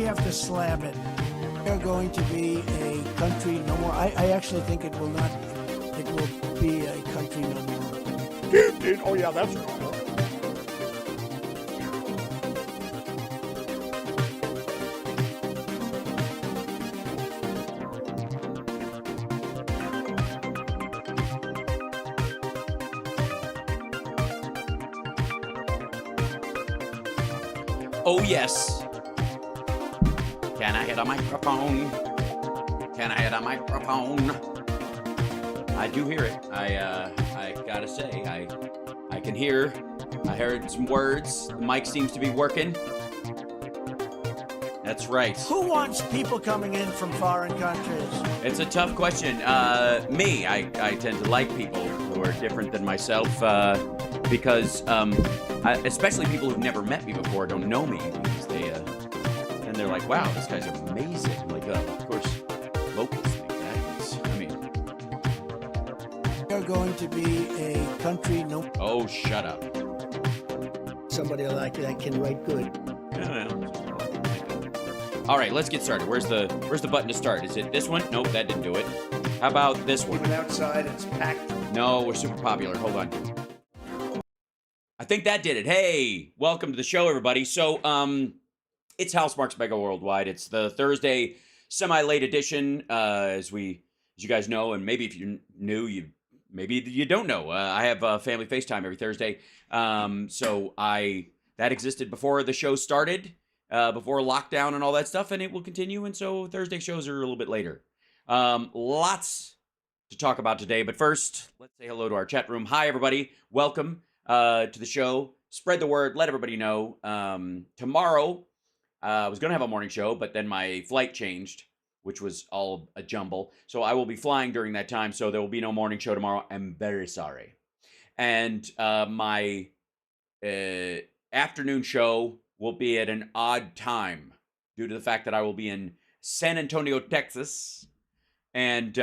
have to slam it. They're going to be a country no more. I actually think it will not. It will be a country no more. Oh yeah, that's right. Oh, yes. Can I hit a microphone? Can I hit a microphone? I do hear it. I gotta say, I can hear. I heard some words. The mic seems to be working. That's right. Who wants people coming in from foreign countries? It's a tough question. Me, I tend to like people who are different than myself because especially people who've never met me before don't know me because and they're like, wow, this guy's amazing. Like, of course, locals think that. I mean, they're going to be a country no. Oh, shut up. Somebody like that can write good. All right, let's get started. Where's the button to start? Is it this one? Nope, that didn't do it. How about this one? Even outside, it's packed. No, we're super popular. Hold on. I think that did it. Hey, welcome to the show, everybody. So, it's Housemarque's Megaworldwide. It's the Thursday semi-late edition, as you guys know, and maybe if you're new, maybe you don't know. I have family FaceTime every Thursday. So that existed before the show started, before lockdown and all that stuff, and it will continue. And so Thursday shows are a little bit later. Lots to talk about today, but first, let's say hello to our chat room. Hi, everybody. Welcome to the show. Spread the word. Let everybody know. Tomorrow, I was going to have a morning show, but then my flight changed, which was all a jumble. So I will be flying during that time, so there will be no morning show tomorrow. I'm very sorry. And my afternoon show will be at an odd time due to the fact that I will be in San Antonio, Texas, and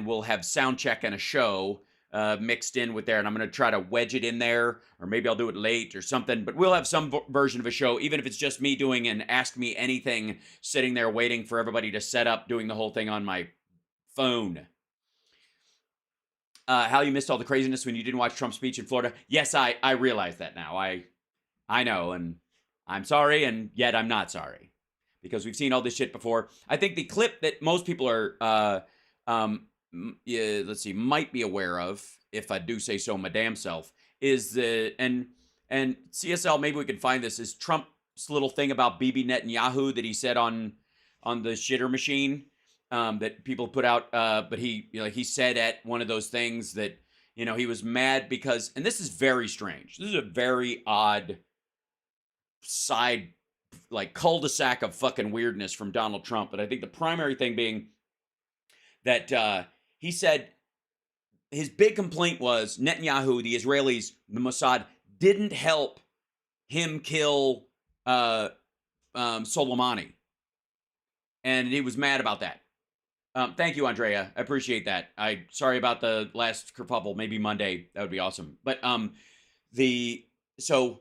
we'll have sound check and a show mixed in with there, and I'm going to try to wedge it in there, or maybe I'll do it late or something, but we'll have some version of a show, even if it's just me doing an Ask Me Anything, sitting there waiting for everybody to set up, doing the whole thing on my phone. Hal, you missed all the craziness when you didn't watch Trump's speech in Florida. Yes, I realize that now. I know, and I'm sorry, and yet I'm not sorry, because we've seen all this shit before. I think the clip that most people are might be aware of, if I do say so my damn self, is and CSL, maybe we can find this, is Trump's little thing about Bibi Netanyahu that he said on the shitter machine that people put out, but he said at one of those things that, he was mad because, and this is very strange, this is a very odd side, like, cul-de-sac of fucking weirdness from Donald Trump, but I think the primary thing being that he said his big complaint was Netanyahu, the Israelis, the Mossad, didn't help him kill Soleimani. And he was mad about that. Thank you, Andrea. I appreciate that. Sorry about the last kerfuffle. Maybe Monday. That would be awesome. But so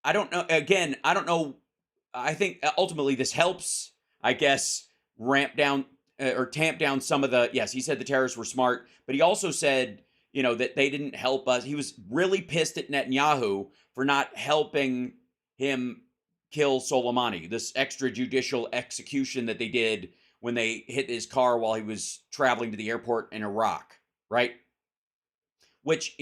I don't know. Again, I don't know. I think ultimately this helps, I guess, ramp down or tamp down some of the, yes, he said the terrorists were smart, but he also said, that they didn't help us. He was really pissed at Netanyahu for not helping him kill Soleimani, this extrajudicial execution that they did when they hit his car while he was traveling to the airport in Iraq, right? Which,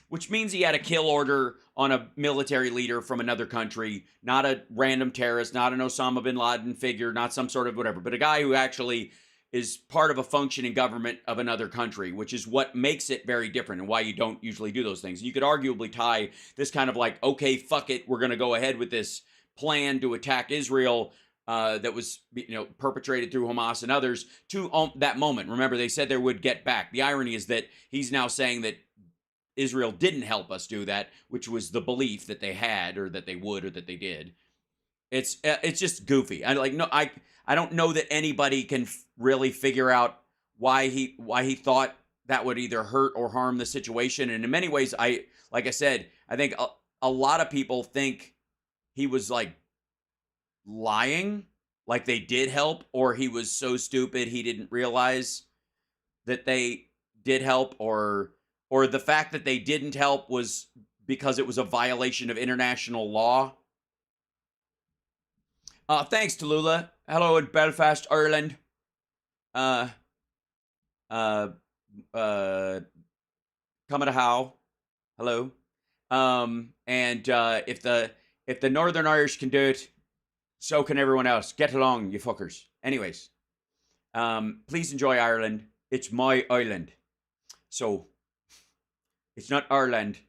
which means he had a kill order on a military leader from another country, not a random terrorist, not an Osama bin Laden figure, not some sort of whatever, but a guy who actually is part of a functioning government of another country, which is what makes it very different and why you don't usually do those things. You could arguably tie this kind of like, okay, fuck it, we're going to go ahead with this plan to attack Israel that was, perpetrated through Hamas and others to that moment. Remember, they said they would get back. The irony is that he's now saying that Israel didn't help us do that, which was the belief that they had, or that they would, or that they did. It's just goofy. I don't know that anybody can really figure out why he thought that would either hurt or harm the situation. And in many ways, like I said, I think a lot of people think he was like lying, like they did help, or he was so stupid he didn't realize that they did help, or the fact that they didn't help was because it was a violation of international law. Thanks, Tallulah. Hello in Belfast, Ireland. Coming to how? Hello. And if the Northern Irish can do it, so can everyone else. Get along, you fuckers. Anyways, please enjoy Ireland. It's my island. So, it's not Ireland,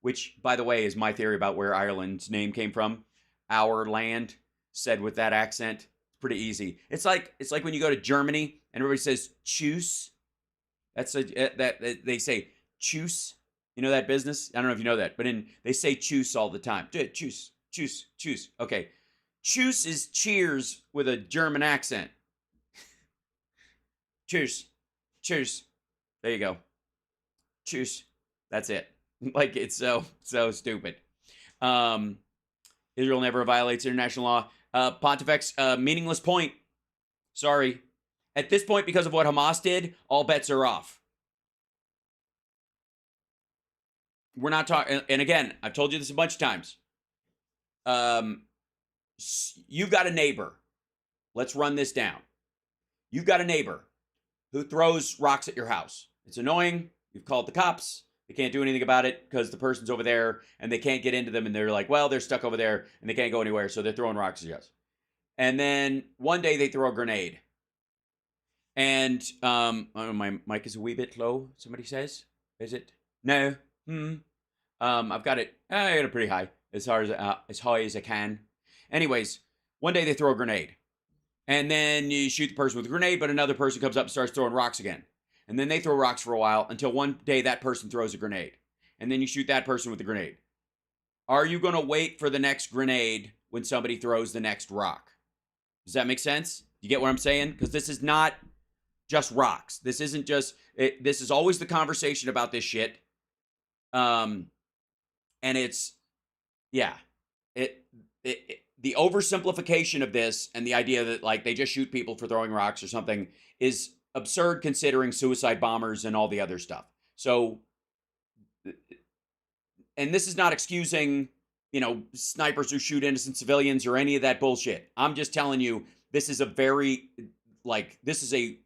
which, by the way, is my theory about where Ireland's name came from. Our land, said with that accent. Pretty easy. It's like when you go to Germany and everybody says "choose." That they say "choose." You know that business? I don't know if you know that, but they say "choose" all the time. Choose, choose, choose. Okay, choose is cheers with a German accent. Cheers, cheers. There you go. Choose. That's it. Like, it's so stupid. Israel never violates international law. Pontifex, meaningless point. Sorry. At this point, because of what Hamas did, all bets are off. We're not talking, and again, I've told you this a bunch of times. You've got a neighbor. Let's run this down. You've got a neighbor who throws rocks at your house. It's annoying. You've called the cops. They can't do anything about it because the person's over there and they can't get into them, and they're like, well, they're stuck over there and they can't go anywhere, so they're throwing rocks at you. And then one day they throw a grenade. And my mic is a wee bit low, somebody says. Is it? No. I've got it. I got it pretty high, as high as I can. Anyways, one day they throw a grenade. And then you shoot the person with a grenade, but another person comes up and starts throwing rocks again. And then they throw rocks for a while until one day that person throws a grenade. And then you shoot that person with a grenade. Are you going to wait for the next grenade when somebody throws the next rock? Does that make sense? You get what I'm saying? Because this is not just rocks. This isn't just... this is always the conversation about this shit. And it's... Yeah. The oversimplification of this and the idea that, like, they just shoot people for throwing rocks or something is absurd, considering suicide bombers and all the other stuff. So, and this is not excusing, snipers who shoot innocent civilians or any of that bullshit. I'm just telling you, this is this is a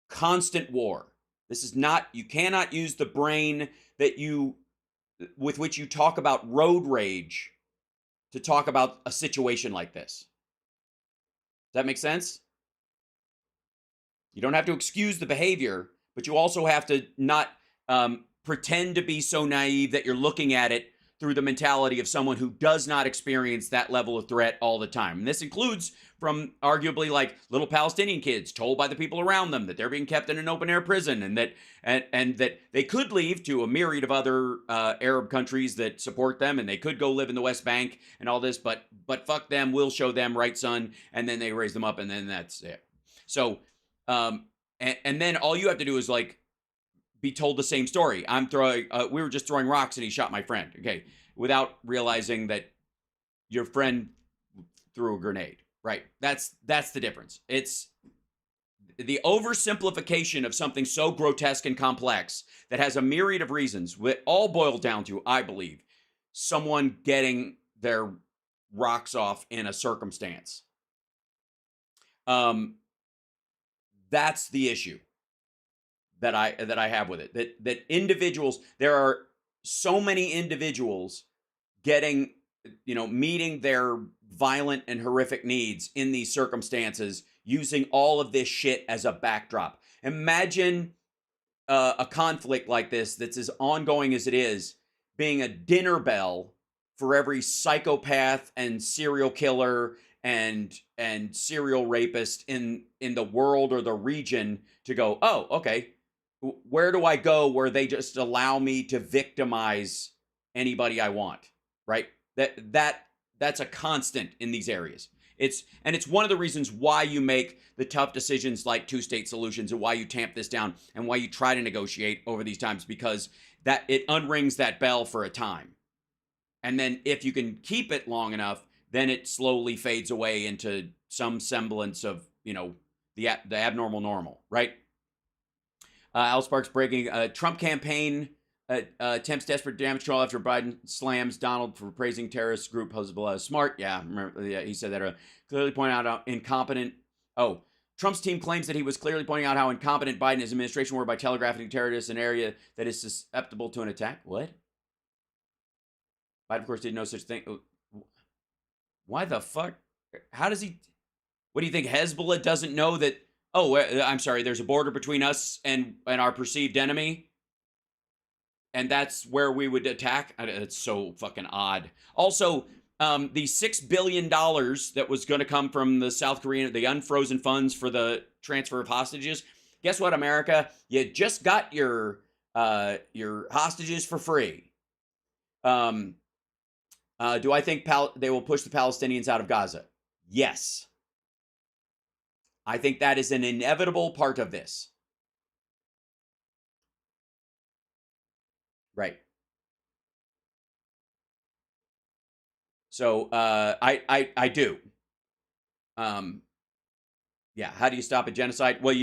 constant war. This is not, you cannot use the brain with which you talk about road rage to talk about a situation like this. Does that make sense? You don't have to excuse the behavior, but you also have to not pretend to be so naive that you're looking at it through the mentality of someone who does not experience that level of threat all the time. And this includes from arguably like little Palestinian kids told by the people around them that they're being kept in an open air prison, and that they could leave to a myriad of other Arab countries that support them, and they could go live in the West Bank and all this, but fuck them, we'll show them, right, son? And then they raise them up, and then that's it. So, and then all you have to do is like be told the same story. We were just throwing rocks and he shot my friend. Okay. Without realizing that your friend threw a grenade, right? That's the difference. It's the oversimplification of something so grotesque and complex that has a myriad of reasons, that all boil down to, I believe, someone getting their rocks off in a circumstance. That's the issue that I have with it. That individuals, there are so many individuals getting, meeting their violent and horrific needs in these circumstances, using all of this shit as a backdrop. Imagine a conflict like this that's as ongoing as it is, being a dinner bell for every psychopath and serial killer and serial rapist in the world or the region to go, oh, okay, where do I go where they just allow me to victimize anybody I want, right? That's a constant in these areas. It's one of the reasons why you make the tough decisions like two-state solutions, and why you tamp this down, and why you try to negotiate over these times, because that it unrings that bell for a time. And then if you can keep it long enough, then it slowly fades away into some semblance of, the abnormal normal, right? Al Sparks breaking Trump campaign attempts desperate damage control after Biden slams Donald for praising terrorist group Hezbollah as smart. Yeah, remember, yeah, he said that. Clearly pointing out how incompetent. Oh, Trump's team claims that he was clearly pointing out how incompetent Biden and his administration were by telegraphing terrorists an area that is susceptible to an attack. What? Biden, of course, did no such thing. Why the fuck? How does he? What do you think? Hezbollah doesn't know that? Oh, I'm sorry. There's a border between us and our perceived enemy, and that's where we would attack. It's so fucking odd. Also, the $6 billion that was going to come from the South Korean, the unfrozen funds for the transfer of hostages. Guess what, America? You just got your hostages for free. Do I think they will push the Palestinians out of Gaza? Yes. I think that is an inevitable part of this. Right. So I do. Yeah. How do you stop a genocide? Well,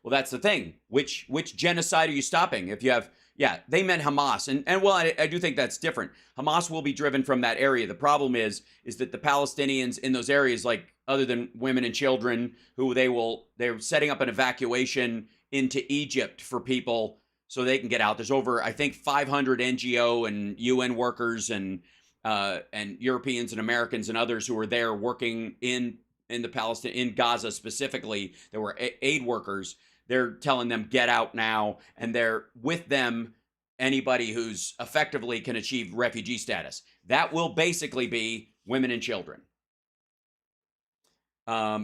that's the thing. Which genocide are you stopping? If you have, yeah, they meant Hamas, and well, I do think that's different. Hamas will be driven from that area. The problem is that the Palestinians in those areas, like other than women and children, who they're setting up an evacuation into Egypt for people so they can get out. There's over, I think, 500 NGO and UN workers and Europeans and Americans and others who are there working in Gaza specifically. There were aid workers. They're telling them get out now, and they're with them anybody who's effectively can achieve refugee status. That will basically be women and children,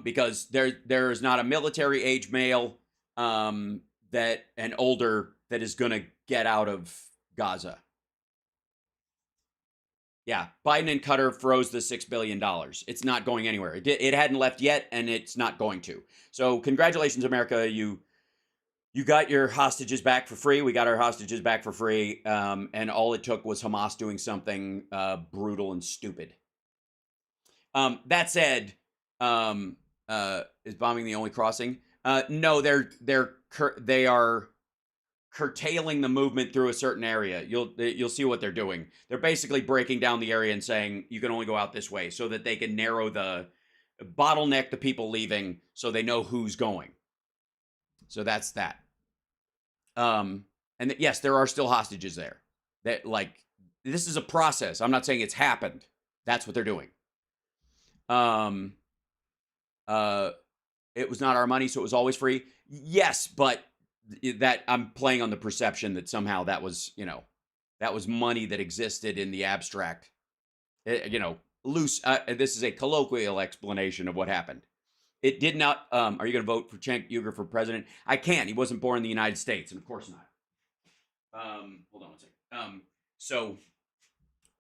because there is not a military age male that and older that is going to get out of Gaza. Yeah, Biden and Qatar froze the $6 billion. It's not going anywhere. It hadn't left yet, and it's not going to. So congratulations, America. You got your hostages back for free. We got our hostages back for free. And all it took was Hamas doing something brutal and stupid. That said, is bombing the only crossing? No, they are curtailing the movement through a certain area. You'll see what they're doing. They're basically breaking down the area and saying you can only go out this way so that they can narrow bottleneck the people leaving so they know who's going. So that's that. And yes, there are still hostages there. That, like, this is a process. I'm not saying it's happened. That's what they're doing. It was not our money, so it was always free. Yes, but that I'm playing on the perception that somehow that was money that existed in the abstract. Loose. This is a colloquial explanation of what happened. It did not. Are you going to vote for Cenk Uygur for president? I can't. He wasn't born in the United States, and of course not. Hold on one second. So,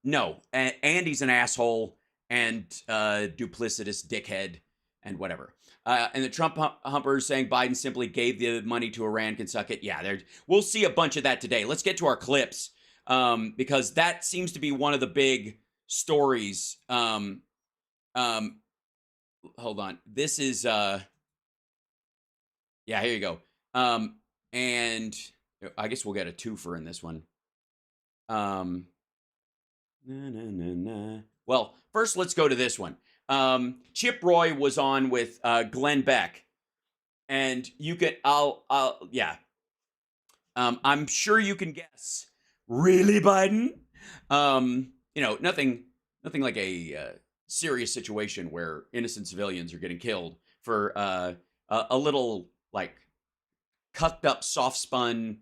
no. And he's an asshole and duplicitous dickhead and whatever. And the Trump humpers saying Biden simply gave the money to Iran can suck it. Yeah, we'll see a bunch of that today. Let's get to our clips, because that seems to be one of the big stories. Hold on. This is yeah, here you go. And I guess we'll get a twofer in this one. Well, first let's go to this one. Chip Roy was on with Glenn Beck, and you can yeah. I'm sure you can guess. Really, Biden? Nothing like a serious situation where innocent civilians are getting killed for a little, like, cucked up, soft spun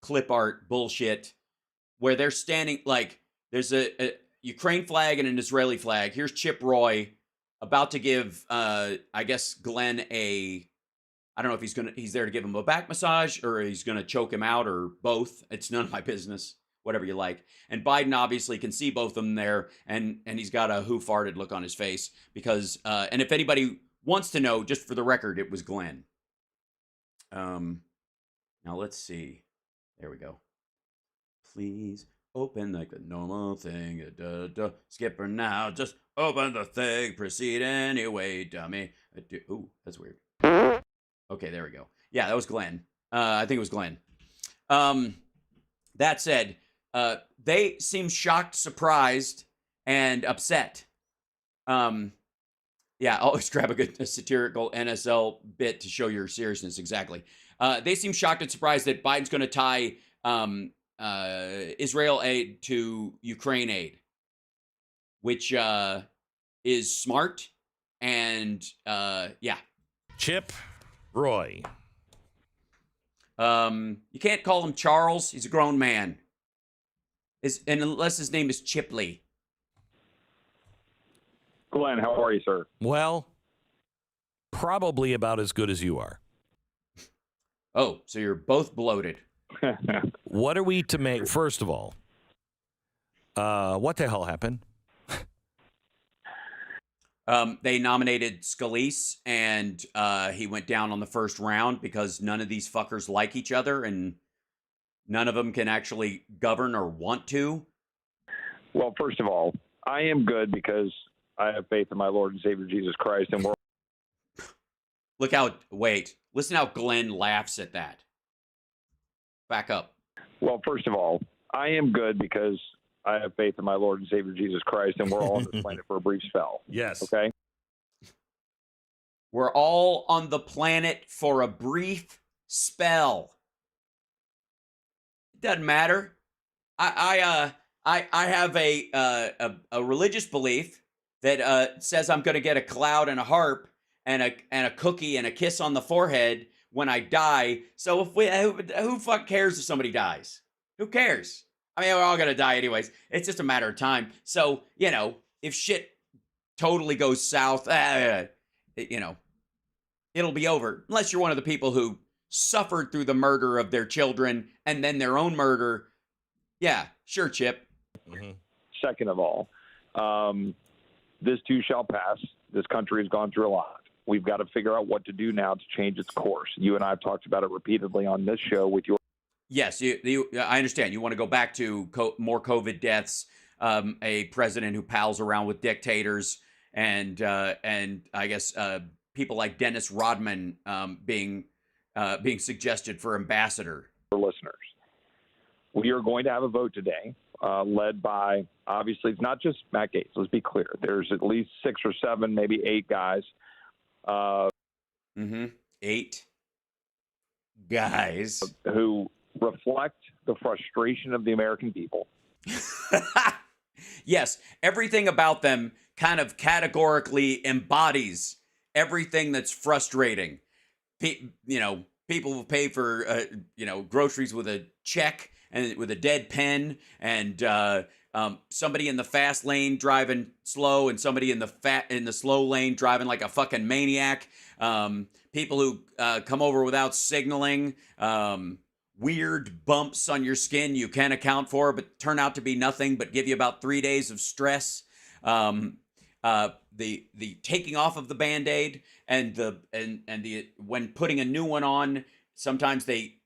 clip art bullshit where they're standing, like, there's a Ukraine flag and an Israeli flag. Here's Chip Roy about to give, I guess, Glenn I don't know if he's there to give him a back massage or he's going to choke him out or both. It's none of my business, whatever you like. And Biden obviously can see both of them there, and he's got a who farted look on his face because, and if anybody wants to know, just for the record, it was Glenn. Now let's see. There we go. Please. Open like a normal thing. Skipper now, just open the thing. Proceed anyway, dummy. Ooh, that's weird. Okay, there we go. Yeah, that was Glenn. I think it was Glenn. That said, they seem shocked, surprised, and upset. Yeah, always grab a satirical NSL bit to show your seriousness. Exactly. They seem shocked and surprised that Biden's going to tie Israel aid to Ukraine aid, which is smart. And yeah. Chip Roy. You can't call him Charles. He's a grown man. And unless his name is Chipley. Glenn, how are you, sir? Well, probably about as good as you are. Oh, so you're both bloated. What are we to make? First of all, what the hell happened? They nominated Scalise, and he went down on the first round because none of these fuckers like each other, and none of them can actually govern or want to. Well, first of all, I am good because I have faith in my Lord and Savior Jesus Christ, and we're. Listen how Glenn laughs at that. Back up. Well, first of all, I am good because I have faith in my Lord and Savior Jesus Christ, and we're all on this planet for a brief spell. Yes. Okay? We're all on the planet for a brief spell. It doesn't matter. I have a religious belief that says I'm going to get a cloud and a harp and a cookie and a kiss on the forehead when I die. So who fuck cares if somebody dies? Who cares? I mean, we're all going to die anyways. It's just a matter of time. So, if shit totally goes south, it'll be over. Unless you're one of the people who suffered through the murder of their children and then their own murder. Yeah, sure, Chip. Mm-hmm. Second of all, this too shall pass. This country has gone through a lot. We've got to figure out what to do now to change its course. You and I have talked about it repeatedly on this show with your. Yes, I understand. You want to go back to more COVID deaths, a president who pals around with dictators, and I guess people like Dennis Rodman being suggested for ambassador. For listeners, we are going to have a vote today, led by, obviously, it's not just Matt Gaetz. Let's be clear. There's at least 6 or 7, maybe 8 guys. 8 guys who reflect the frustration of the American people. Yes, everything about them kind of categorically embodies everything that's frustrating. People will pay for groceries with a check and with a dead pen, and somebody in the fast lane driving slow, and somebody in the slow lane driving like a fucking maniac. People who come over without signaling. Weird bumps on your skin you can't account for, but turn out to be nothing, but give you about 3 days of stress. The taking off of the Band-Aid and the when putting a new one on, sometimes they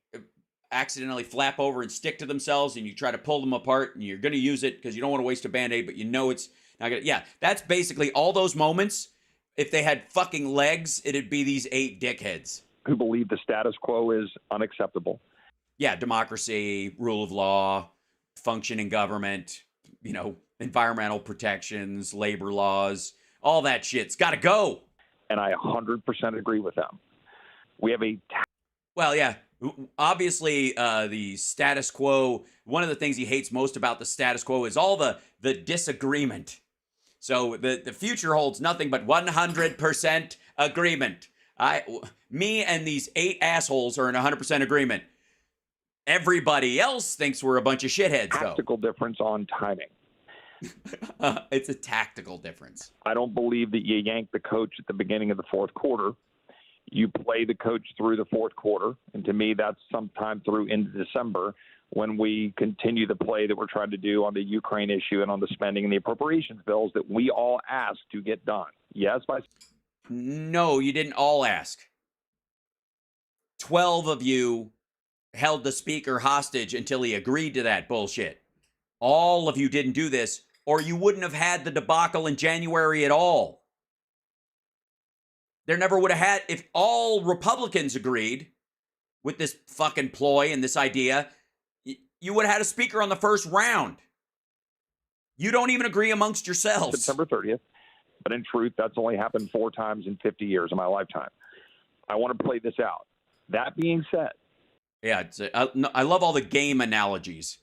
accidentally flap over and stick to themselves, and you try to pull them apart, and you're going to use it because you don't want to waste a Band-Aid, but it's not gonna. Yeah, that's basically all those moments. If they had fucking legs, it'd be these 8 dickheads who believe the status quo is unacceptable. Yeah, democracy, rule of law, functioning government, environmental protections, labor laws, all that shit's got to go. And I 100% agree with them. We have well, yeah, obviously the status quo, one of the things he hates most about the status quo is all the disagreement. So the future holds nothing but 100% agreement. Me and these 8 assholes are in 100% agreement. Everybody else thinks we're a bunch of shitheads, though. Tactical difference on timing. It's a tactical difference. I don't believe that you yank the coach at the beginning of the fourth quarter. You play the coach through the fourth quarter. And to me, that's sometime through into December when we continue the play that we're trying to do on the Ukraine issue and on the spending and the appropriations bills that we all asked to get done. Yes? No, you didn't all ask. 12 of you held the speaker hostage until he agreed to that bullshit. All of you didn't do this, or you wouldn't have had the debacle in January at all. There never would have had, if all Republicans agreed with this fucking ploy and this idea, you would have had a speaker on the first round. You don't even agree amongst yourselves. September 30th, but in truth, that's only happened 4 times in 50 years of my lifetime. I want to play this out. That being said. Yeah, I love all the game analogies.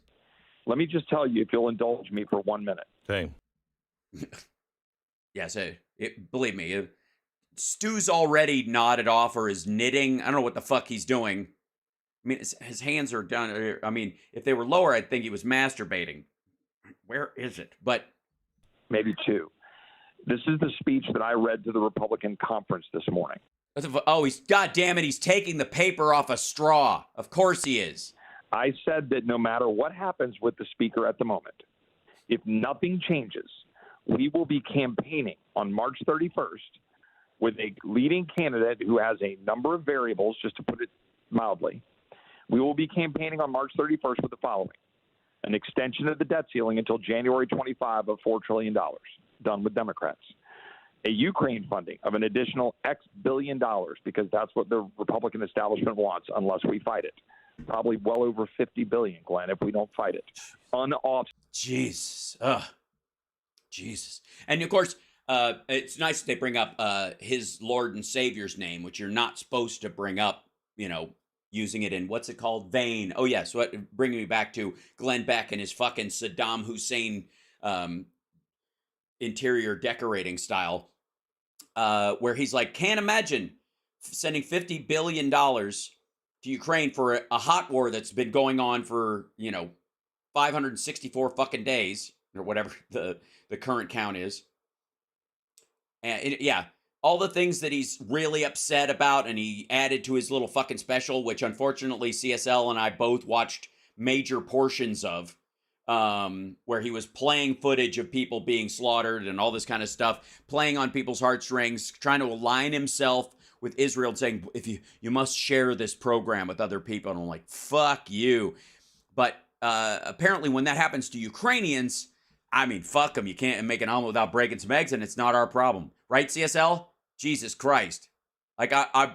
Let me just tell you, if you'll indulge me for 1 minute. Same. Yes, believe me, Stu's already nodded off or is knitting. I don't know what the fuck he's doing. I mean, his hands are down. I mean, if they were lower, I'd think he was masturbating. Where is it? But maybe 2. This is the speech that I read to the Republican conference this morning. Oh, God damn it, he's taking the paper off a straw. Of course he is. I said that no matter what happens with the speaker at the moment, if nothing changes, we will be campaigning on March 31st with a leading candidate who has a number of variables, just to put it mildly. We will be campaigning on March 31st with the following: an extension of the debt ceiling until January 25 of $4 trillion, done with Democrats. A Ukraine funding of an additional X billion dollars, because that's what the Republican establishment wants, unless we fight it. Probably well over 50 billion, Glenn, if we don't fight it. Jesus. Jesus. And of course, it's nice that they bring up his Lord and Savior's name, which you're not supposed to bring up, using it in, what's it called? Vain. Oh, yeah. So bringing me back to Glenn Beck and his fucking Saddam Hussein interior decorating style, where he's like, can't imagine sending $50 billion to Ukraine for a hot war that's been going on for, 564 fucking days, or whatever the current count is. And all the things that he's really upset about, and he added to his little fucking special, which unfortunately CSL and I both watched major portions of, where he was playing footage of people being slaughtered and all this kind of stuff, playing on people's heartstrings, trying to align himself with Israel, saying, if you must share this program with other people. And I'm like, fuck you. But apparently when that happens to Ukrainians, I mean, fuck them. You can't make an omelet without breaking some eggs, and it's not our problem. Right, CSL? Jesus Christ. Like, I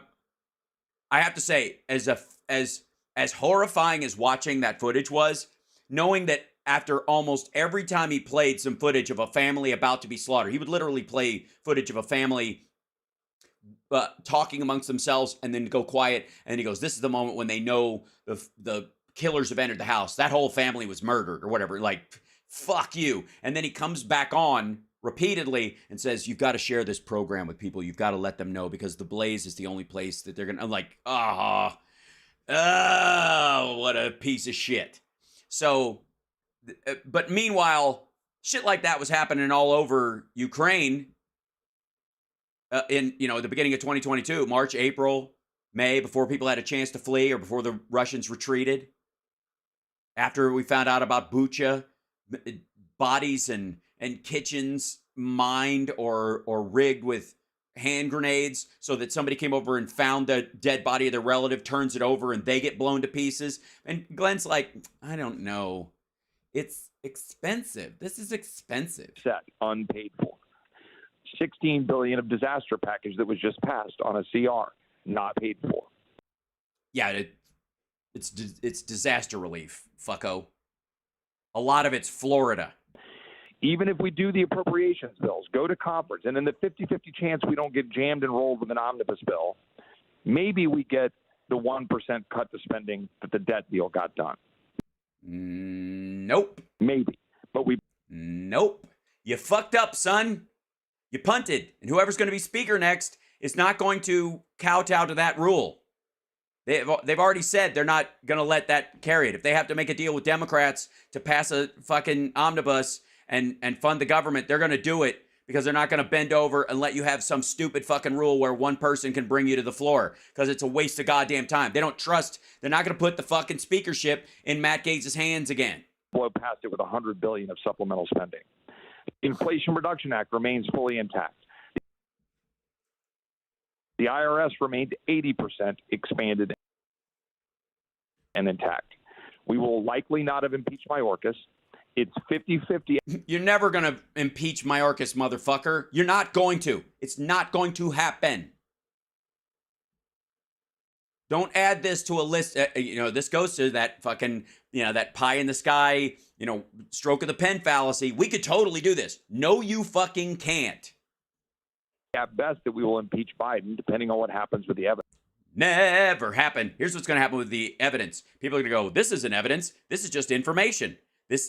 have to say, as horrifying as watching that footage was, knowing that after almost every time he played some footage of a family about to be slaughtered, he would literally play footage of a family talking amongst themselves and then go quiet. And he goes, this is the moment when they know the killers have entered the house. That whole family was murdered or whatever. Like, fuck you. And then he comes back on repeatedly and says, you've got to share this program with people. You've got to let them know, because the Blaze is the only place that they're going to, I'm like, oh, what a piece of shit. So, but meanwhile, shit like that was happening all over Ukraine in, the beginning of 2022, March, April, May, before people had a chance to flee or before the Russians retreated. After we found out about Bucha, bodies and kitchens mined or rigged with hand grenades so that somebody came over and found the dead body of their relative, turns it over, and they get blown to pieces. And Glenn's like, I don't know. It's expensive. This is expensive. Set, unpaid for. $16 billion of disaster package that was just passed on a CR, not paid for. Yeah, it's disaster relief, fucko. A lot of it's Florida. Even if we do the appropriations bills, go to conference, and in the 50-50 chance we don't get jammed and rolled with an omnibus bill, maybe we get the 1% cut to spending that the debt deal got done. Nope. Maybe. But Nope. You fucked up, son. You punted. And whoever's going to be speaker next is not going to kowtow to that rule. They've already said they're not going to let that carry it. If they have to make a deal with Democrats to pass a fucking omnibus and fund the government, they're going to do it, because they're not going to bend over and let you have some stupid fucking rule where one person can bring you to the floor, because it's a waste of goddamn time. They don't trust. They're not going to put the fucking speakership in Matt Gaetz's hands again. Blow past it with $100 billion of supplemental spending. The Inflation Reduction Act remains fully intact. The IRS remained 80% expanded and intact. We will likely not have impeached Mayorkas, It's 50-50. You're never going to impeach Mayorkas, motherfucker. You're not going to. It's not going to happen. Don't add this to a list. This goes to that fucking, that pie in the sky, stroke of the pen fallacy. We could totally do this. No, you fucking can't. At best, that we will impeach Biden, depending on what happens with the evidence. Never happen. Here's what's going to happen with the evidence. People are going to go, this isn't evidence. This is just information.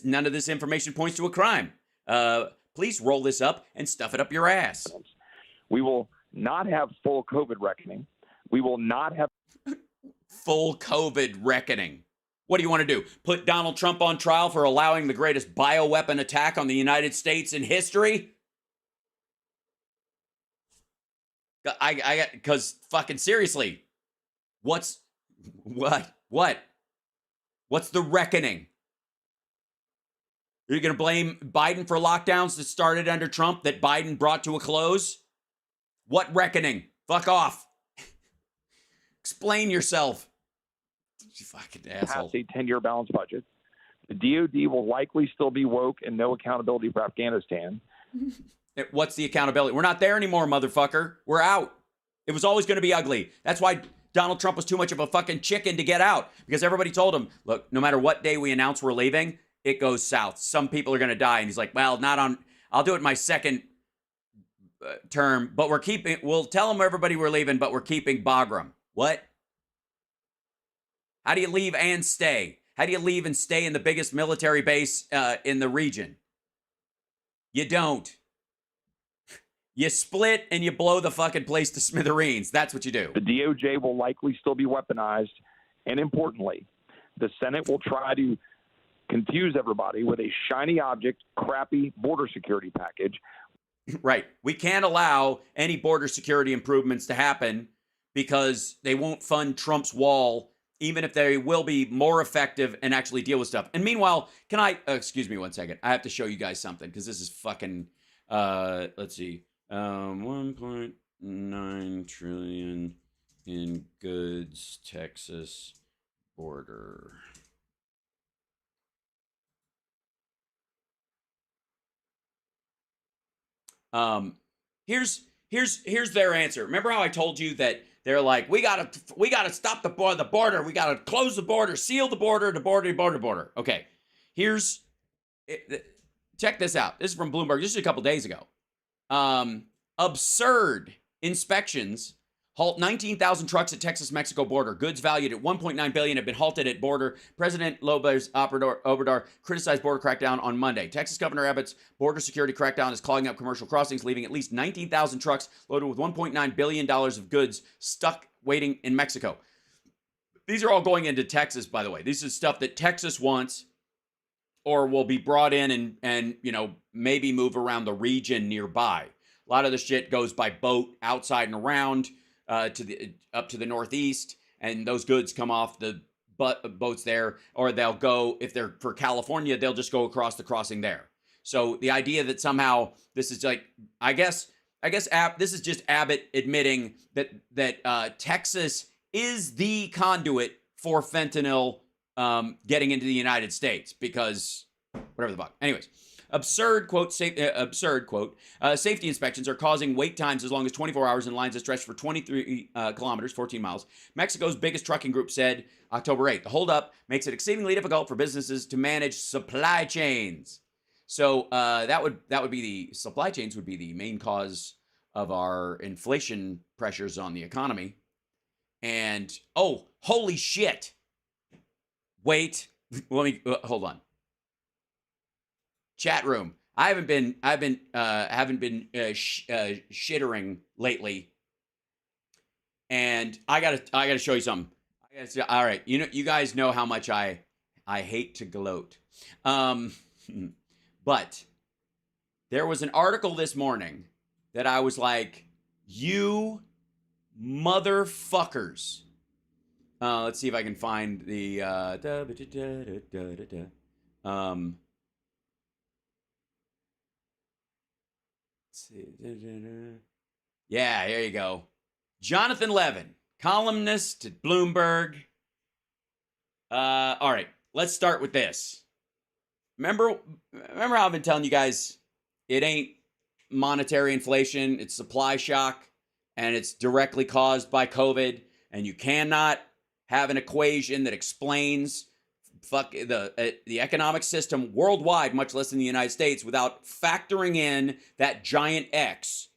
None of this information points to a crime. Please roll this up and stuff it up your ass. We will not have full COVID reckoning. We will not have full COVID reckoning. What do you want to do? Put Donald Trump on trial for allowing the greatest bioweapon attack on the United States in history? Because fucking seriously, what's the reckoning? Are you going to blame Biden for lockdowns that started under Trump that Biden brought to a close? What reckoning? Fuck off. Explain yourself. You fucking asshole. Pass a 10-year balanced budget. The DOD will likely still be woke and no accountability for Afghanistan. What's the accountability? We're not there anymore, motherfucker. We're out. It was always going to be ugly. That's why Donald Trump was too much of a fucking chicken to get out, because everybody told him, look, no matter what day we announce we're leaving, it goes south. Some people are going to die. And he's like, well, I'll do it my second term, but we'll tell them everybody we're leaving, but we're keeping Bagram. What? How do you leave and stay? How do you leave and stay in the biggest military base in the region? You don't. You split and you blow the fucking place to smithereens. That's what you do. The DOJ will likely still be weaponized. And importantly, the Senate will try to confuse everybody with a shiny object, crappy border security package. Right. We can't allow any border security improvements to happen because they won't fund Trump's wall, even if they will be more effective and actually deal with stuff. And meanwhile, excuse me 1 second. I have to show you guys something because this is fucking, let's see. 1.9 trillion in goods, Texas border. Here's their answer. Remember how I told you that they're like, we gotta stop the border, we gotta close the border, seal the border, border. Okay, check this out. This is from Bloomberg. This is a couple days ago. Absurd inspections halt 19,000 trucks at Texas-Mexico border. Goods valued at $1.9 billion have been halted at border. President López Obrador criticized border crackdown on Monday. Texas Governor Abbott's border security crackdown is clogging up commercial crossings, leaving at least 19,000 trucks loaded with $1.9 billion of goods stuck waiting in Mexico. These are all going into Texas, by the way. This is stuff that Texas wants or will be brought in and maybe move around the region nearby. A lot of the shit goes by boat outside and around up to the northeast, and those goods come off the boats there, or they'll go, if they're for California, they'll just go across the crossing there. So the idea that somehow this is like, I guess this is just Abbott admitting that Texas is the conduit for fentanyl getting into the United States, because whatever the fuck. Anyways, absurd quote, safety inspections are causing wait times as long as 24 hours in lines that stretch for 23 kilometers, 14 miles. Mexico's biggest trucking group said October 8th. The holdup makes it exceedingly difficult for businesses to manage supply chains. So that would be the supply chains would be the main cause of our inflation pressures on the economy. And oh, holy shit! Wait, let me hold on. Chat room. I haven't been shittering lately, and I gotta show you something. All right, you guys know how much I hate to gloat, but there was an article this morning that I was like, you motherfuckers. Let's see if I can find the yeah, here you go. Jonathan Levin, columnist at Bloomberg. All right, let's start with this. remember how I've been telling you guys, it ain't monetary inflation, it's supply shock, and it's directly caused by COVID, and you cannot have an equation that explains the economic system worldwide, much less in the United States, without factoring in that giant X,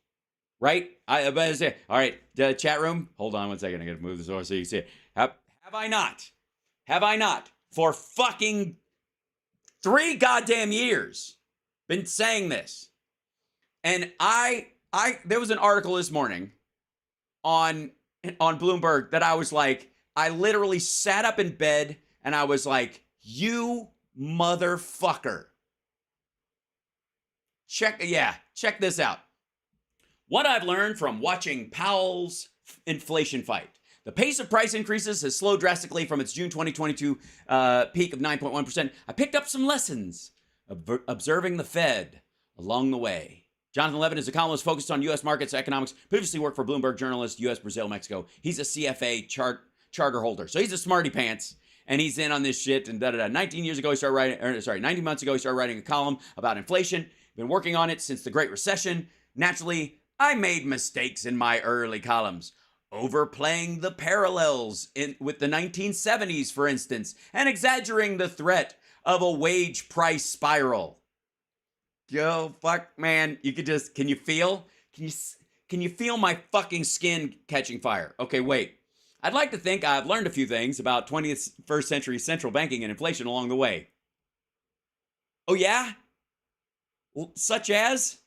right? I say, all right, the chat room, hold on one second, I gotta move this over so you can see it. Have I not, for fucking 3 goddamn years, been saying this? And there was an article this morning on Bloomberg that I was like, I literally sat up in bed and I was like, you motherfucker. Check this out. What I've learned from watching Powell's inflation fight. The pace of price increases has slowed drastically from its June 2022 peak of 9.1%. I picked up some lessons observing the Fed along the way. Jonathan Levin is a columnist focused on U.S. markets economics, previously worked for Bloomberg journalist, U.S., Brazil, Mexico. He's a CFA charter holder. So he's a smarty pants, and he's in on this shit and da-da-da. 19 months ago, he started writing a column about inflation. Been working on it since the Great Recession. Naturally, I made mistakes in my early columns, overplaying the parallels with the 1970s, for instance, and exaggerating the threat of a wage price spiral. Yo, fuck, man, you could just, can you feel my fucking skin catching fire? Okay, wait. I'd like to think I've learned a few things about 21st century central banking and inflation along the way. Oh, yeah? Such as?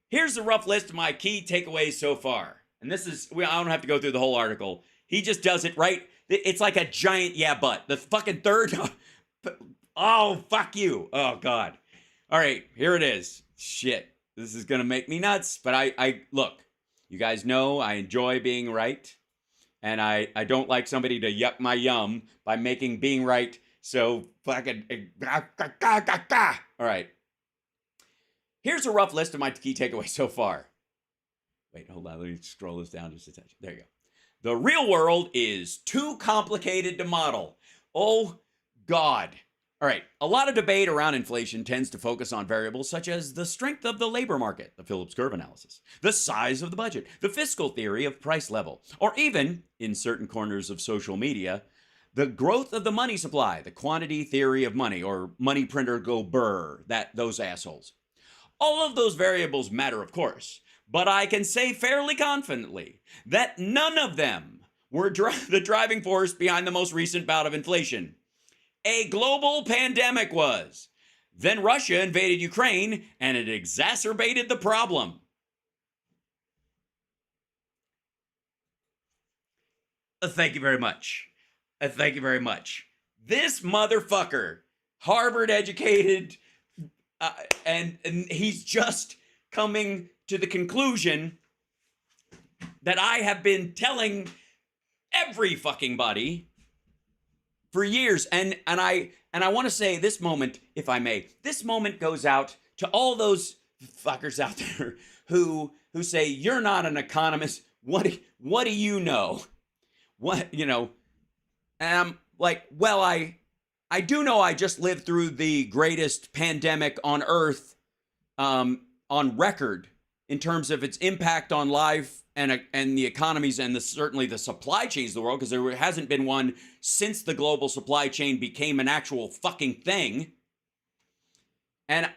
Here's a rough list of my key takeaways so far. And this is, I don't have to go through the whole article. He just does it right. It's like a giant yeah, but. The fucking third. Oh, fuck you. Oh, God. All right, here it is. Shit. This is going to make me nuts. But I look, you guys know I enjoy being right. And I don't like somebody to yuck my yum by making being right so fucking. All right. Here's a rough list of my key takeaways so far. Wait, hold on. Let me scroll this down just a touch. There you go. The real world is too complicated to model. Oh, God. All right. A lot of debate around inflation tends to focus on variables such as the strength of the labor market, the Phillips curve analysis, the size of the budget, the fiscal theory of price level, or even, in certain corners of social media, the growth of the money supply, the quantity theory of money, or money printer go burr, those assholes. All of those variables matter, of course, but I can say fairly confidently that none of them were the driving force behind the most recent bout of inflation. A global pandemic was. Then Russia invaded Ukraine, and it exacerbated the problem. Thank you very much. Thank you very much. This motherfucker, Harvard educated, and he's just coming to the conclusion that I have been telling every fucking body for years. And I want to say this moment, if I may, this moment goes out to all those fuckers out there who say, you're not an economist. What do you know? What, you know? And I'm like, well, I do know I just lived through the greatest pandemic on Earth on record in terms of its impact on life and the economies and certainly the supply chains of the world, because there hasn't been one since the global supply chain became an actual fucking thing. And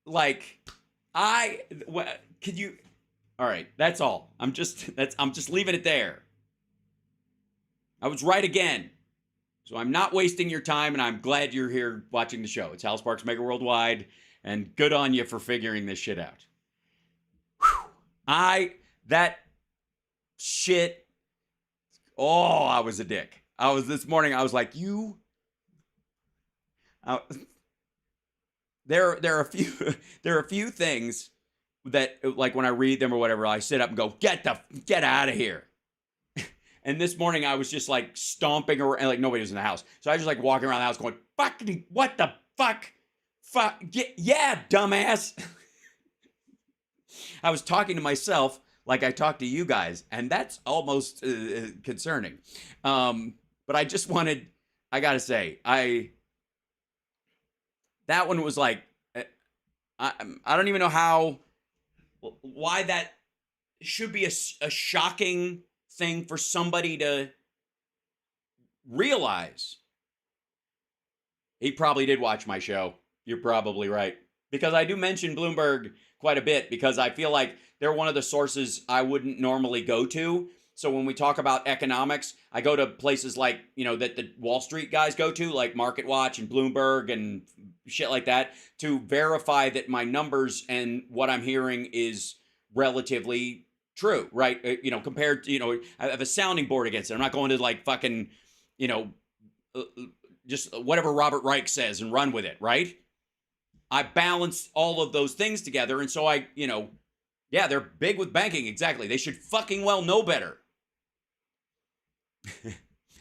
like, could you? All right, that's all. I'm just leaving it there. I was right again. So I'm not wasting your time, and I'm glad you're here watching the show. It's Hal Sparks Megaworldwide, and good on you for figuring this shit out. Whew. That shit. Oh, I was a dick. This morning, I was like, there are a few things that, like, when I read them or whatever, I sit up and go, get out of here. And this morning I was just like stomping around, and like nobody was in the house. So I was just like walking around the house going, fucking, what the fuck? Fuck, yeah, dumbass. I was talking to myself like I talk to you guys, and that's almost concerning. But I just wanted, I gotta say, that one was like, I don't even know why that should be a shocking thing for somebody to realize. He probably did watch my show. You're probably right. Because I do mention Bloomberg quite a bit because I feel like they're one of the sources I wouldn't normally go to. So when we talk about economics, I go to places like, that the Wall Street guys go to, like Market Watch and Bloomberg and shit like that, to verify that my numbers and what I'm hearing is relatively true, right? Compared to, I have a sounding board against it. I'm not going to like fucking, just whatever Robert Reich says and run with it, right? I balance all of those things together. And so yeah, they're big with banking. Exactly. They should fucking well know better.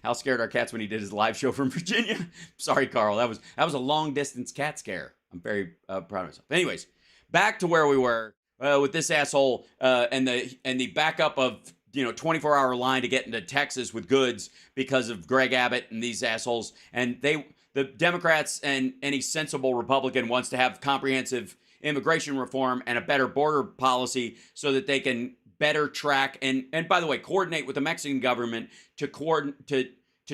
How scared are cats when he did his live show from Virginia? Sorry, Carl. That was a long distance cat scare. I'm very proud of myself. Anyways, back to where we were with this asshole and the backup of 24-hour line to get into Texas with goods because of Greg Abbott and these assholes. And the Democrats and any sensible Republican wants to have comprehensive immigration reform and a better border policy so that they can better track and by the way, coordinate with the Mexican government to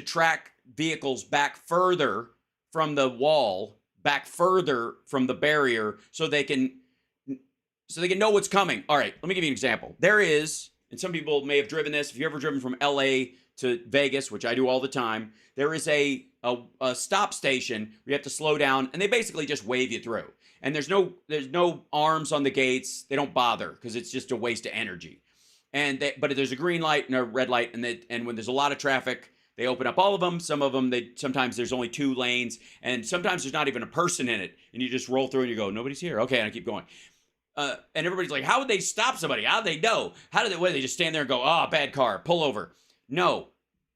track vehicles back further from the wall, back further from the barrier, so they can know what's coming. All right, let me give you an example. There is, and some people may have driven this, if you've ever driven from LA to Vegas, which I do all the time, there is a stop station where you have to slow down, and they basically just wave you through. And there's no arms on the gates. They don't bother because it's just a waste of energy. But there's a green light and a red light, and when there's a lot of traffic, they open up all of them. Some of them, sometimes there's only 2 lanes, and sometimes there's not even a person in it, and you just roll through and you go, nobody's here. Okay, and I keep going. And everybody's like, how would they stop somebody? How do they know? What do they just stand there and go, bad car, pull over? No,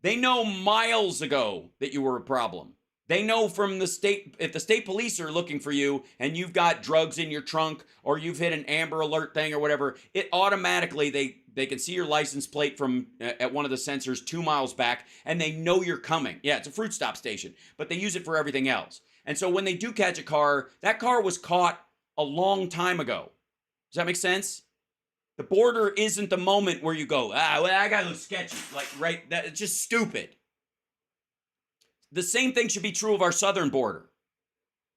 they know miles ago that you were a problem. They know from the state, if the state police are looking for you and you've got drugs in your trunk or you've hit an Amber Alert thing or whatever, it automatically, they can see your license plate from at one of the sensors 2 miles back, and they know you're coming. Yeah, it's a fruit stop station, but they use it for everything else. And so when they do catch a car, that car was caught a long time ago. Does that make sense? The border isn't the moment where you go, well, I got to look sketchy. Like, right, it's just stupid. The same thing should be true of our southern border.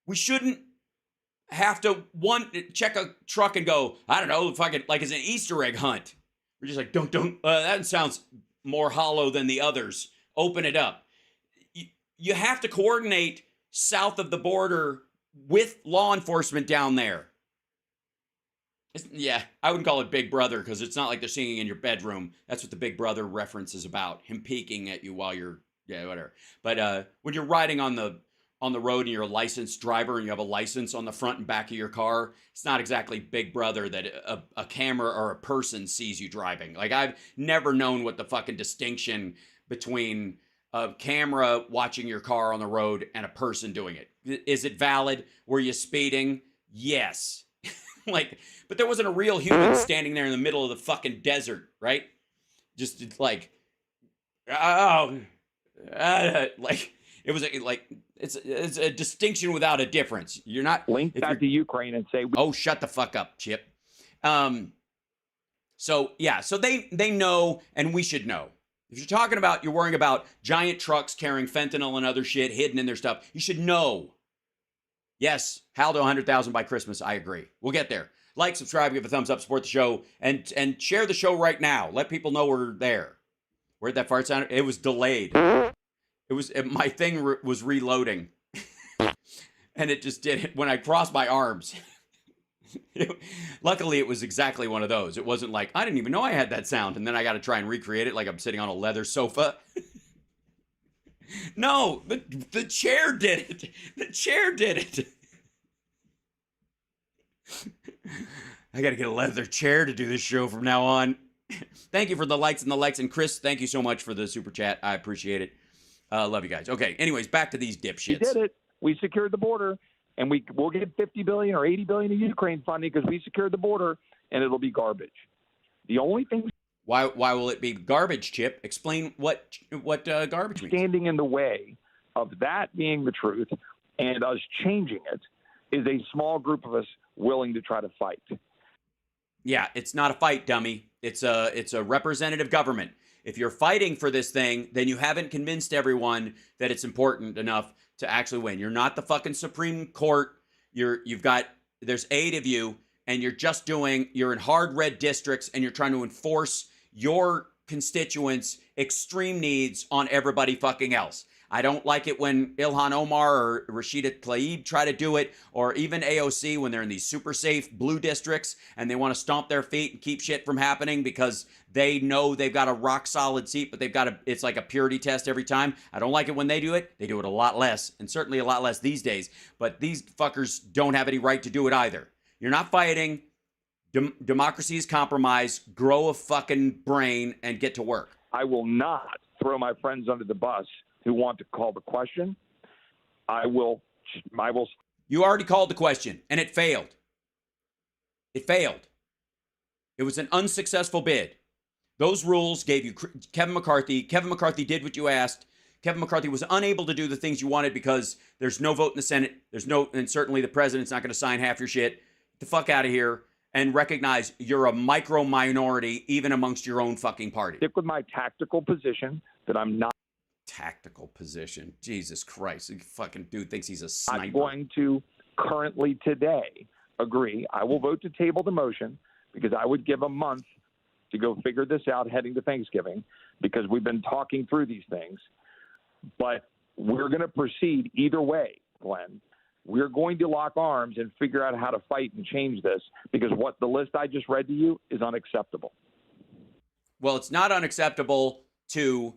We shouldn't have to check a truck and go, I don't know, fucking like it's an Easter egg hunt. We're just like, don't. That sounds more hollow than the others. Open it up. You have to coordinate south of the border with law enforcement down there. Yeah, I wouldn't call it Big Brother because it's not like they're singing in your bedroom. That's what the Big Brother reference is about. Him peeking at you while you're, yeah, whatever. But when you're riding on the road and you're a licensed driver and you have a license on the front and back of your car, it's not exactly Big Brother that a camera or a person sees you driving. Like, I've never known what the fucking distinction between a camera watching your car on the road and a person doing it. Is it valid? Were you speeding? Yes. But there wasn't a real human standing there in the middle of the fucking desert, right? Just like, it was it's a distinction without a difference. You're not link that to Ukraine and say, oh, shut the fuck up, Chip. So they know, and we should know. If you're worrying about giant trucks carrying fentanyl and other shit hidden in their stuff, you should know. Yes, Hal to 100,000 by Christmas. I agree. We'll get there. Like, subscribe, give a thumbs up, support the show, and share the show right now. Let people know we're there. Where'd that fart sound? It was delayed. My thing was reloading, and it just did it when I crossed my arms. Luckily, it was exactly one of those. It wasn't like, I didn't even know I had that sound, and then I got to try and recreate it like I'm sitting on a leather sofa. No, the chair did it. The chair did it. I got to get a leather chair to do this show from now on. Thank you for the likes. And Chris, thank you so much for the super chat. I appreciate it. Love you guys. Okay, anyways, back to these dipshits. We did it. We secured the border, and we'll get $50 billion or $80 billion of Ukraine funding because we secured the border, and it'll be garbage. The only thing... Why will it be garbage, Chip? Explain what garbage means. Standing in the way of that being the truth and us changing it is a small group of us willing to try to fight. Yeah, it's not a fight, dummy. It's a representative government. If you're fighting for this thing, then you haven't convinced everyone that it's important enough to actually win. You're not the fucking Supreme Court. There's 8 of you, and you're in hard red districts, and you're trying to enforce your constituents' extreme needs on everybody fucking else. I don't like it when Ilhan Omar or Rashida Tlaib try to do it, or even AOC when they're in these super safe blue districts and they want to stomp their feet and keep shit from happening because they know they've got a rock solid seat, but it's like a purity test every time. I don't like it when they do it. They do it a lot less, and certainly a lot less these days. But these fuckers don't have any right to do it either. You're not fighting. Democracy is compromised. Grow a fucking brain and get to work. I will not throw my friends under the bus who want to call the question. I will. You already called the question, and it failed. It failed. It was an unsuccessful bid. Those rules gave you Kevin McCarthy. Kevin McCarthy did what you asked. Kevin McCarthy was unable to do the things you wanted because there's no vote in the Senate. And certainly the president's not going to sign half your shit. Get the fuck out of here and recognize you're a micro minority even amongst your own fucking party. Stick with my tactical position that I'm not. Tactical position. Jesus Christ. The fucking dude thinks he's a sniper. I'm going to currently today agree. I will vote to table the motion because I would give a month to go figure this out heading to Thanksgiving because we've been talking through these things. But we're going to proceed either way, Glenn. We're going to lock arms and figure out how to fight and change this because what the list I just read to you is unacceptable. Well, it's not unacceptable to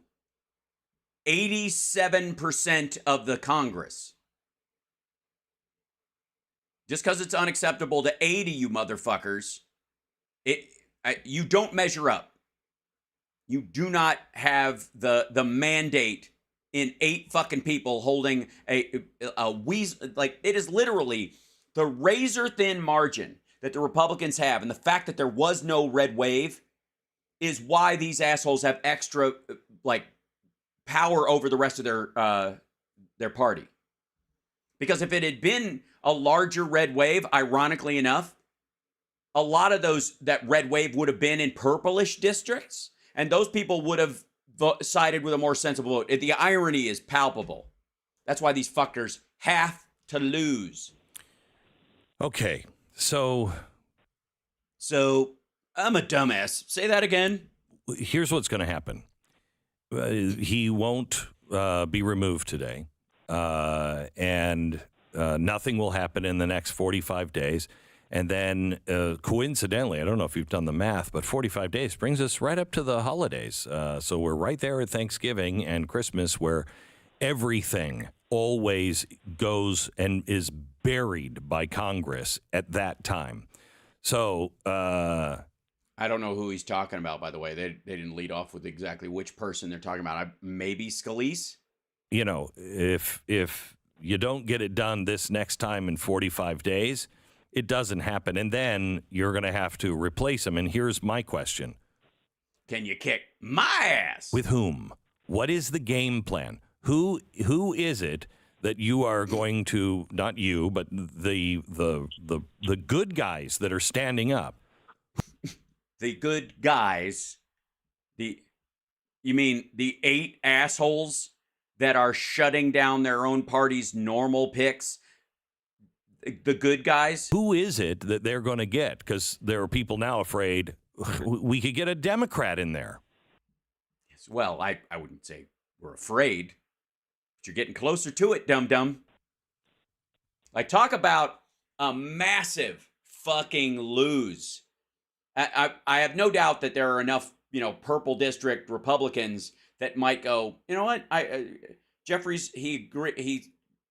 87% of the Congress. Just because it's unacceptable to 80 you motherfuckers, you don't measure up. You do not have the mandate in 8 fucking people holding a weasel. Like, it is literally the razor thin margin that the Republicans have, and the fact that there was no red wave is why these assholes have extra power over the rest of their party. Because if it had been a larger red wave, ironically enough, a lot of that red wave would have been in purplish districts, and those people would have sided with a more sensible vote. The irony is palpable. That's why these fuckers have to lose. Okay, so I'm a dumbass. Say that again. Here's what's going to happen. He won't be removed today, and nothing will happen in the next 45 days. And then, coincidentally, I don't know if you've done the math, but 45 days brings us right up to the holidays. So we're right there at Thanksgiving and Christmas where everything always goes and is buried by Congress at that time. So I don't know who he's talking about, by the way. They didn't lead off with exactly which person they're talking about. Maybe Scalise? You know, if you don't get it done this next time in 45 days, it doesn't happen. And then you're going to have to replace him. And here's my question. Can you kick my ass? With whom? What is the game plan? Who is it that you are going to, not you, but the good guys that are standing up? The good guys, you mean the 8 assholes that are shutting down their own party's normal picks? The good guys? Who is it that they're going to get? Because there are people now afraid we could get a Democrat in there. Yes, well, I wouldn't say we're afraid, but you're getting closer to it, dum-dum. Like, talk about a massive fucking lose. I have no doubt that there are enough, purple district Republicans that might go, you know what? Jeffries,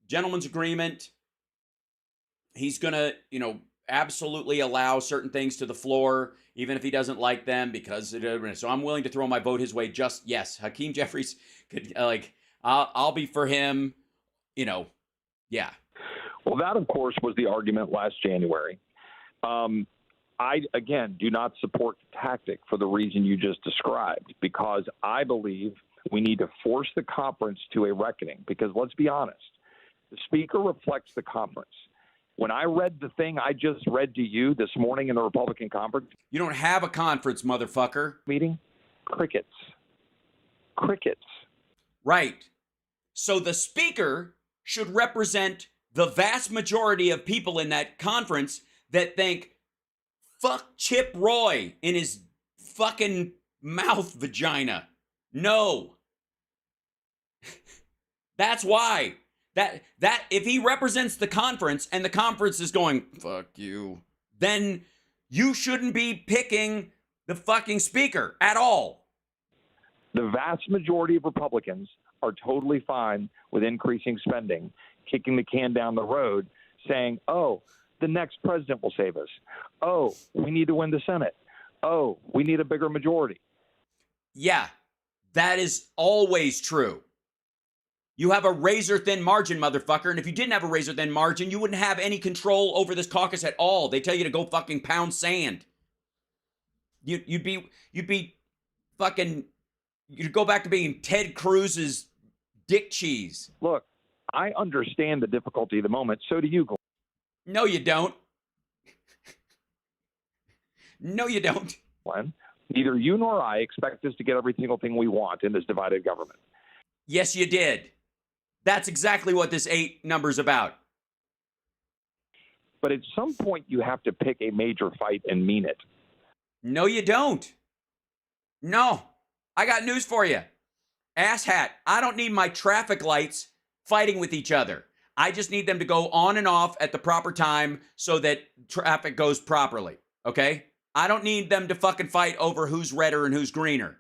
gentleman's agreement. He's going to, absolutely allow certain things to the floor, even if he doesn't like them, because so I'm willing to throw my vote his way. Yes, Hakeem Jeffries could, I'll be for him, yeah. Well, that, of course, was the argument last January. I, again, do not support the tactic for the reason you just described, because I believe we need to force the conference to a reckoning, because let's be honest, the speaker reflects the conference. When I read the thing I just read to you this morning in the Republican conference You don't have a conference, motherfucker. meeting, crickets. Crickets. Right. So the speaker should represent the vast majority of people in that conference that think, fuck Chip Roy in his fucking mouth vagina. No. That's why. That if he represents the conference and the conference is going, fuck you, then you shouldn't be picking the fucking speaker at all. The vast majority of Republicans are totally fine with increasing spending, kicking the can down the road, saying, oh, the next president will save us. Oh, we need to win the Senate. Oh, we need a bigger majority. Yeah, that is always true. You have a razor-thin margin, motherfucker, and if you didn't have a razor-thin margin, you wouldn't have any control over this caucus at all. They tell you to go fucking pound sand. You'd be fucking, you'd go back to being Ted Cruz's dick cheese. Look, I understand the difficulty of the moment. So do you, Glenn. No, you don't. No, you don't. Neither you nor I expect us to get every single thing we want in this divided government. Yes, you did. That's exactly what this 8 number's about. But at some point, you have to pick a major fight and mean it. No, you don't. No. I got news for you. Asshat, I don't need my traffic lights fighting with each other. I just need them to go on and off at the proper time so that traffic goes properly. Okay? I don't need them to fucking fight over who's redder and who's greener.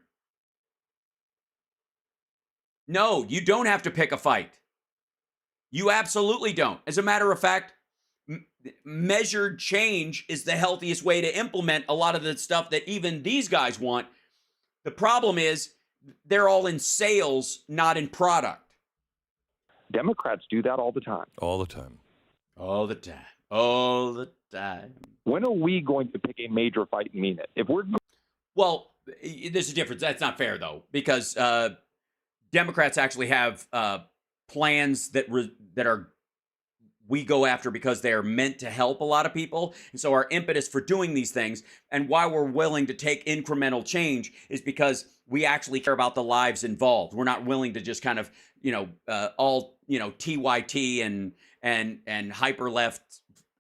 No, you don't have to pick a fight. You absolutely don't. As a matter of fact, measured change is the healthiest way to implement a lot of the stuff that even these guys want. The problem is they're all in sales, not in product. Democrats do that all the time. All the time. All the time. All the time. When are we going to pick a major fight and mean it? If we're Well, there's a difference. That's not fair, though, because Democrats actually have plans that are we go after because they are meant to help a lot of people. And so our impetus for doing these things and why we're willing to take incremental change is because we actually care about the lives involved. We're not willing to just kind of, all, TYT and hyper left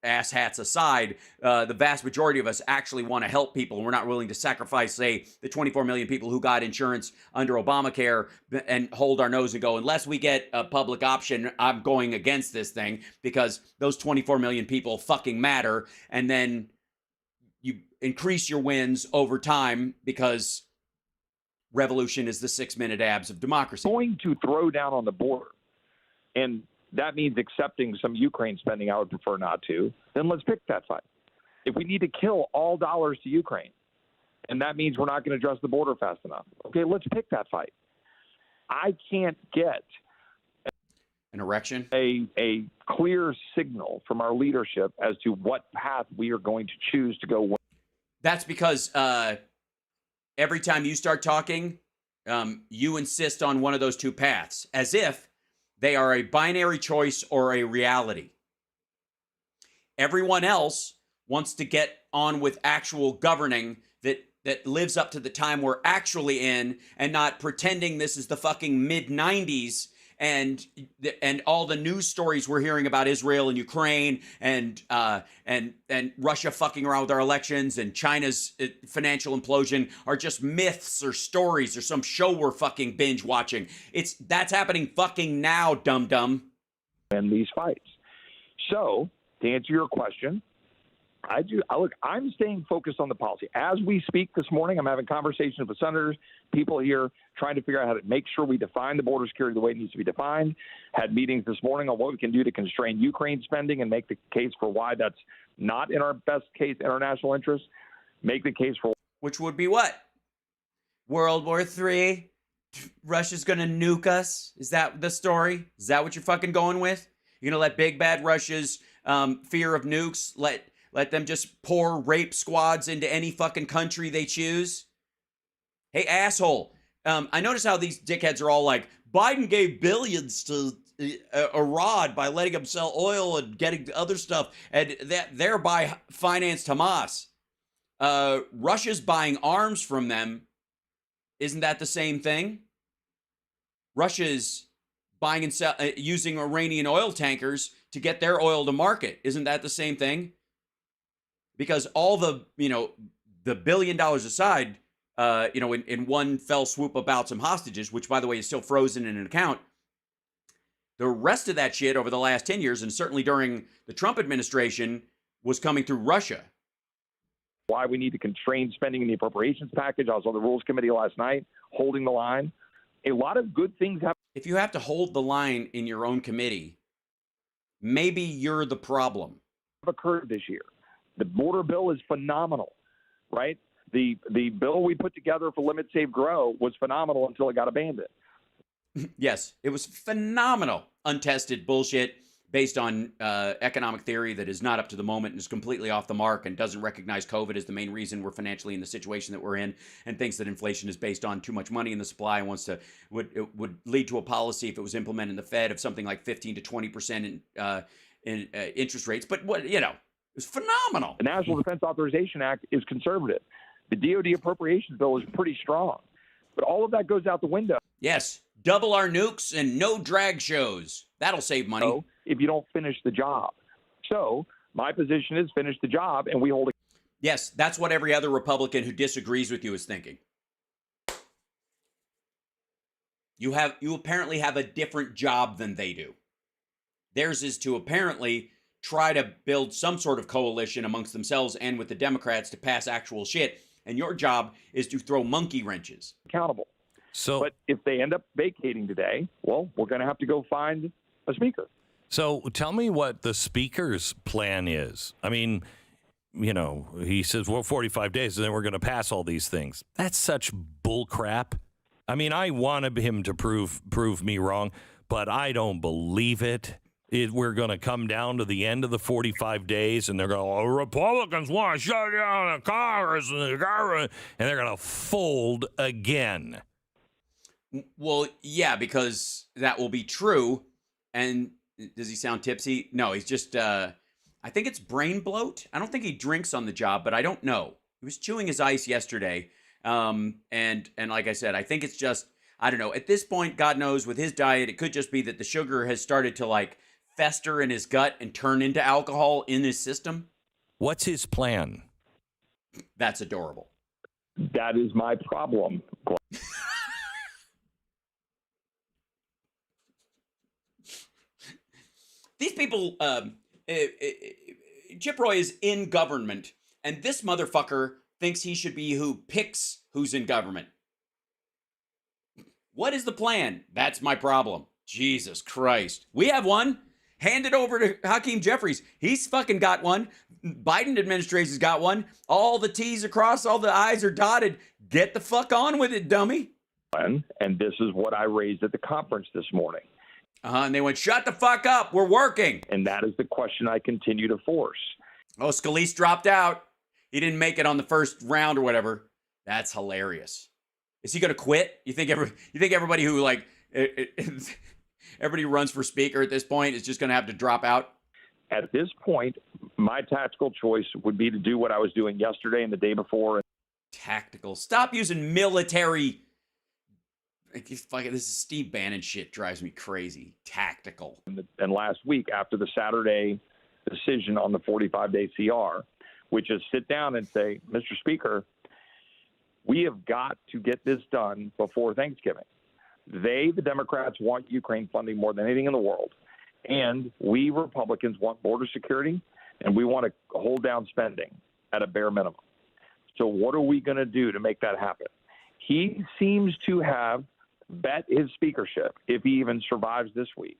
asshats aside, the vast majority of us actually want to help people, and we're not willing to sacrifice, say, the 24 million people who got insurance under Obamacare and hold our nose and go, unless we get a public option, I'm going against this thing, because those 24 million people fucking matter. And then you increase your wins over time because revolution is the 6-minute abs of democracy. going to throw down on the border, and that means accepting some Ukraine spending I would prefer not to, then let's pick that fight. If we need to kill all dollars to Ukraine, and that means we're not going to address the border fast enough, okay, let's pick that fight. I can't get An erection? a clear signal from our leadership as to what path we are going to choose to go. That's because every time you start talking, you insist on one of those two paths, as if they are a binary choice or a reality. Everyone else wants to get on with actual governing that lives up to the time we're actually in, and not pretending this is the fucking mid-90s and all the news stories we're hearing about Israel and Ukraine and Russia fucking around with our elections and China's financial implosion are just myths or stories or some show we're fucking binge watching. That's happening fucking now, dum-dum. In these fights. So, to answer your question, I'm staying focused on the policy. As we speak this morning, I'm having conversations with senators, people here, trying to figure out how to make sure we define the border security the way it needs to be defined. Had meetings this morning on what we can do to constrain Ukraine spending and make the case for why that's not in our best case international interest. Make the case for... Which would be what? World War III? Russia's going to nuke us? Is that the story? Is that what you're fucking going with? You're going to let big bad Russia's fear of nukes let them just pour rape squads into any fucking country they choose? Hey, asshole. I notice how these dickheads are all like, Biden gave billions to a rod by letting them sell oil and getting other stuff, and that thereby financed Hamas. Russia's buying arms from them. Isn't that the same thing? Russia's buying and using Iranian oil tankers to get their oil to market. Isn't that the same thing? Because all the, the $1 billion aside, in one fell swoop about some hostages, which by the way is still frozen in an account, the rest of that shit over the last 10 years, and certainly during the Trump administration, was coming through Russia. Why we need to constrain spending in the appropriations package. I was on the Rules Committee last night, holding the line. A lot of good things have. If you have to hold the line in your own committee, maybe you're the problem. Occurred this year. The border bill is phenomenal, right? The bill we put together for Limit, Save, Grow was phenomenal until it got abandoned. Yes, it was phenomenal. Untested bullshit based on economic theory that is not up to the moment and is completely off the mark and doesn't recognize COVID as the main reason we're financially in the situation that we're in, and thinks that inflation is based on too much money in the supply and would lead to a policy, if it was implemented in the Fed, of something like 15 to 20% in interest rates. But it was phenomenal. The National Defense Authorization Act is conservative. The DoD appropriations bill is pretty strong, but all of that goes out the window. Yes, double our nukes and no drag shows. That'll save money. So, if you don't finish the job. So my position is finish the job, and we hold it. Yes, that's what every other Republican who disagrees with you is thinking. You apparently have a different job than they do. Theirs is to apparently try to build some sort of coalition amongst themselves and with the Democrats to pass actual shit. And your job is to throw monkey wrenches. Accountable. So, but if they end up vacating today, well, we're going to have to go find a speaker. So tell me what the speaker's plan is. I mean, he says, 45 days, and then we're going to pass all these things. That's such bull crap. I mean, I wanted him to prove me wrong, but I don't believe it. We're going to come down to the end of the 45 days, and they're going, Republicans want to shut down the Congress, and they're going to fold again. Well, yeah, because that will be true. And does he sound tipsy? No, he's just, I think it's brain bloat. I don't think he drinks on the job, but I don't know. He was chewing his ice yesterday. And like I said, I think it's just, I don't know. At this point, God knows, with his diet, it could just be that the sugar has started to fester in his gut and turn into alcohol in his system. What's his plan? That's adorable. That is my problem. These people, Chip Roy is in government, and this motherfucker thinks he should be who picks who's in government. What is the plan? That's my problem. Jesus Christ. We have one. Hand it over to Hakeem Jeffries. He's fucking got one. Biden administration's got one. All the T's are crossed, all the I's are dotted. Get the fuck on with it, dummy. And this is what I raised at the conference this morning. And they went, shut the fuck up. We're working. And that is the question I continue to force. Oh, Scalise dropped out. He didn't make it on the first round or whatever. That's hilarious. Is he going to quit? You think everybody who everybody who runs for speaker at this point is just going to have to drop out? At this point, my tactical choice would be to do what I was doing yesterday and the day before. Tactical. Stop using military. This is Steve Bannon shit. Drives me crazy. Tactical. And last week, after the Saturday decision on the 45-day CR, which is sit down and say, Mr. Speaker, we have got to get this done before Thanksgiving. The Democrats, want Ukraine funding more than anything in the world. And we Republicans want border security, and we want to hold down spending at a bare minimum. So what are we going to do to make that happen? He seems to have bet his speakership, if he even survives this week,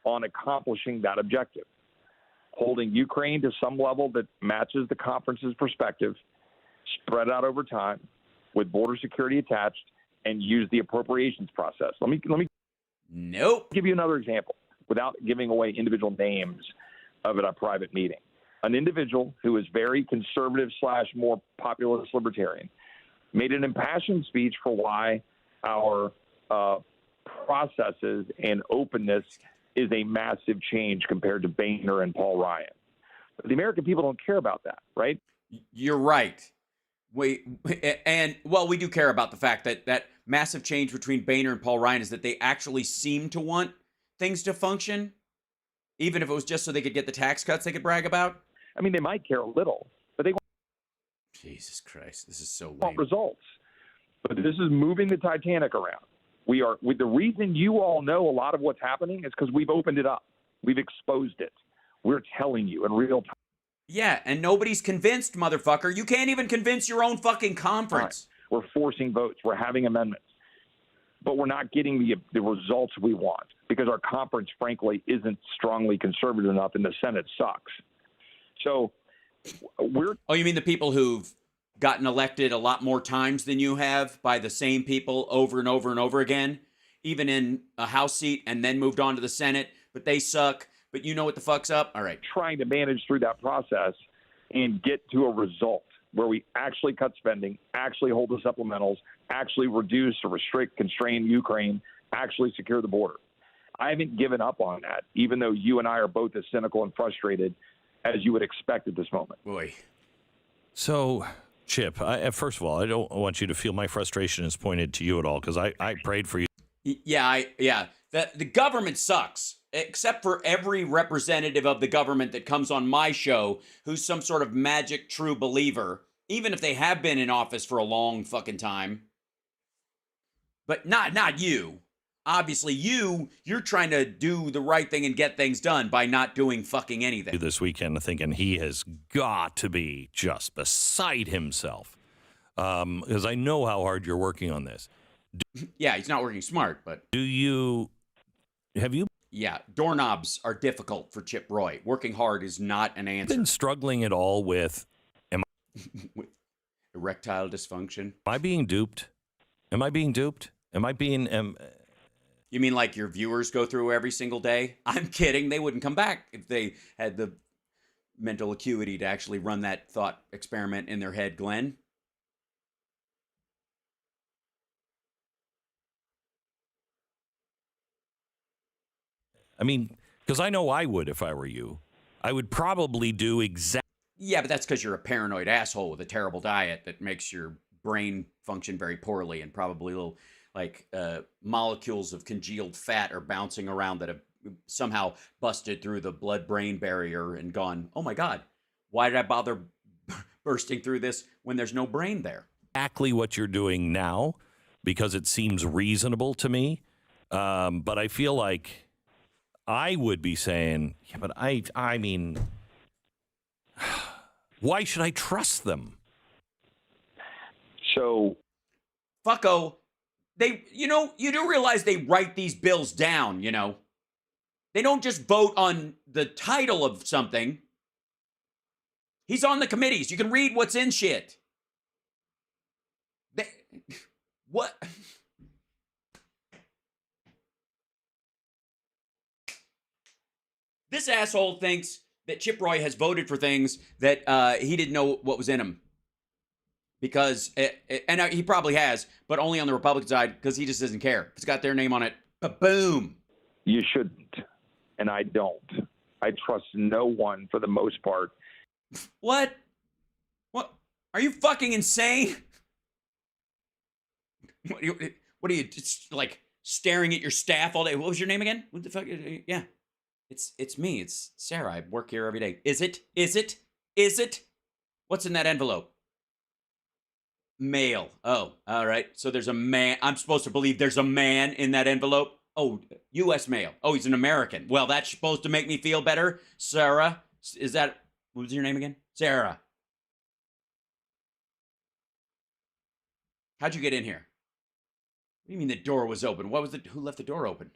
on accomplishing that objective, holding Ukraine to some level that matches the conference's perspective, spread out over time, with border security attached, and use the appropriations process. Let me Nope. give you another example without giving away individual names of it at a private meeting. An individual who is very conservative / more populist libertarian made an impassioned speech for why our processes and openness is a massive change compared to Boehner and Paul Ryan. But the American people don't care about that, right? You're right. We do care about the fact that that massive change between Boehner and Paul Ryan is that they actually seem to want things to function, even if it was just so they could get the tax cuts they could brag about. I mean, they might care a little, but they Jesus Christ, this is so lame. want results. But this is moving the Titanic around. The reason you all know a lot of what's happening is because we've opened it up. We've exposed it. We're telling you in real time. Yeah, and nobody's convinced, motherfucker. You can't even convince your own fucking conference. We're forcing votes. We're having amendments. But we're not getting the results we want because our conference, frankly, isn't strongly conservative enough, and the Senate sucks. So we're... Oh, you mean the people who've gotten elected a lot more times than you have by the same people over and over and over again, even in a House seat, and then moved on to the Senate, but they suck. But you know what the fuck's up? All right. Trying to manage through that process and get to a result where we actually cut spending, actually hold the supplementals, actually reduce or restrict, constrain Ukraine, actually secure the border. I haven't given up on that, even though you and I are both as cynical and frustrated as you would expect at this moment. Boy. So, Chip, first of all, I don't want you to feel my frustration is pointed to you at all, because I prayed for you. Yeah. The government sucks. Except for every representative of the government that comes on my show who's some sort of magic true believer, even if they have been in office for a long fucking time. But not you. Obviously, you're trying to do the right thing and get things done by not doing fucking anything. This weekend, thinking he has got to be just beside himself, because I know how hard you're working on this. Yeah, he's not working smart, but... Have you... Yeah, doorknobs are difficult for Chip Roy. Working hard is not an answer. Been struggling at all with... with erectile dysfunction? Am I being duped? Am I being... You mean like your viewers go through every single day? I'm kidding. They wouldn't come back if they had the mental acuity to actually run that thought experiment in their head, Glenn. I mean, because I know I would if I were you. I would probably do exactly... Yeah, but that's because you're a paranoid asshole with a terrible diet that makes your brain function very poorly, and probably little, molecules of congealed fat are bouncing around that have somehow busted through the blood-brain barrier and gone, oh my God, why did I bother bursting through this when there's no brain there? Exactly what you're doing now, because it seems reasonable to me. But I feel like... I would be saying, yeah, but I mean, why should I trust them? So, fucko, you do realize they write these bills down, They don't just vote on the title of something. He's on the committees. You can read what's in shit. What? This asshole thinks that Chip Roy has voted for things that he didn't know what was in them. Because, and he probably has, but only on the Republican side, because he just doesn't care. If it's got their name on it, boom. You shouldn't, and I don't. I trust no one for the most part. What? Are you fucking insane? What are you, just like staring at your staff all day? What was your name again? What the fuck? Yeah. It's me. It's Sarah. I work here every day. Is it? What's in that envelope? Mail. Oh, all right. So there's a man. I'm supposed to believe there's a man in that envelope. Oh, U.S. mail. Oh, he's an American. Well, that's supposed to make me feel better. Sarah. What was your name again? Sarah. How'd you get in here? What do you mean the door was open? Who left the door open?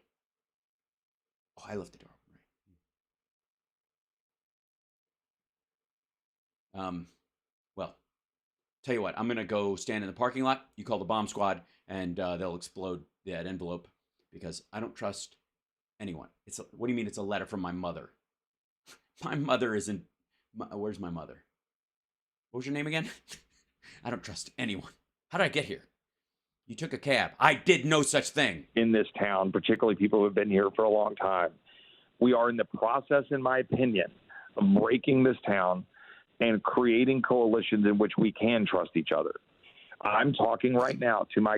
Oh, I left the door open. Well, tell you what, I'm going to go stand in the parking lot. You call the bomb squad, and they'll explode that envelope, because I don't trust anyone. What do you mean it's a letter from my mother? My mother isn't... Where's my mother? What was your name again? I don't trust anyone. How did I get here? You took a cab. I did no such thing. In this town, particularly people who have been here for a long time, We are in the process, in my opinion, of breaking this town and creating coalitions in which we can trust each other. I'm talking right now to my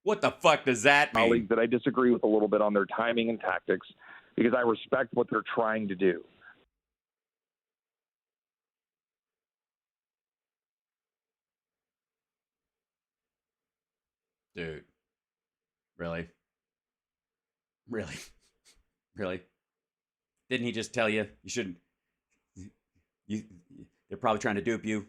What the fuck does that mean? colleagues that I disagree with a little bit on their timing and tactics because I respect what they're trying to do. Dude. Really? Really? Really? Didn't he just tell you you shouldn't? They're probably trying to dupe you.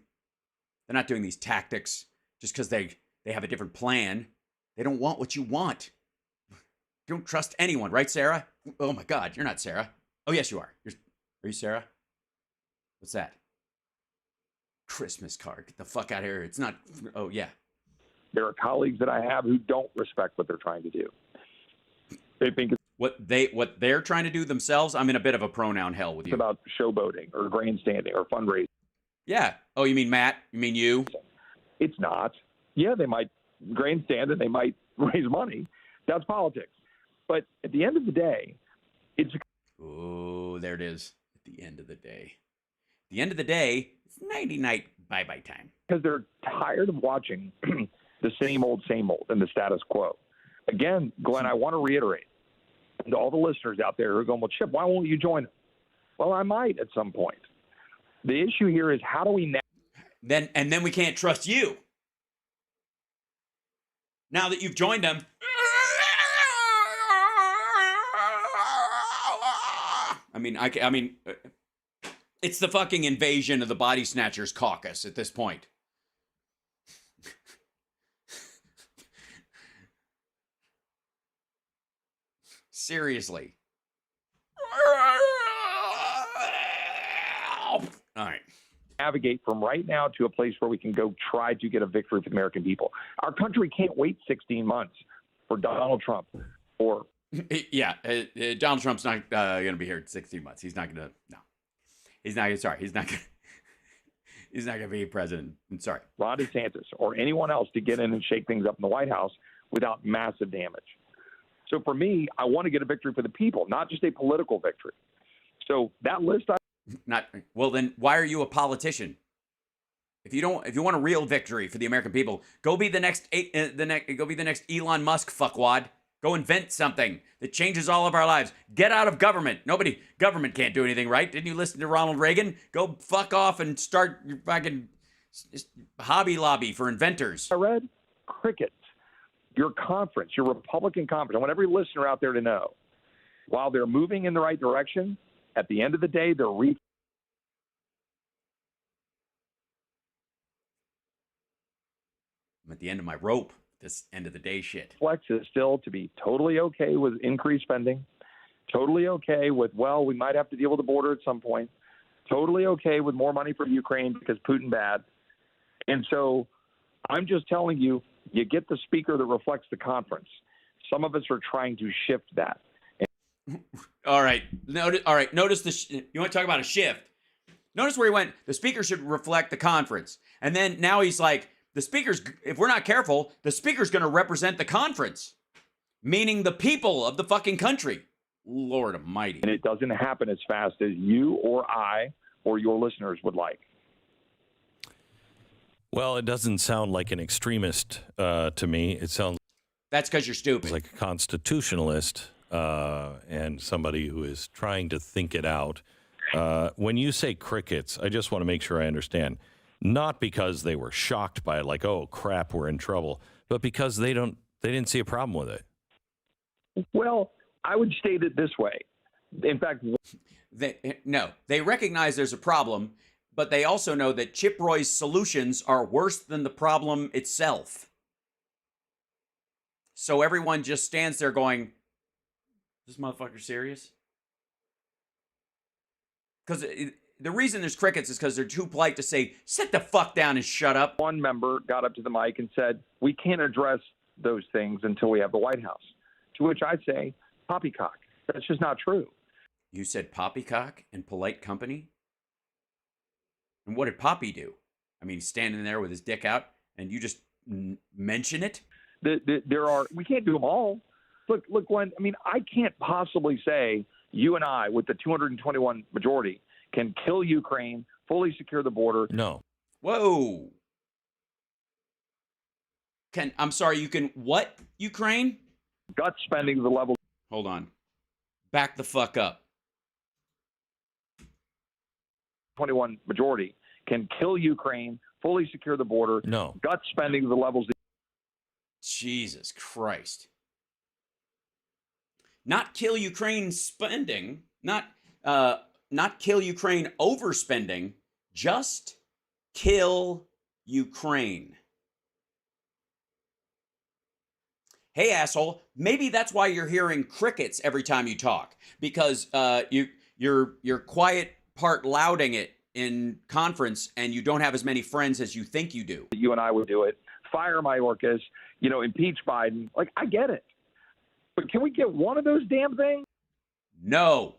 They're not doing these tactics just because they have a different plan. They don't want what you want. You don't trust anyone, right, Sarah? Oh my God, you're not Sarah. Oh yes, you are. Are you Sarah? What's that? Christmas card. Get the fuck out of here. It's not. Oh yeah. There are colleagues that I have who don't respect what they're trying to do. They think What they're trying to do themselves. I'm in a bit of a pronoun hell with it's you. about showboating or grandstanding or fundraising. Yeah. Oh, you mean Matt? You mean you? It's not. Yeah, they might grandstand and they might raise money. That's politics. But at the end of the day, it's Oh, there it is. At the end of the day. At the end of the day, it's nighty-night bye-bye time. because they're tired of watching the same old and the status quo. Again, Glenn, I want to reiterate to all the listeners out there who are going, well, Chip, why won't you join them? Well, I might at some point. The issue here is how do we now? Then we can't trust you. Now that you've joined them. I mean, it's the fucking invasion of the Body Snatchers caucus at this point. Seriously. All right. Navigate from right now to a place where we can go try to get a victory for the American people. Our country can't wait 16 months for Donald Trump or Yeah, Donald Trump's not going to be here in 16 months. He's not going to. No, he's not. Sorry, he's not. He's not going to be president. I'm sorry. Ron DeSantis or anyone else to get in and shake things up in the White House without massive damage. So for me, I want to get a victory for the people, not just a political victory. So that list, Not well. Then why are you a politician? If you want a real victory for the American people, go be the next Elon Musk fuckwad. Go invent something that changes all of our lives. Get out of government. Government can't do anything, right? Didn't you listen to Ronald Reagan? Go fuck off and start your fucking Hobby Lobby for inventors. I read crickets. Your conference, your Republican conference. I want every listener out there to know, while they're moving in the right direction, at the end of the day, they're I'm at the end of my rope. This end of the day shit. Flex is still to be totally okay with increased spending, totally okay with, well, we might have to deal with the border at some point, totally okay with more money for Ukraine because Putin bad. And so I'm just telling you, you get the speaker that reflects the conference. Some of us are trying to shift that. All right. Notice you want to talk about a shift. Notice where he went, the speaker should reflect the conference. And then now he's like, the speaker's, if we're not careful, the speaker's going to represent the conference, meaning the people of the fucking country. Lord almighty. And it doesn't happen as fast as you or I or your listeners would like. Well, it doesn't sound like an extremist to me. It sounds That's because you're stupid. like a constitutionalist and somebody who is trying to think it out. When you say crickets, I just want to make sure I understand. Not because they were shocked by it, like, oh crap, we're in trouble, but because they didn't see a problem with it. Well, I would state it this way. In fact, they recognize there's a problem, but they also know that Chip Roy's solutions are worse than the problem itself. So everyone just stands there going, "This motherfucker serious?" Because the reason there's crickets is because they're too polite to say, "Sit the fuck down and shut up." one member got up to the mic and said, we can't address those things until we have the White House. To which I say, poppycock. That's just not true. You said poppycock in polite company? And what did Poppy do? I mean, he's standing there with his dick out, and you just mention it? We can't do them all. Look, Glenn, I mean, I can't possibly say you and I, with the 221 majority, can kill Ukraine, fully secure the border. No. Whoa. I'm sorry, you can what, Ukraine? Gut spending to the level. Hold on. Back the fuck up. 21 majority can kill Ukraine, fully secure the border. No. Gut spending to the levels. Jesus Christ. Not kill Ukraine spending, not kill Ukraine overspending, just kill Ukraine. Hey, asshole, maybe that's why you're hearing crickets every time you talk, because you're quiet part louding it in conference, and you don't have as many friends as you think you do. You and I would do it. Fire Mayorkas, impeach Biden. Like, I get it. But can we get one of those damn things? No,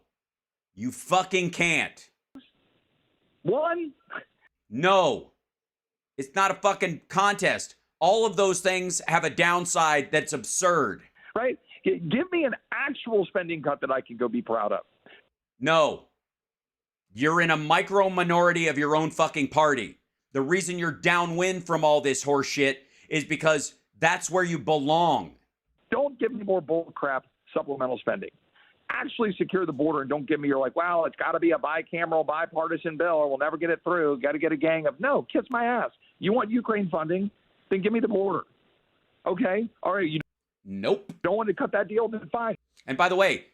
you fucking can't. One? No, it's not a fucking contest. All of those things have a downside that's absurd. Right? Give me an actual spending cut that I can go be proud of. No. You're in a micro minority of your own fucking party. The reason you're downwind from all this horse shit is because that's where you belong. Don't give me more bullcrap supplemental spending. Actually secure the border, and don't give me your well, it's got to be a bicameral, bipartisan bill or we'll never get it through. Got to get a gang of. No, kiss my ass. You want Ukraine funding? Then give me the border. Okay? All right. You Nope. don't want to cut that deal? Then fine. And by the way,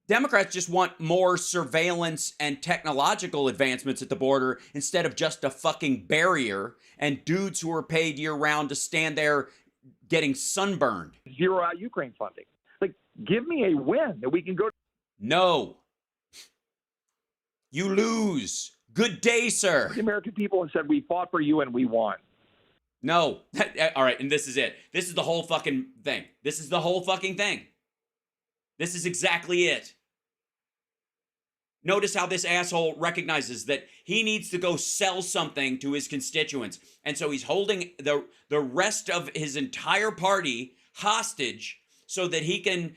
Democrats just want more surveillance and technological advancements at the border instead of just a fucking barrier and dudes who are paid year-round to stand there getting sunburned. Zero out Ukraine funding. Give me a win that we can go. No. You lose. Good day, sir. The American people and said, we fought for you and we won. No. All right, and this is it. This is the whole fucking thing. This is the whole fucking thing. This is exactly it. Notice how this asshole recognizes that he needs to go sell something to his constituents. And so he's holding the rest of his entire party hostage so that he can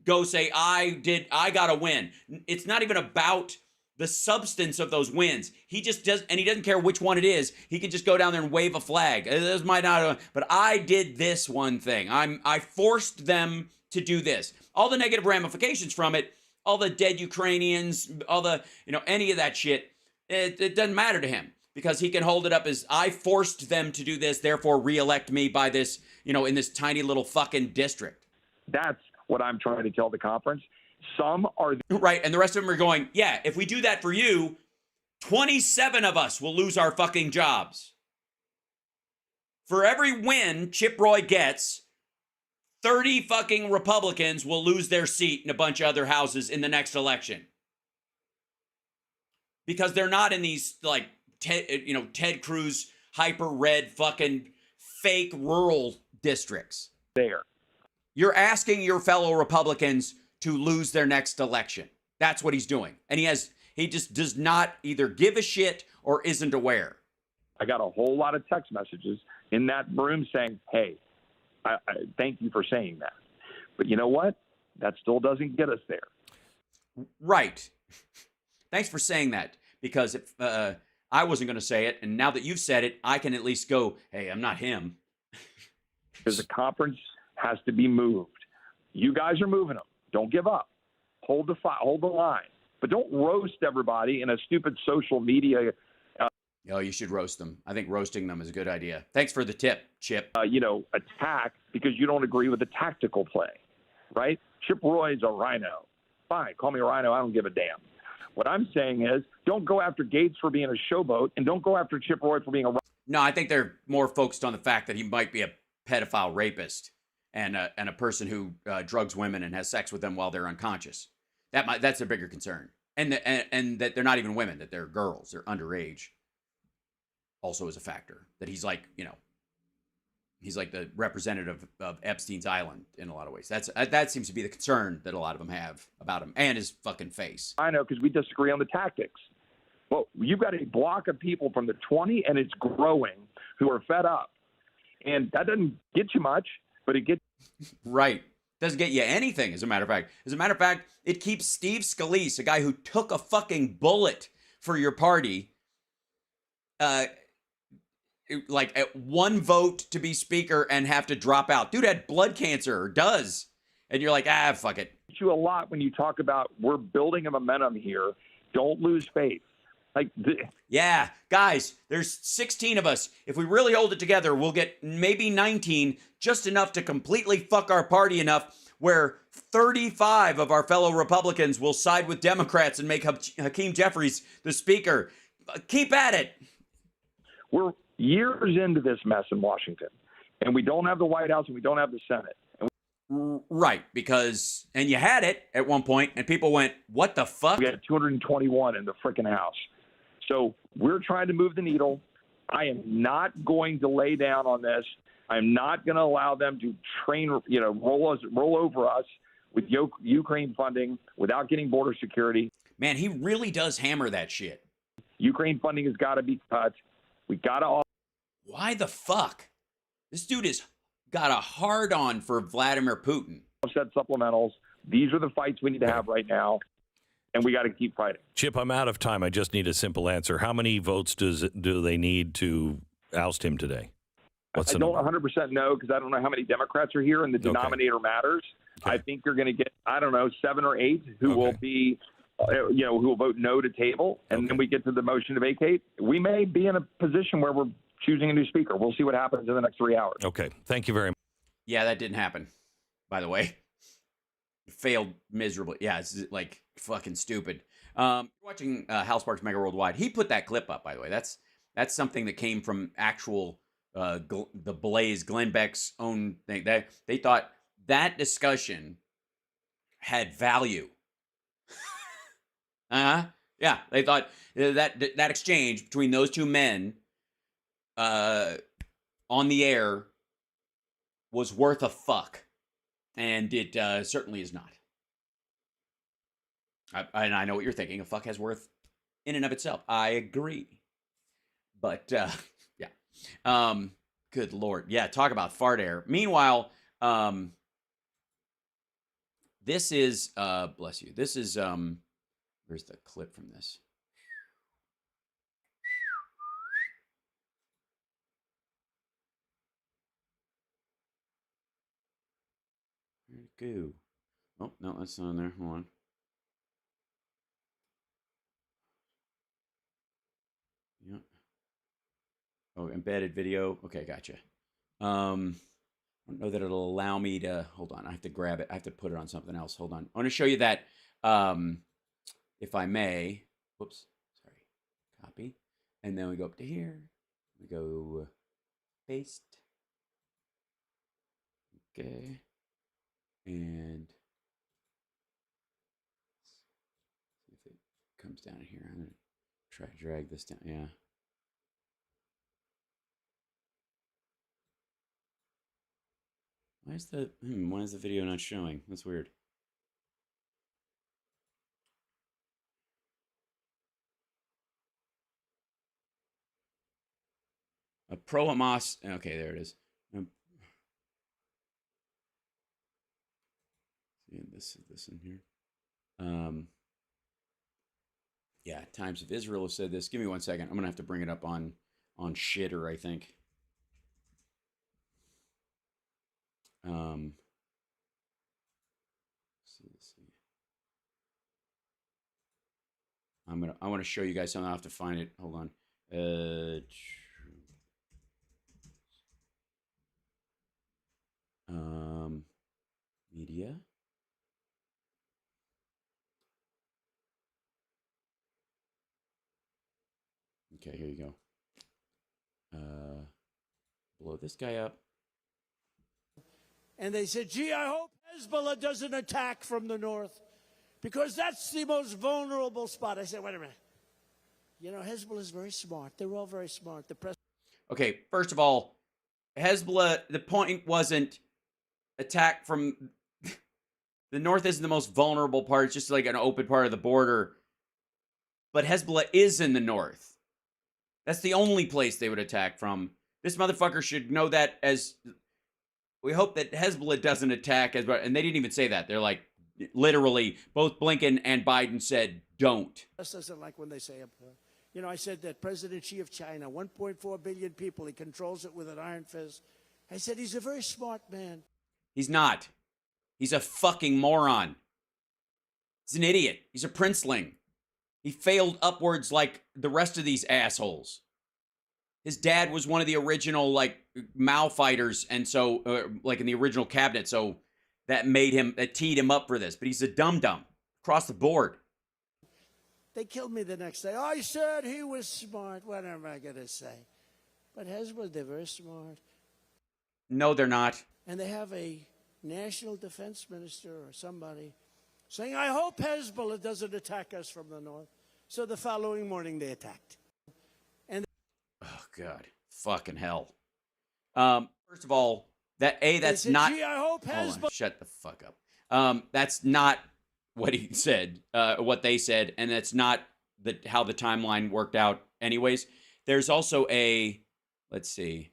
go say, I got a win. It's not even about the substance of those wins. He just does, and he doesn't care which one it is. He can just go down there and wave a flag. This might not, but I did this one thing. I forced them to do this. All the negative ramifications from it, all the dead Ukrainians, all the, any of that shit, it doesn't matter to him because he can hold it up as I forced them to do this, therefore reelect me by this, in this tiny little fucking district. That's what I'm trying to tell the conference. Some are right, and the rest of them are going, yeah, if we do that for you, 27 of us will lose our fucking jobs. For every win Chip Roy gets, 30 fucking Republicans will lose their seat in a bunch of other houses in the next election. Because they're not in these, Ted Cruz hyper red fucking fake rural districts. there. You're asking your fellow Republicans to lose their next election. That's what he's doing. And he just does not either give a shit or isn't aware. I got a whole lot of text messages in that room saying, hey, I thank you for saying that. But you know what? That still doesn't get us there. Right. Thanks for saying that, because if I wasn't going to say it, and now that you've said it, I can at least go, hey, I'm not him. Because the conference has to be moved. You guys are moving them. Don't give up. Hold the line. But don't roast everybody in a stupid social media. Oh, you should roast them. I think roasting them is a good idea. Thanks for the tip, Chip. Attack because you don't agree with the tactical play, right? Chip Roy's a rhino. Fine, call me a rhino. I don't give a damn. What I'm saying is don't go after Gates for being a showboat, and don't go after Chip Roy for being a rhino. No, I think they're more focused on the fact that he might be a pedophile rapist and a person who drugs women and has sex with them while they're unconscious. That's a bigger concern. And that they're not even women, that they're girls, they're underage. Also is a factor that he's like the representative of Epstein's Island in a lot of ways. That seems to be the concern that a lot of them have about him and his fucking face. I know, because we disagree on the tactics. Well, you've got a block of people from the 20, and it's growing, who are fed up. And that doesn't get you much, but it gets. Right. Doesn't get you anything, as a matter of fact. As a matter of fact, it keeps Steve Scalise, a guy who took a fucking bullet for your party, like at one vote to be speaker and have to drop out. Dude had blood cancer, or does. And you're like, fuck it. You a lot when you talk about we're building a momentum here. Don't lose faith. Yeah, guys, there's 16 of us. If we really hold it together, we'll get maybe 19, just enough to completely fuck our party enough where 35 of our fellow Republicans will side with Democrats and make Hakeem Jeffries the speaker. Keep at it. We're years into this mess in Washington, and we don't have the White House and we don't have the Senate. Right, because, and you had it at one point, and people went, what the fuck? We had 221 in the freaking House. So we're trying to move the needle. I am not going to lay down on this. I'm not going to allow them to roll over us with Ukraine funding without getting border security. Man, he really does hammer that shit. Ukraine funding has got to be cut. We got to. Why the fuck? This dude has got a hard on for Vladimir Putin. Offset supplementals. These are the fights we need to have right now, and we got to keep fighting. Chip, I'm out of time. I just need a simple answer. How many votes do they need to oust him today? I don't 100% know because I don't know how many Democrats are here, and the denominator matters. Okay. I think you're going to get, 7 or 8 who will be, who will vote no to table, and then we get to the motion to vacate. We may be in a position where we're choosing a new speaker. We'll see what happens in the next 3 hours. Okay. Thank you very much. Yeah, that didn't happen, by the way. It failed miserably. Yeah, it's like fucking stupid. Watching Hal Sparks Mega Worldwide. He put that clip up, by the way. That's something that came from actual the Blaze, Glenn Beck's own thing. They thought that discussion had value. Yeah, they thought that exchange between those two men on the air was worth a fuck, and it certainly is not. I know what you're thinking. A fuck has worth in and of itself. I agree, but yeah. Good Lord. Yeah, talk about fart air. Meanwhile, this is bless you. This is where's the clip from this? Where'd it go? Oh, no, that's not on there. Hold on. Yeah. Oh, embedded video. Okay, gotcha. I don't know that it'll allow me to, hold on. I have to grab it. I have to put it on something else. Hold on. I want to show you that, if I may. Whoops. Sorry. Copy. And then we go up to here. We go paste. Okay. And see if it comes down here. I'm going to try to drag this down. Yeah. Why is the video not showing? That's weird. A pro-Hamas. Okay, there it is. This in here. Yeah, Times of Israel have said this. Give me 1 second. I'm gonna have to bring it up on Shitter, I think. Let's see. I want to show you guys something. I'll have to find it. Hold on. Media. Okay, here you go. Blow this guy up. And they said, gee, I hope Hezbollah doesn't attack from the north because that's the most vulnerable spot. I said, wait a minute. You know, Hezbollah is very smart. They're all very smart. Okay, first of all, Hezbollah, the point wasn't attack from the north isn't the most vulnerable part. It's just like an open part of the border. But Hezbollah is in the north. That's the only place they would attack from. This motherfucker should know that as we hope that Hezbollah doesn't attack as well. And they didn't even say that. They're like, literally, both Blinken and Biden said, don't. Just doesn't like when they say it. You know, I said that President Xi of China, 1.4 billion people, he controls it with an iron fist. I said he's a very smart man. He's not. He's a fucking moron. He's an idiot. He's a princeling. He failed upwards like the rest of these assholes. His dad was one of the original, like, Mao fighters, and so, like, in the original cabinet, so that teed him up for this. But he's a dum-dum across the board. They killed me the next day. I said he was smart. What am I going to say? But Hezbollah, they're very smart. No, they're not. And they have a national defense minister or somebody saying, I hope Hezbollah doesn't attack us from the north. So the following morning they attacked. Oh, God. Fucking hell. First of all, that's said, not... Gee, I hope Hezbollah... Shut the fuck up. That's not what he said, what they said, and that's not how the timeline worked out anyways. There's also let's see.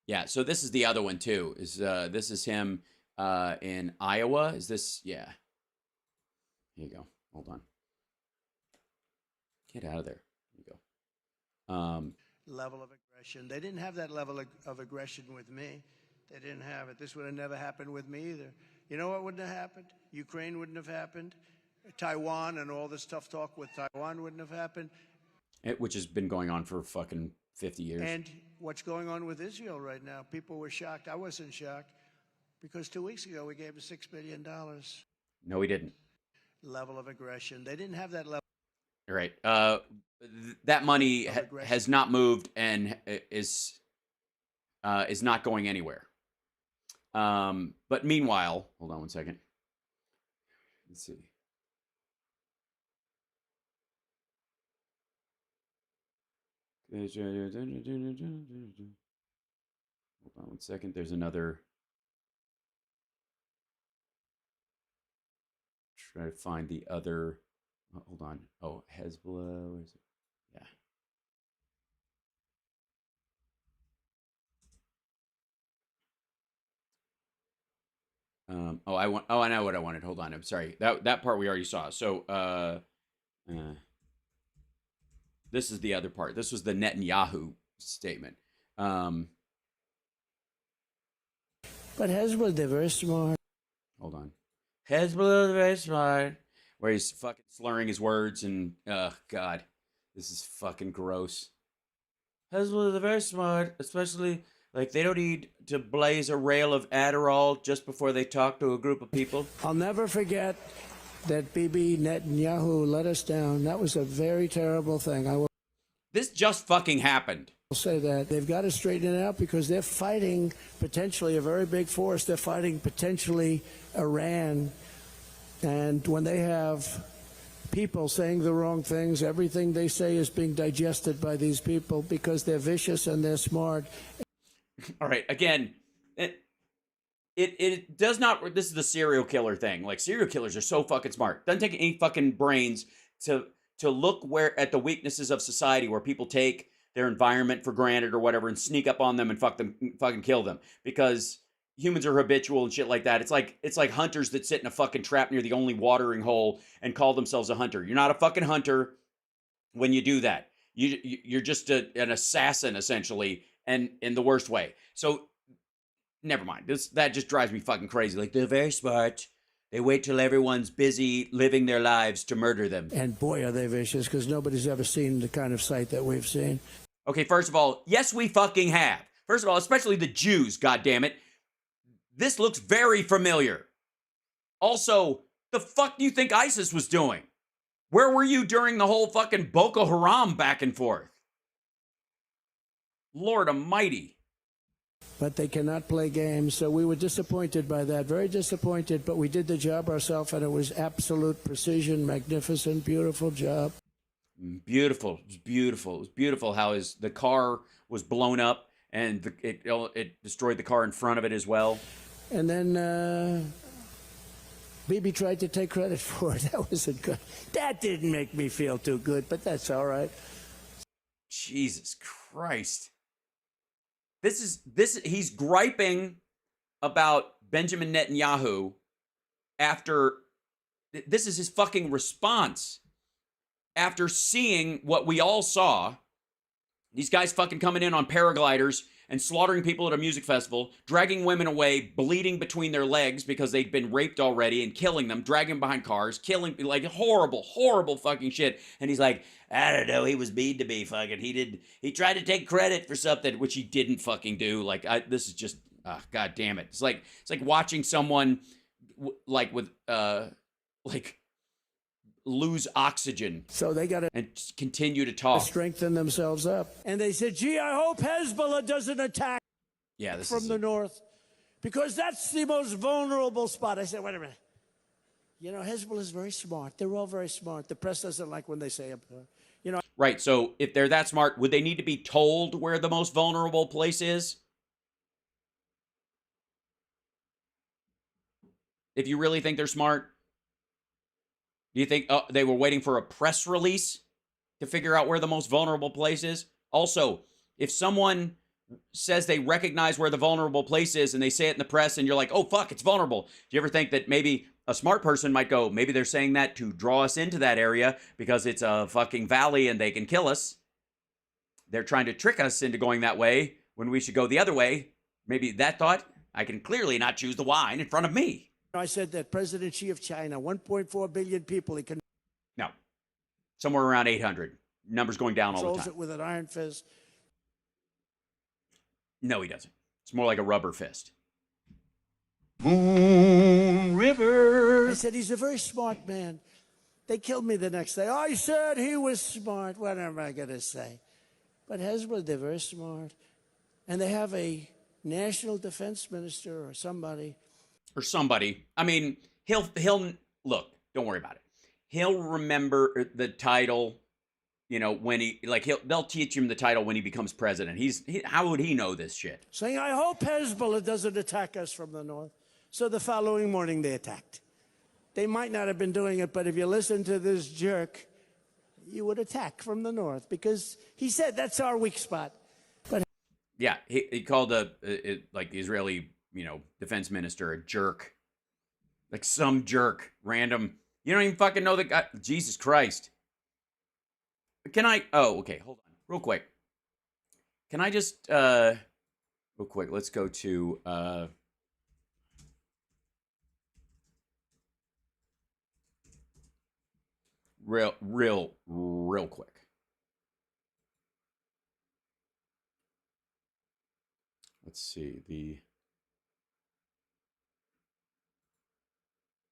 Yeah, so this is the other one too. This is him in Iowa. Is this? Yeah. Here you go. Hold on. Get out of there. Here you go. Level of aggression. They didn't have that level of aggression with me. They didn't have it. This would have never happened with me either. You know what wouldn't have happened? Ukraine wouldn't have happened. Taiwan and all this tough talk with Taiwan wouldn't have happened. Which has been going on for fucking 50 years. And what's going on with Israel right now? People were shocked. I wasn't shocked because 2 weeks ago we gave them $6 billion. No, we didn't. Level of aggression. They didn't have that level. All right. That money has not moved and is not going anywhere. But meanwhile, hold on one second. Let's see. Hold on one second. There's another. Try to find the other. Oh, hold on. Oh, Hezbollah. Where is it? Yeah. I know what I wanted. Hold on. I'm sorry. That part we already saw. So, this is the other part. This was the Netanyahu statement. But Hezbollah, they're very smart. Hold on. Hezbollah, they're very smart. Where he's fucking slurring his words and, God, this is fucking gross. Hezbollah, they're very smart, especially, like, they don't need to blaze a rail of Adderall just before they talk to a group of people. I'll never forget that Bibi Netanyahu let us down. That was a very terrible thing. This just fucking happened. I'll say that. They've got to straighten it out because they're fighting potentially a very big force. They're fighting potentially Iran. And when they have people saying the wrong things, everything they say is being digested by these people because they're vicious and they're smart. All right, again, it does not, this is the serial killer thing. Like, serial killers are so fucking smart. Doesn't take any fucking brains to look at the weaknesses of society where people take their environment for granted or whatever and sneak up on them and fucking kill them. Because humans are habitual and shit like that. It's like hunters that sit in a fucking trap near the only watering hole and call themselves a hunter. You're not a fucking hunter when you do that. You're just an assassin, essentially, and in the worst way. So, never mind. That just drives me fucking crazy. Like, they're very smart. They wait till everyone's busy living their lives to murder them. And boy, are they vicious, because nobody's ever seen the kind of sight that we've seen. Okay, first of all, yes, we fucking have. First of all, especially the Jews, goddammit. This looks very familiar. Also, the fuck do you think ISIS was doing? Where were you during the whole fucking Boko Haram back and forth? Lord almighty. But they cannot play games, so we were disappointed by that. Very disappointed, but we did the job ourselves, and it was absolute precision, magnificent, beautiful job. Beautiful. It was beautiful. It was beautiful how the car was blown up, and it destroyed the car in front of it as well. And then Bibi tried to take credit for it. That wasn't good. That didn't make me feel too good, but that's all right. Jesus Christ. He's griping about Benjamin Netanyahu after, this is his fucking response after seeing what we all saw. These guys fucking coming in on paragliders and slaughtering people at a music festival, dragging women away, bleeding between their legs because they'd been raped already, and killing them, dragging them behind cars, killing, like, horrible, horrible fucking shit. And he's like, I don't know, he was mean to me, fucking, he tried to take credit for something, which he didn't fucking do. Like, this is just, god damn it. It's like watching someone, lose oxygen. So they got to and continue to talk. strengthen themselves up. And they said, gee, I hope Hezbollah doesn't attack from the north, because that's the most vulnerable spot. I said, wait a minute. You know, Hezbollah is very smart. They're all very smart. The press doesn't like when they say it. You know. Right. So if they're that smart, would they need to be told where the most vulnerable place is? If you really think they're smart? Do you think they were waiting for a press release to figure out where the most vulnerable place is? Also, if someone says they recognize where the vulnerable place is and they say it in the press and you're like, oh, fuck, it's vulnerable. Do you ever think that maybe a smart person might go, maybe they're saying that to draw us into that area because it's a fucking valley and they can kill us? They're trying to trick us into going that way when we should go the other way. Maybe that thought, I can clearly not choose the wine in front of me. I said that President Xi of China, 1.4 billion people, he No, somewhere around 800. Numbers going down all the controls time. it with an iron fist. No, he doesn't. It's more like a rubber fist. Moon River. I said, he's a very smart man. They killed me the next day. I said he was smart. What am I going to say? But Hezbollah, they're very smart. And they have a national defense minister or somebody. I mean, he'll look, don't worry about it. He'll remember the title, you know, when they'll teach him the title when he becomes president. How would he know this shit? Saying, I hope Hezbollah doesn't attack us from the north. So the following morning they attacked. They might not have been doing it, but if you listen to this jerk, you would attack from the north, because he said that's our weak spot. But yeah, he called the Israeli, defense minister a jerk. Like some jerk, random. You don't even fucking know the guy. Jesus Christ. Okay, hold on. Real quick. Can I just, real quick, let's go to, real quick. Let's see,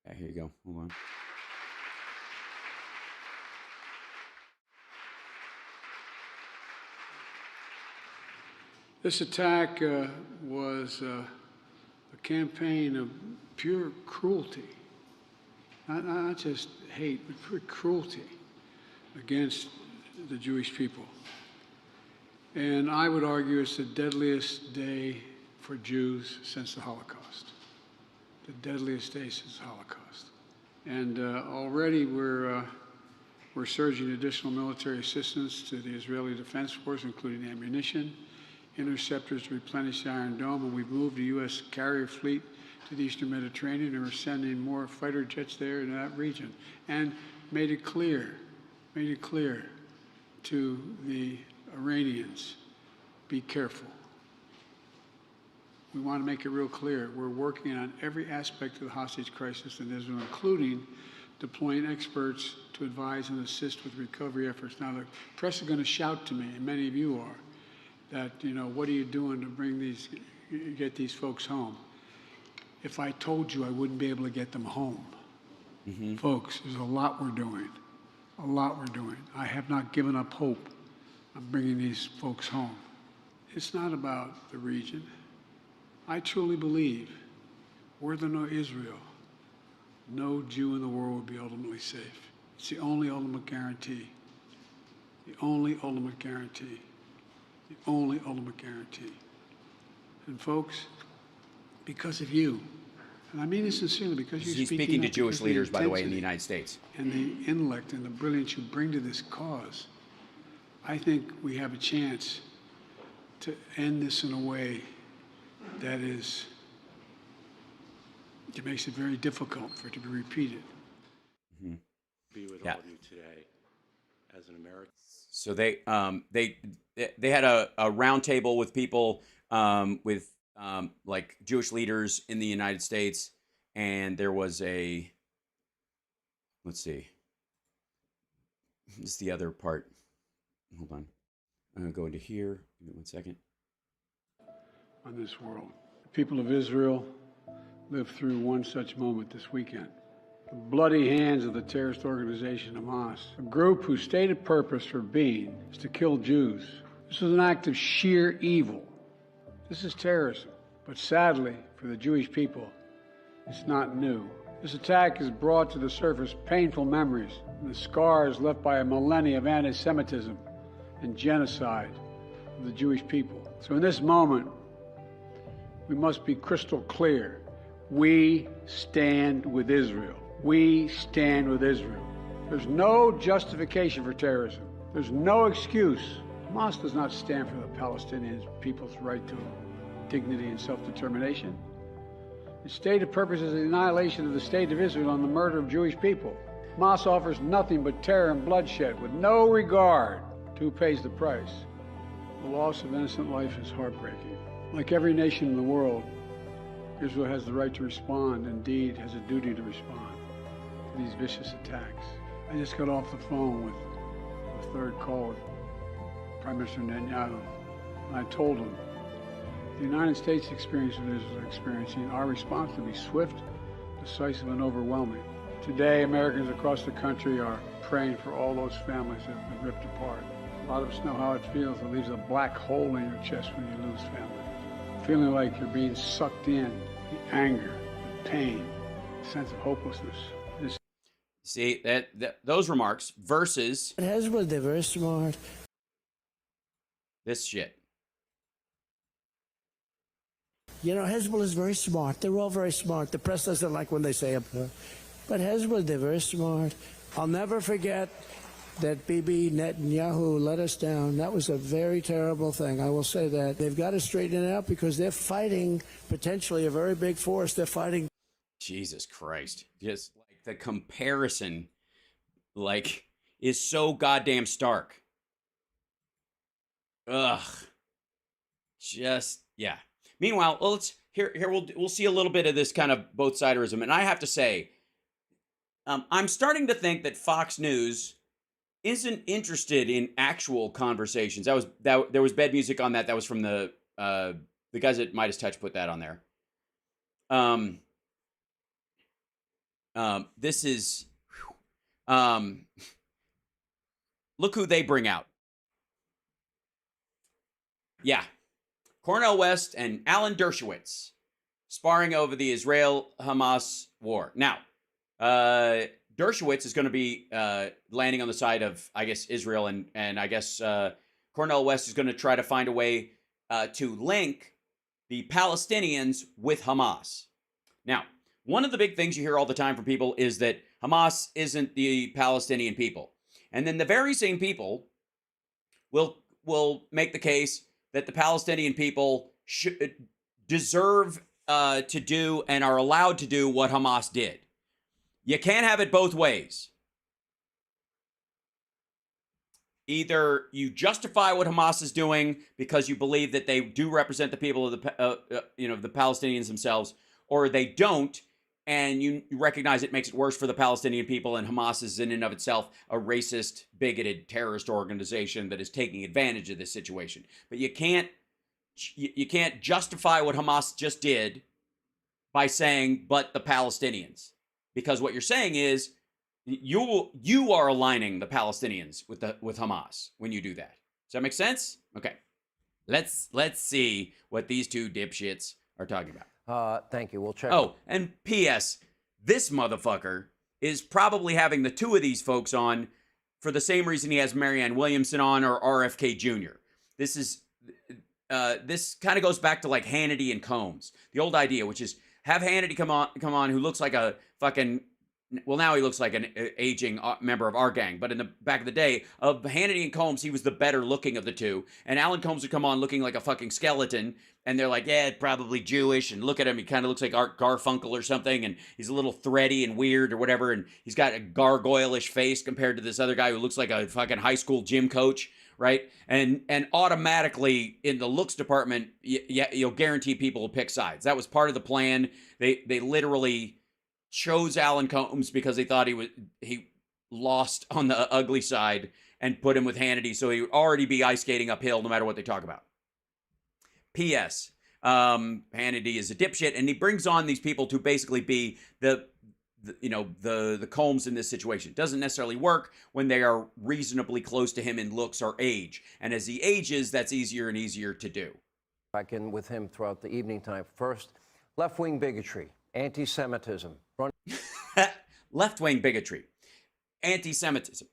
yeah, here you go. Hold on. This attack was a campaign of pure cruelty, not just hate, but pure cruelty against the Jewish people. And I would argue it's the deadliest day for Jews since the Holocaust. The deadliest day since the Holocaust. And already we're surging additional military assistance to the Israeli Defense Force, including ammunition, interceptors to replenish the Iron Dome, and we've moved the U.S. carrier fleet to the Eastern Mediterranean, and we're sending more fighter jets there in that region. And made it clear to the Iranians, be careful. We want to make it real clear. We're working on every aspect of the hostage crisis in Israel, including deploying experts to advise and assist with recovery efforts. Now, the press is going to shout to me, and many of you are, that, what are you doing to get these folks home? If I told you, I wouldn't be able to get them home. Mm-hmm. Folks, there's a lot we're doing. A lot we're doing. I have not given up hope on bringing these folks home. It's not about the region. I truly believe, were there no Israel, no Jew in the world would be ultimately safe. It's the only ultimate guarantee. The only ultimate guarantee. The only ultimate guarantee. And folks, because of you, and I mean this sincerely, because you're He's speaking to Jewish leaders, by the way, in the United States. And the intellect and the brilliance you bring to this cause, I think we have a chance to end this in a way that is, it makes it very difficult for it to be repeated. Be with Yeah. all of you today as an American. So they had a round table with people with like Jewish leaders in the United States, and there was a, let's see, this is the other part. Hold on, I'm gonna go into here. Give me 1 second. On this world. The people of Israel lived through one such moment this weekend. The bloody hands of the terrorist organization Hamas, a group whose stated purpose for being is to kill Jews. This was an act of sheer evil. This is terrorism. But sadly, for the Jewish people, it's not new. This attack has brought to the surface painful memories and the scars left by a millennia of anti-Semitism and genocide of the Jewish people. So in this moment, we must be crystal clear. We stand with Israel. We stand with Israel. There's no justification for terrorism. There's no excuse. Hamas does not stand for the Palestinian people's right to dignity and self-determination. Its stated purpose is the annihilation of the state of Israel and the murder of Jewish people. Hamas offers nothing but terror and bloodshed with no regard to who pays the price. The loss of innocent life is heartbreaking. Like every nation in the world, Israel has the right to respond, indeed has a duty to respond to these vicious attacks. I just got off the phone with the third call with Prime Minister Netanyahu, and I told him the United States experience what Israel is experiencing, our response to be swift, decisive, and overwhelming. Today, Americans across the country are praying for all those families that have been ripped apart. A lot of us know how it feels. It leaves a black hole in your chest when you lose family. Feeling like you're being sucked in, the anger, the pain, the sense of hopelessness. See that those remarks versus Hezbollah, they're very smart. this shit. You know, Hezbollah is very smart. They're all very smart. The press doesn't like when they say it. But Hezbollah, they're very smart. I'll never forget that Bibi Netanyahu let us down. That was a very terrible thing. I will say that. They've got to straighten it out because they're fighting potentially a very big force. They're fighting. Jesus Christ. Just like the comparison, like, is so goddamn stark. Ugh. Just, yeah. Meanwhile, well, we'll see a little bit of this kind of both siderism. And I have to say, I'm starting to think that Fox News isn't interested in actual conversations. There was bed music on that. That was from the guys at Midas Touch put that on there. This is, look who they bring out. Yeah. Cornel West and Alan Dershowitz sparring over the Israel-Hamas war. Now, Dershowitz is going to be landing on the side of, I guess, Israel, and I guess Cornel West is going to try to find a way to link the Palestinians with Hamas. Now, one of the big things you hear all the time from people is that Hamas isn't the Palestinian people. And then the very same people will make the case that the Palestinian people should deserve to do and are allowed to do what Hamas did. You can't have it both ways. Either you justify what Hamas is doing because you believe that they do represent the people of the Palestinians themselves, or they don't, and you recognize it makes it worse for the Palestinian people, and Hamas is in and of itself a racist, bigoted, terrorist organization that is taking advantage of this situation. But you can't justify what Hamas just did by saying, but the Palestinians. Because what you're saying is you are aligning the Palestinians with Hamas when you do that. Does that make sense? Okay. Let's see what these two dipshits are talking about. Thank you. We'll check. Oh, and P.S. This motherfucker is probably having the two of these folks on for the same reason he has Marianne Williamson on or RFK Jr. This kind of goes back to like Hannity and Combs, the old idea, which is have Hannity come on who looks like a fucking well, now he looks like an aging member of our gang. But in the back of the day, of Hannity and Combs, he was the better looking of the two. And Alan Combs would come on looking like a fucking skeleton. And they're like, yeah, probably Jewish. And look at him. He kind of looks like Art Garfunkel or something. And he's a little thready and weird or whatever. And he's got a gargoyle-ish face compared to this other guy who looks like a fucking high school gym coach, right? And automatically in the looks department, you'll guarantee people will pick sides. That was part of the plan. They literally chose Alan Combs because they thought he lost on the ugly side and put him with Hannity, so he would already be ice skating uphill no matter what they talk about. P.S. Hannity is a dipshit, and he brings on these people to basically be the Combs in this situation. It doesn't necessarily work when they are reasonably close to him in looks or age, and as he ages, that's easier and easier to do. Back in with him throughout the evening time. First, left-wing bigotry, anti-Semitism. Left-wing bigotry, anti-Semitism.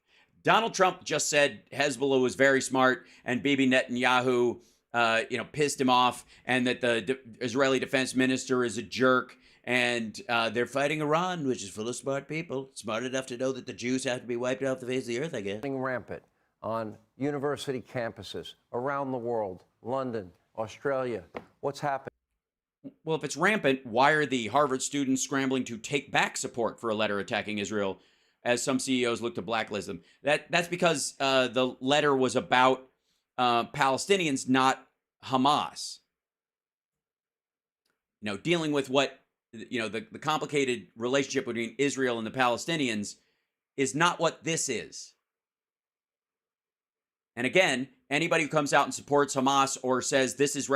Donald Trump just said Hezbollah was very smart and Bibi Netanyahu, pissed him off, and that the Israeli defense minister is a jerk, and they're fighting Iran, which is full of smart people, smart enough to know that the Jews have to be wiped off the face of the earth, I guess. Rampant on university campuses around the world, London, Australia. What's happening? Well, if it's rampant, why are the Harvard students scrambling to take back support for a letter attacking Israel, as some CEOs look to blacklist them? That's because the letter was about Palestinians, not Hamas. Dealing with what, the complicated relationship between Israel and the Palestinians is not what this is. And again, anybody who comes out and supports Hamas or says this is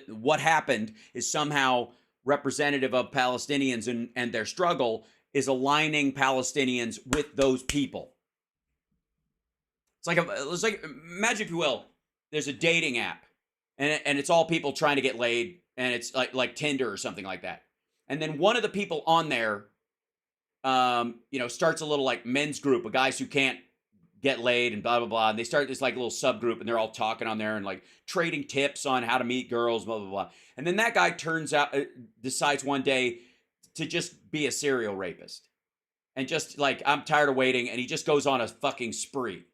what happened is somehow representative of Palestinians and their struggle is aligning Palestinians with those people. It's like imagine, if you will, there's a dating app, and it's all people trying to get laid, and it's like Tinder or something like that. And then one of the people on there, starts a little like men's group of guys who can't get laid and blah, blah, blah. And they start this like little subgroup, and they're all talking on there and like trading tips on how to meet girls, blah, blah, blah. And then that guy decides one day to just be a serial rapist. And just like, I'm tired of waiting. And he just goes on a fucking spree.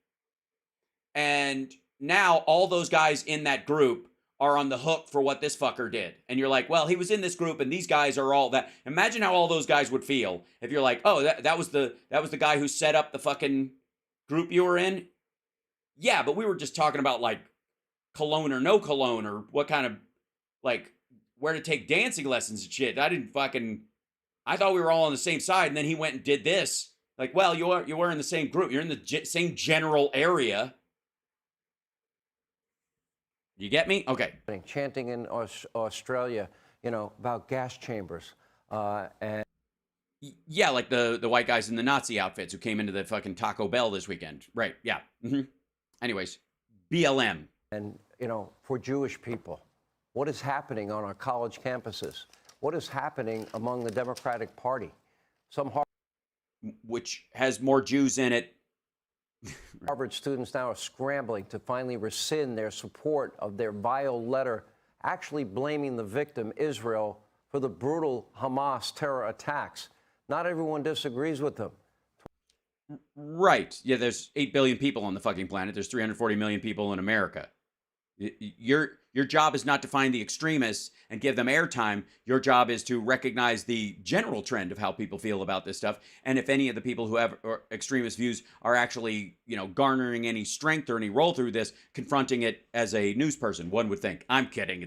And now all those guys in that group are on the hook for what this fucker did. And you're like, well, he was in this group and these guys are all that. Imagine how all those guys would feel if you're like, oh, that was the guy who set up the fucking group you were in. Yeah, but we were just talking about like cologne or no cologne, or what kind of, like, where to take dancing lessons and shit. I thought we were all on the same side, and then he went and did this. Like, well, you were in the same group. You're in the same general area. You get me? Okay. Chanting in Australia, about gas chambers. And yeah, like the white guys in the Nazi outfits who came into the fucking Taco Bell this weekend. Right, yeah. Mm-hmm. Anyways, BLM. And, for Jewish people, what is happening on our college campuses? What is happening among the Democratic Party? Which has more Jews in it. Harvard students now are scrambling to finally rescind their support of their vile letter, actually blaming the victim, Israel, for the brutal Hamas terror attacks. Not everyone disagrees with them. Right. Yeah, there's 8 billion people on the fucking planet. There's 340 million people in America. Your job is not to find the extremists and give them airtime. Your job is to recognize the general trend of how people feel about this stuff. And if any of the people who have extremist views are actually, garnering any strength or any roll through this, confronting it as a news person, one would think. I'm kidding.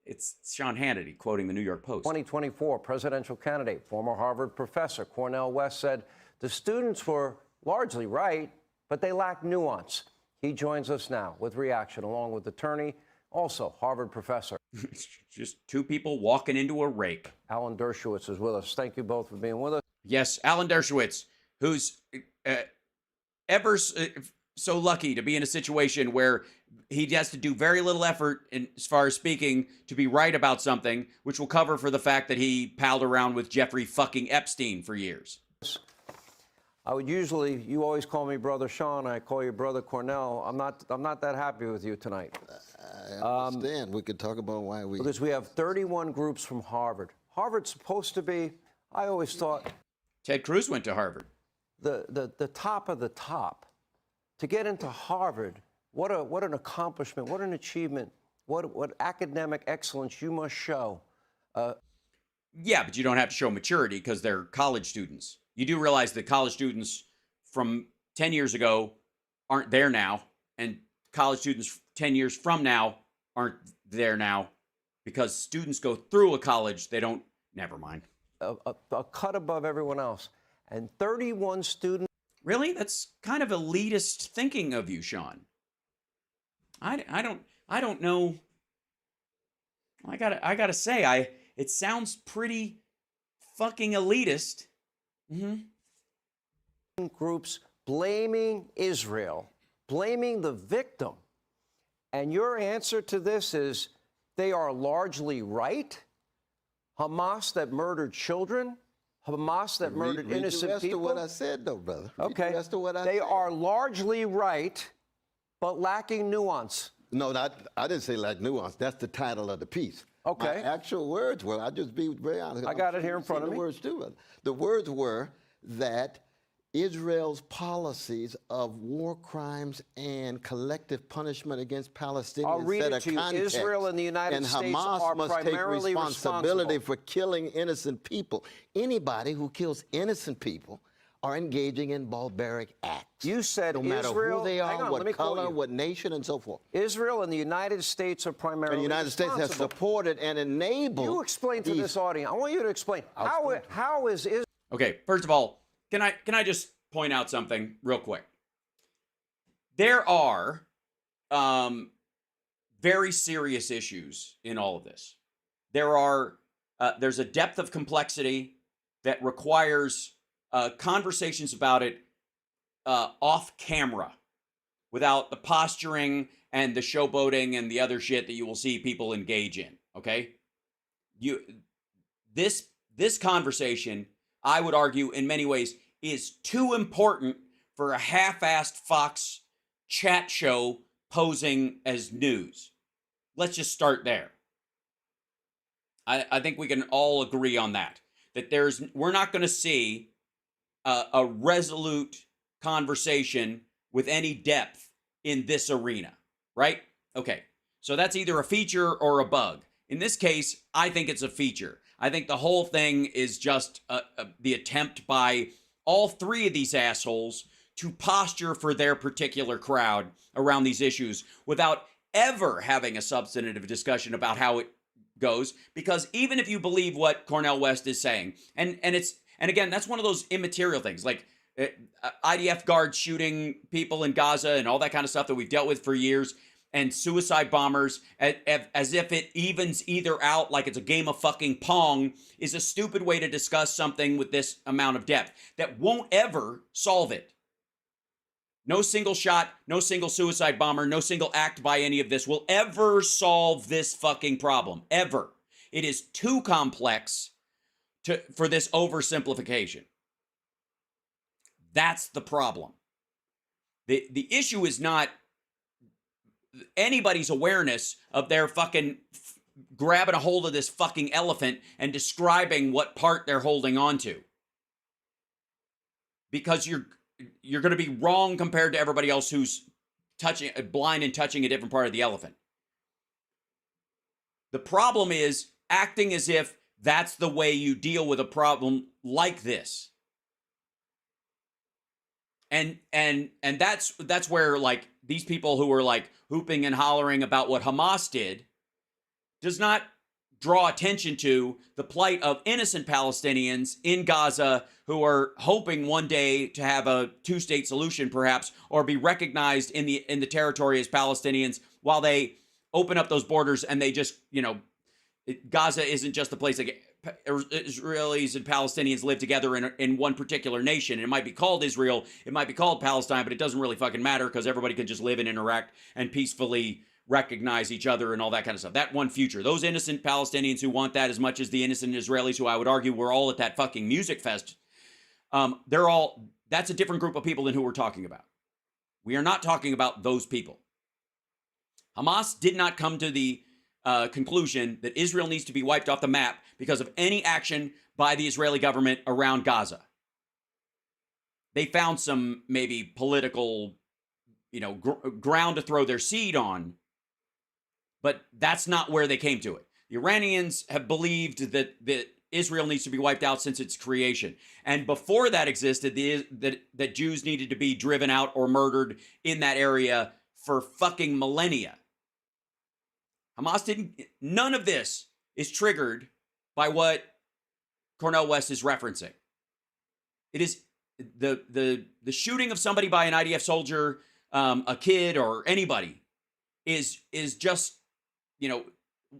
It's Sean Hannity quoting the New York Post. 2024 presidential candidate, former Harvard professor Cornel West said the students were largely right, but they lack nuance. He joins us now with reaction, along with attorney, also Harvard professor. Just two people walking into a rake. Alan Dershowitz is with us. Thank you both for being with us. Yes, Alan Dershowitz, who's ever so lucky to be in a situation where he has to do very little effort as far as speaking to be right about something, which will cover for the fact that he palled around with Jeffrey fucking Epstein for years. You always call me Brother Sean. I call you Brother Cornell. I'm not that happy with you tonight. I understand. We could talk about why Because we have 31 groups from Harvard. Harvard's supposed to be, I always thought. Ted Cruz went to Harvard. The top of the top. To get into Harvard, what an accomplishment, what an achievement, what academic excellence you must show. Yeah, but you don't have to show maturity because they're college students. You do realize that college students from 10 years ago aren't there now, and college students 10 years from now aren't there now because students go through a college. They don't, never mind. A cut above everyone else. And 31 students. Really? That's kind of elitist thinking of you, Sean. I don't know. I gotta say, it sounds pretty fucking elitist. Groups blaming Israel, blaming the victim. And your answer to this is they are largely right. Hamas that murdered children, Hamas that murdered innocent the rest people. of what I said, though, brother. Read Okay. the rest of what I They said. are largely right, but lacking nuance. No, I didn't say like nuance. That's the title of the piece. Okay. My actual words were, I'll just be very honest. I got it here in front of me. The words too, brother. The words were that Israel's policies of war crimes and collective punishment against Palestinians I'll read set it a to you. context, Israel and the United and States Hamas are must take primarily responsibility responsible. for killing innocent people. Anybody who kills innocent people are engaging in barbaric acts. You said no matter Israel, who they hang are, on, let me what quote color, you. what nation, and so forth. Israel and the United States are primarily And the United States has responsible. supported and enabled. You explain to these- this audience. I want you to explain how is Israel. Okay, first of all, can I just point out something real quick? There are very serious issues in all of this. There's a depth of complexity that requires conversations about it off camera, without the posturing and the showboating and the other shit that you will see people engage in. Okay, this conversation, I would argue, in many ways, is too important for a half-assed Fox chat show posing as news. Let's just start there. I think we can all agree on that. That we're not going to see a resolute conversation with any depth in this arena, right? Okay, so that's either a feature or a bug. In this case, I think it's a feature. I think the whole thing is just the attempt by all three of these assholes to posture for their particular crowd around these issues without ever having a substantive discussion about how it goes. Because even if you believe what Cornel West is saying, and again, that's one of those immaterial things, like IDF guards shooting people in Gaza and all that kind of stuff that we've dealt with for years, and suicide bombers, as if it evens either out like it's a game of fucking Pong, is a stupid way to discuss something with this amount of depth that won't ever solve it. No single shot, no single suicide bomber, no single act by any of this will ever solve this fucking problem. Ever. It is too complex for this oversimplification. That's the problem. The issue is not anybody's awareness of their fucking grabbing a hold of this fucking elephant and describing what part they're holding on to. Because you're going to be wrong compared to everybody else who's blind and touching a different part of the elephant. The problem is acting as if that's the way you deal with a problem like this. And that's where, like, these people who are like hooping and hollering about what Hamas did does not draw attention to the plight of innocent Palestinians in Gaza who are hoping one day to have a two-state solution, perhaps, or be recognized in the territory as Palestinians while they open up those borders and they just, Gaza isn't just the place that Israelis and Palestinians live together in one particular nation. It might be called Israel, it might be called Palestine, but it doesn't really fucking matter because everybody can just live and interact and peacefully recognize each other and all that kind of stuff. That one future. Those innocent Palestinians who want that as much as the innocent Israelis who I would argue were all at that fucking music fest, that's a different group of people than who we're talking about. We are not talking about those people. Hamas did not come to the conclusion that Israel needs to be wiped off the map because of any action by the Israeli government around Gaza. they found some maybe political, ground to throw their seed on. But that's not where they came to it. The Iranians have believed that Israel needs to be wiped out since its creation. And before that existed, that Jews needed to be driven out or murdered in that area for fucking millennia. Hamas didn't, none of this is triggered by what Cornel West is referencing. It is the shooting of somebody by an IDF soldier, a kid or anybody is just,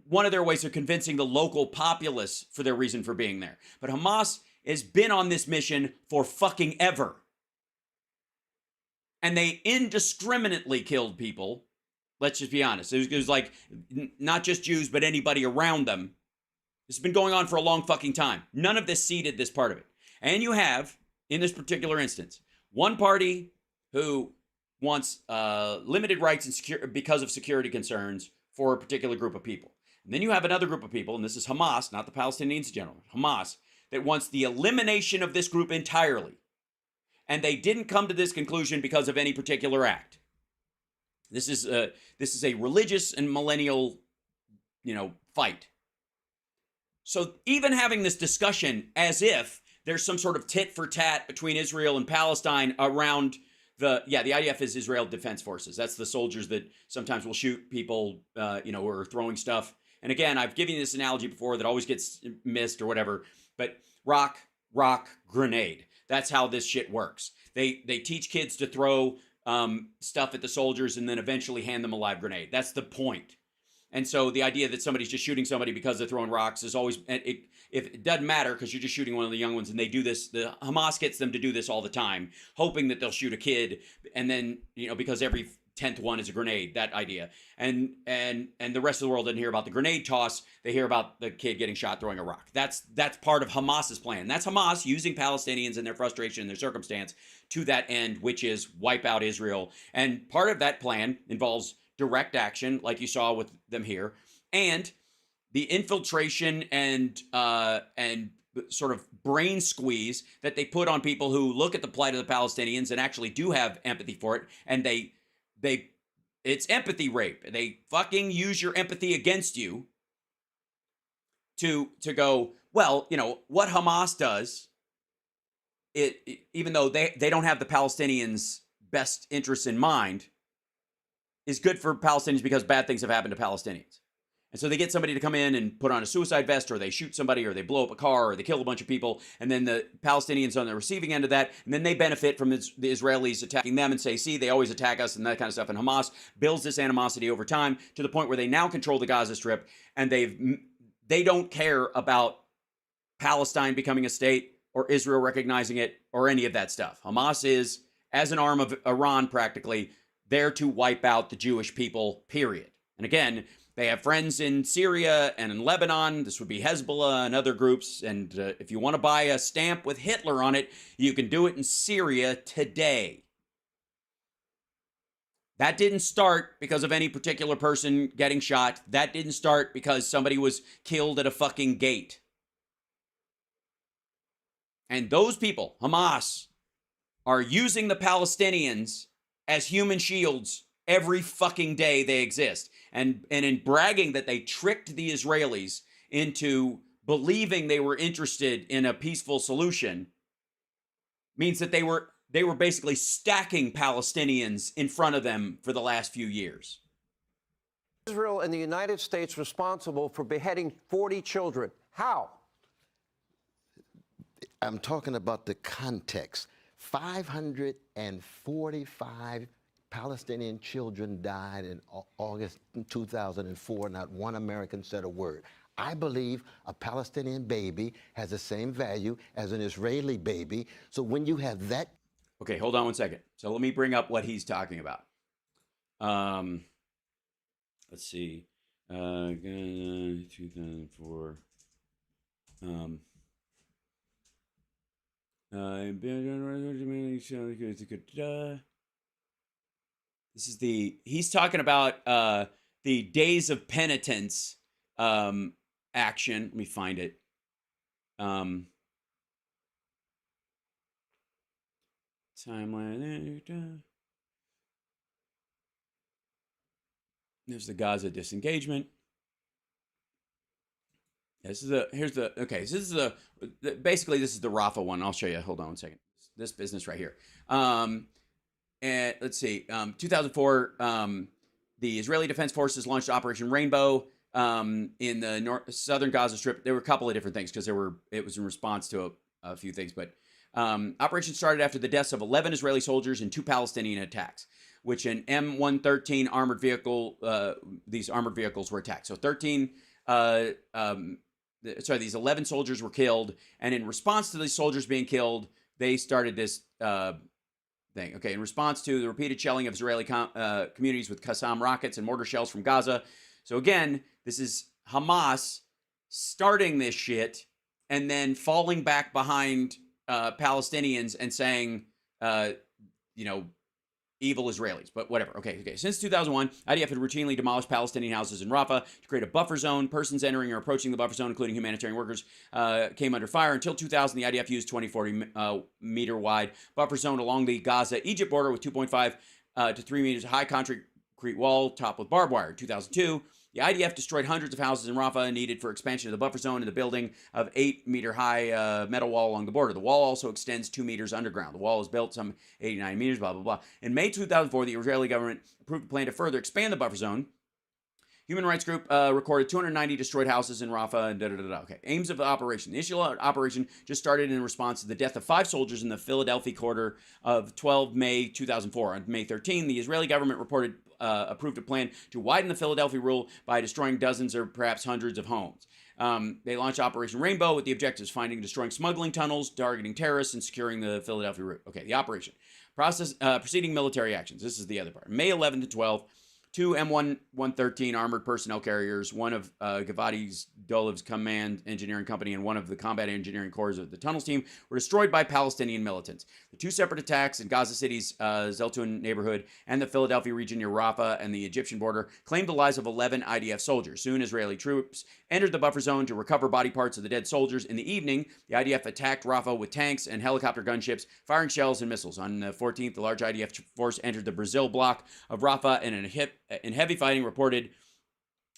one of their ways of convincing the local populace for their reason for being there. But Hamas has been on this mission for fucking ever. And they indiscriminately killed people. Let's just be honest. It was like not just Jews, but anybody around them. This has been going on for a long fucking time. None of this seeded this part of it. And you have, in this particular instance, one party who wants limited rights and because of security concerns for a particular group of people. And then you have another group of people, and this is Hamas, not the Palestinians in general, Hamas, that wants the elimination of this group entirely. And they didn't come to this conclusion because of any particular act. This is a religious and millennial, fight. So even having this discussion as if there's some sort of tit for tat between Israel and Palestine around the IDF is Israel Defense Forces. That's the soldiers that sometimes will shoot people, who are throwing stuff. And again, I've given you this analogy before that always gets missed or whatever, but rock, grenade. That's how this shit works. They teach kids to throw stuff at the soldiers and then eventually hand them a live grenade. That's the point. And so the idea that somebody's just shooting somebody because they're throwing rocks is always, if it doesn't matter because you're just shooting one of the young ones, and they do this, the Hamas gets them to do this all the time, hoping that they'll shoot a kid, and then, because every 10th one is a grenade, that idea. And the rest of the world didn't hear about the grenade toss. They hear about the kid getting shot throwing a rock. That's part of Hamas's plan. That's Hamas using Palestinians and their frustration and their circumstance to that end, which is wipe out Israel. And part of that plan involves direct action, like you saw with them here, and the infiltration and sort of brain squeeze that they put on people who look at the plight of the Palestinians and actually do have empathy for it, and it's empathy rape. They fucking use your empathy against you to go, well, what Hamas does, even though they don't have the Palestinians' best interests in mind, is good for Palestinians because bad things have happened to Palestinians. And so they get somebody to come in and put on a suicide vest, or they shoot somebody, or they blow up a car, or they kill a bunch of people, and then the Palestinians on the receiving end of that, and then they benefit from the Israelis attacking them and say, see, they always attack us and that kind of stuff. And Hamas builds this animosity over time to the point where they now control the Gaza Strip, and they don't care about Palestine becoming a state or Israel recognizing it or any of that stuff. Hamas is, as an arm of Iran practically, there to wipe out the Jewish people, period. And again, they have friends in Syria and in Lebanon. This would be Hezbollah and other groups. And if you want to buy a stamp with Hitler on it, you can do it in Syria today. That didn't start because of any particular person getting shot. That didn't start because somebody was killed at a fucking gate. And those people, Hamas, are using the Palestinians as human shields every fucking day they exist. And in bragging that they tricked the Israelis into believing they were interested in a peaceful solution means that they were basically stacking Palestinians in front of them for the last few years. Israel and the United States responsible for beheading 40 children. How? I'm talking about the context. 545 Palestinian children died in August 2004. Not one American said a word. I believe a Palestinian baby has the same value as an Israeli baby. So when you have that... Okay, hold on one second. So let me bring up what he's talking about. Let's see. 2004. This is he's talking about the Days of Penitence action. Let me find it. Timeline. There's the Gaza disengagement. This is okay. So this is basically this is the Rafah one. I'll show you. Hold on one second. This business right here. And let's see. 2004, the Israeli Defense Forces launched Operation Rainbow in the southern Gaza Strip. There were a couple of different things because it was in response to a few things, but operation started after the deaths of 11 Israeli soldiers in 2 Palestinian attacks, which an M113 armored vehicle. These armored vehicles were attacked. So these 11 soldiers were killed, and in response to these soldiers being killed, they started this thing. Okay, in response to the repeated shelling of Israeli communities with Qassam rockets and mortar shells from Gaza. So again, this is Hamas starting this shit and then falling back behind Palestinians and saying, evil Israelis, but whatever. Okay. Since 2001, IDF had routinely demolished Palestinian houses in Rafah to create a buffer zone. Persons entering or approaching the buffer zone, including humanitarian workers, came under fire. Until 2000, the IDF used 20-40 meter buffer zone along the Gaza-Egypt border with 2.5 to 3 meters high concrete wall topped with barbed wire. In 2002, the IDF destroyed hundreds of houses in Rafah needed for expansion of the buffer zone and the building of 8-meter high metal wall along the border. The wall also extends 2 meters underground. The wall is built some 89 meters, blah, blah, blah. In May 2004, the Israeli government approved a plan to further expand the buffer zone. Human Rights Group recorded 290 destroyed houses in Rafah and da-da-da-da. Okay, aims of the operation. The initial operation just started in response to the death of 5 soldiers in the Philadelphia quarter of 12 May 2004. On May 13, the Israeli government approved a plan to widen the Philadelphia rule by destroying dozens or perhaps hundreds of homes. They launched Operation Rainbow with the objectives finding and destroying smuggling tunnels, targeting terrorists, and securing the Philadelphia route. Okay, the operation. Proceeding military actions. This is the other part. May 11 to 12, 2 M113 armored personnel carriers, one of Givati Dolev's command engineering company and one of the combat engineering corps of the tunnels team, were destroyed by Palestinian militants. The 2 separate attacks in Gaza City's Zeltun neighborhood and the Philadelphia region near Rafah and the Egyptian border claimed the lives of 11 IDF soldiers. Soon, Israeli troops entered the buffer zone to recover body parts of the dead soldiers. In the evening, the IDF attacked Rafah with tanks and helicopter gunships, firing shells and missiles. On the 14th, the large IDF force entered the Brazil block of Rafah and in heavy fighting reported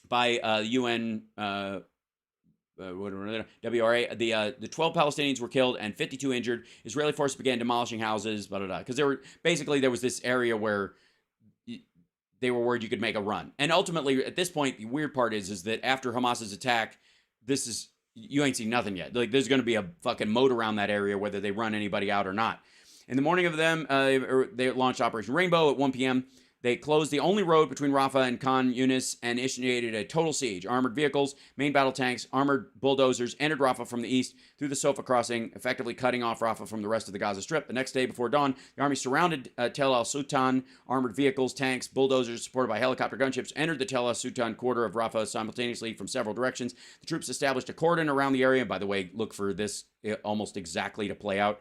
by UN WRA. The 12 Palestinians were killed and 52 injured. Israeli forces began demolishing houses, blah, blah, blah. Because there was this area where they were worried you could make a run. And ultimately, at this point, the weird part is that after Hamas's attack, you ain't seen nothing yet. Like, there's going to be a fucking moat around that area, whether they run anybody out or not. In the morning of them, they launched Operation Rainbow at 1 p.m. They closed the only road between Rafah and Khan Yunis and initiated a total siege. Armored vehicles, main battle tanks, armored bulldozers entered Rafah from the east through the Sofa crossing, effectively cutting off Rafah from the rest of the Gaza Strip. The next day before dawn, the army surrounded Tel al-Sultan. Armored vehicles, tanks, bulldozers supported by helicopter gunships entered the Tel al-Sultan quarter of Rafah simultaneously from several directions. The troops established a cordon around the area. And by the way, look for this almost exactly to play out.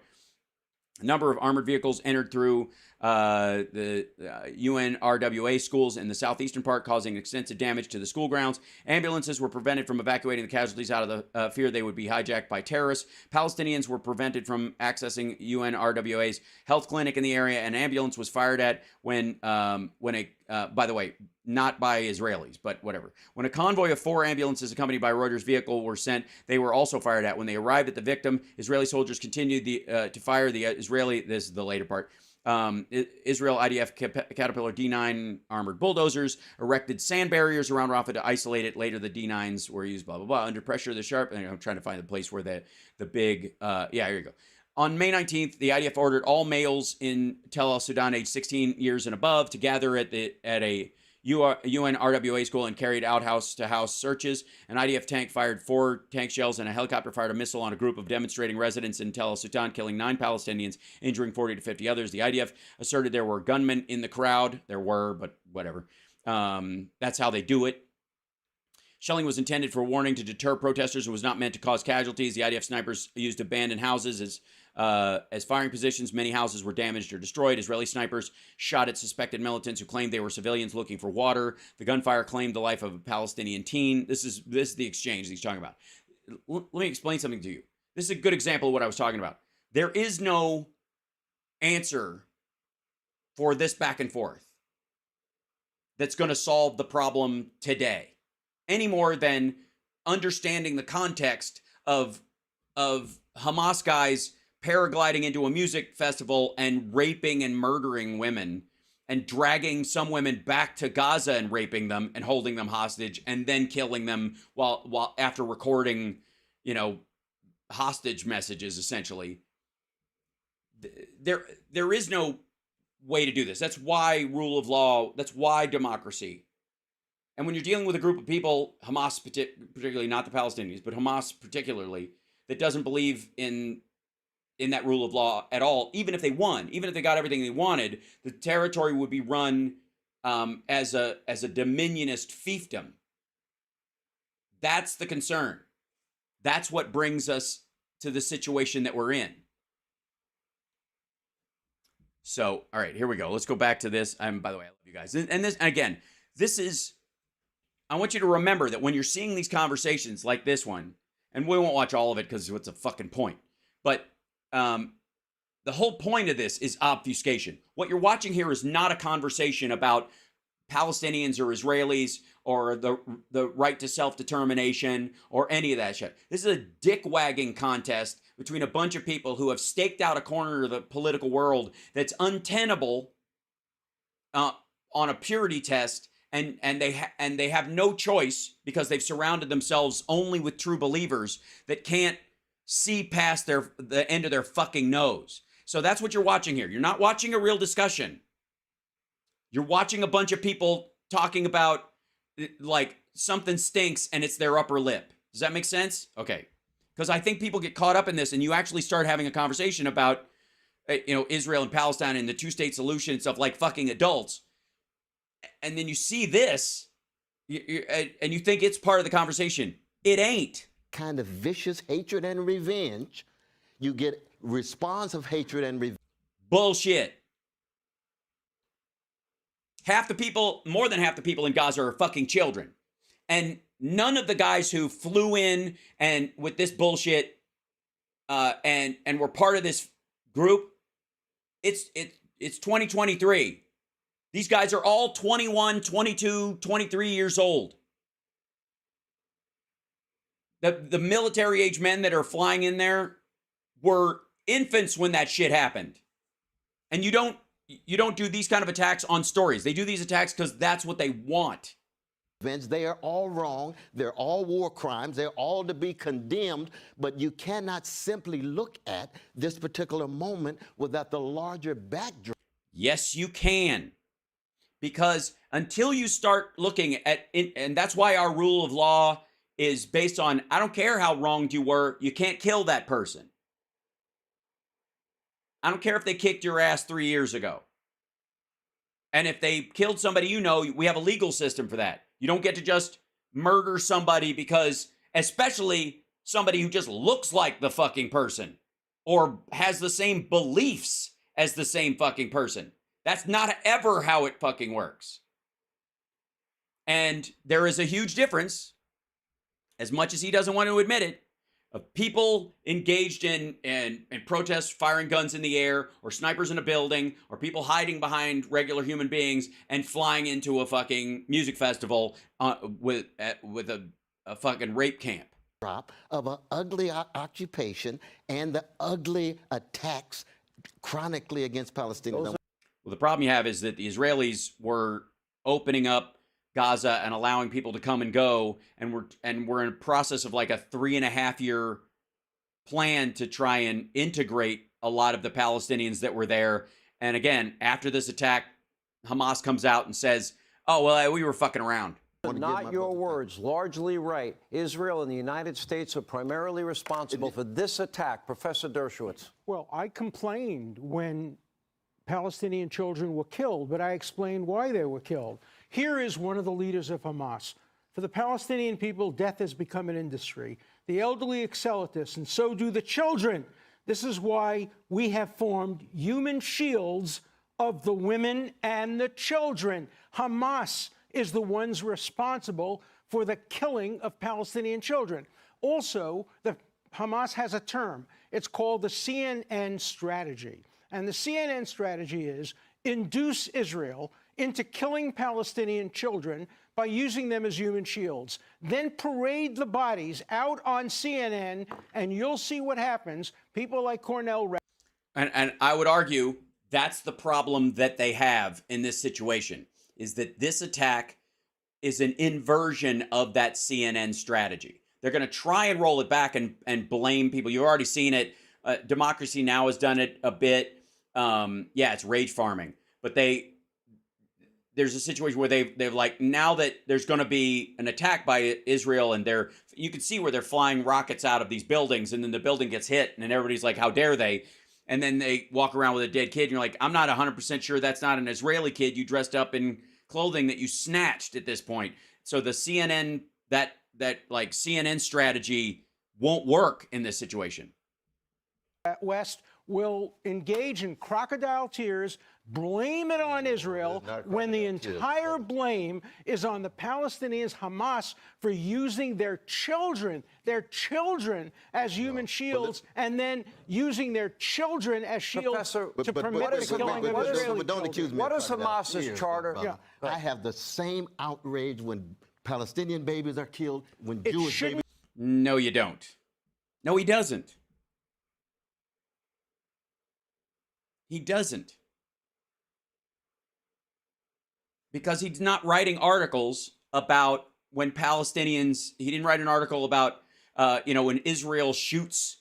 A number of armored vehicles entered through the UNRWA schools in the southeastern part, causing extensive damage to the school grounds. Ambulances were prevented from evacuating the casualties out of the fear they would be hijacked by terrorists. Palestinians were prevented from accessing UNRWA's health clinic in the area. An ambulance was fired at when by the way, not by Israelis, but whatever. When a convoy of 4 ambulances accompanied by Reuters vehicle were sent, they were also fired at. When they arrived at the victim, Israeli soldiers continued to fire the Israeli, this is the later part, Israel IDF Caterpillar D9 armored bulldozers erected sand barriers around Rafah to isolate it. Later, the D9s were used, blah, blah, blah. Under pressure, the sharp, and I'm trying to find the place where the big, here you go. On May 19th, the IDF ordered all males in Tel al-Sudan aged 16 years and above to gather at a UNRWA school and carried out house-to-house searches. An IDF tank fired 4 tank shells and a helicopter fired a missile on a group of demonstrating residents in Tel al-Sultan, killing 9 Palestinians, injuring 40 to 50 others. The IDF asserted there were gunmen in the crowd. There were, but whatever. That's how they do it. Shelling was intended for warning to deter protesters and was not meant to cause casualties. The IDF snipers used abandoned houses as firing positions. Many houses were damaged or destroyed. Israeli snipers shot at suspected militants who claimed they were civilians looking for water. The gunfire claimed the life of a Palestinian teen. This is the exchange he's talking about. Let me explain something to you. This is a good example of what I was talking about. There is no answer for this back and forth that's going to solve the problem today, any more than understanding the context of Hamas guys paragliding into a music festival and raping and murdering women and dragging some women back to Gaza and raping them and holding them hostage and then killing them while after recording, hostage messages, essentially. There is no way to do this. That's why rule of law, that's why democracy. And when you're dealing with a group of people, Hamas particularly, not the Palestinians, but Hamas particularly, that doesn't believe in that rule of law at all, even if they won, even if they got everything they wanted, the territory would be run as a dominionist fiefdom. That's the concern. That's what brings us to the situation that we're in. So, all right, here we go. Let's go back to this. By the way, I love you guys. And this, again, this is, I want you to remember that when you're seeing these conversations like this one, and we won't watch all of it because what's a fucking point, but the whole point of this is obfuscation. What you're watching here is not a conversation about Palestinians or Israelis or the right to self-determination or any of that shit. This is a dick-wagging contest between a bunch of people who have staked out a corner of the political world that's untenable on a purity test, and they have no choice because they've surrounded themselves only with true believers that can't see past the end of their fucking nose. So that's what you're watching here. You're not watching a real discussion. You're watching a bunch of people talking about like something stinks and it's their upper lip. Does that make sense? Okay. Because I think people get caught up in this and you actually start having a conversation about Israel and Palestine and the two-state solution and stuff like fucking adults. And then you see this and you think it's part of the conversation. It ain't. Kind of vicious hatred and revenge. You get response of hatred and revenge. Bullshit. More than half the people in Gaza are fucking children. And none of the guys who flew in and with this bullshit and were part of this group, it's 2023. These guys are all 21, 22, 23 years old. The military age men that are flying in there were infants when that shit happened. And you don't do these kind of attacks on stories. They do these attacks because that's what they want. They are all wrong. They're all war crimes. They're all to be condemned. But you cannot simply look at this particular moment without the larger backdrop. Yes, you can. Because until you start looking at it, and that's why our rule of law is based on, I don't care how wronged you were, you can't kill that person. I don't care if they kicked your ass 3 years ago. And if they killed somebody, we have a legal system for that. You don't get to just murder somebody because, especially somebody who just looks like the fucking person or has the same beliefs as the same fucking person. That's not ever how it fucking works. And there is a huge difference, as much as he doesn't want to admit it, of people engaged in protests, firing guns in the air, or snipers in a building, or people hiding behind regular human beings and flying into a fucking music festival with a fucking rape camp. Of an ugly occupation and the ugly attacks chronically against Palestinians. Well, the problem you have is that the Israelis were opening up Gaza and allowing people to come and go, and we're in a process of like a 3.5-year plan to try and integrate a lot of the Palestinians that were there. And again, after this attack, Hamas comes out and says, "Oh, well, we were fucking around." Not your words, largely right. Israel and the United States are primarily responsible for this attack. Professor Dershowitz. Well, I complained when Palestinian children were killed, but I explained why they were killed. Here is one of the leaders of Hamas. For the Palestinian people, death has become an industry. The elderly excel at this, and so do the children. This is why we have formed human shields of the women and the children. Hamas is the ones responsible for the killing of Palestinian children. Also, Hamas has a term. It's called the CNN strategy. And the CNN strategy is induce Israel into killing Palestinian children by using them as human shields. Then parade the bodies out on CNN, and you'll see what happens. People like Cornell. And I would argue that's the problem that they have in this situation, is that this attack is an inversion of that CNN strategy. They're going to try and roll it back and blame people. You've already seen it. Democracy Now! Has done it a bit. Yeah, it's rage farming. But there's a situation where they've like, now that there's going to be an attack by Israel, and you can see where they're flying rockets out of these buildings, and then the building gets hit, and then everybody's like, how dare they? And then they walk around with a dead kid, and you're like, I'm not 100% sure that's not an Israeli kid you dressed up in clothing that you snatched at this point. So the CNN, that like CNN strategy won't work in this situation. West will engage in crocodile tears, blame it on Israel, when the entire blame is on the Palestinians, Hamas, for using their children as human shields, and then using their children as shields to permit the killing of Israeli children. What is Hamas's charter? Yeah. I have the same outrage when Palestinian babies are killed, when Jewish babies. No, you don't. No, he doesn't. He doesn't. Because he's not writing articles about when Palestinians, he didn't write an article about, when Israel shoots,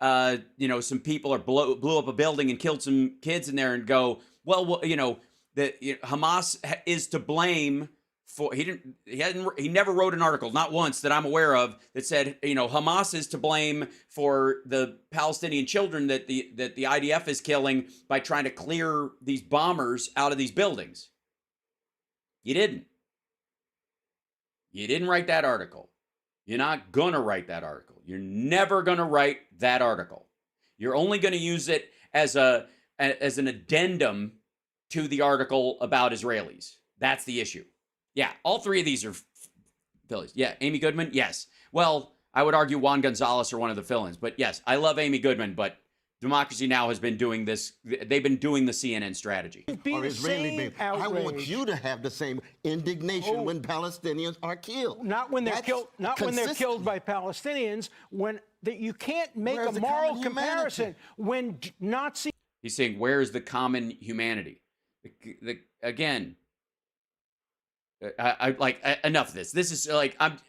some people or blew up a building and killed some kids in there, and go, Hamas is to blame for, he never wrote an article, not once that I'm aware of, that said, Hamas is to blame for the Palestinian children that the IDF is killing by trying to clear these bombers out of these buildings. You didn't. You didn't write that article. You're not gonna write that article. You're never gonna write that article. You're only gonna use it as an addendum to the article about Israelis. That's the issue. Yeah, all three of these are Phillies. Yeah, Amy Goodman, yes. Well, I would argue Juan Gonzalez are one of the fill-ins, but yes, I love Amy Goodman, but Democracy Now! Has been doing this. They've been doing the CNN strategy. Or Israeli baby. I want you to have the same indignation when Palestinians are killed. Not when they're killed. Not when they're killed by Palestinians. You can't make a moral comparison when Nazi. He's saying, where's the common humanity? Again, I like enough of this. This is like I'm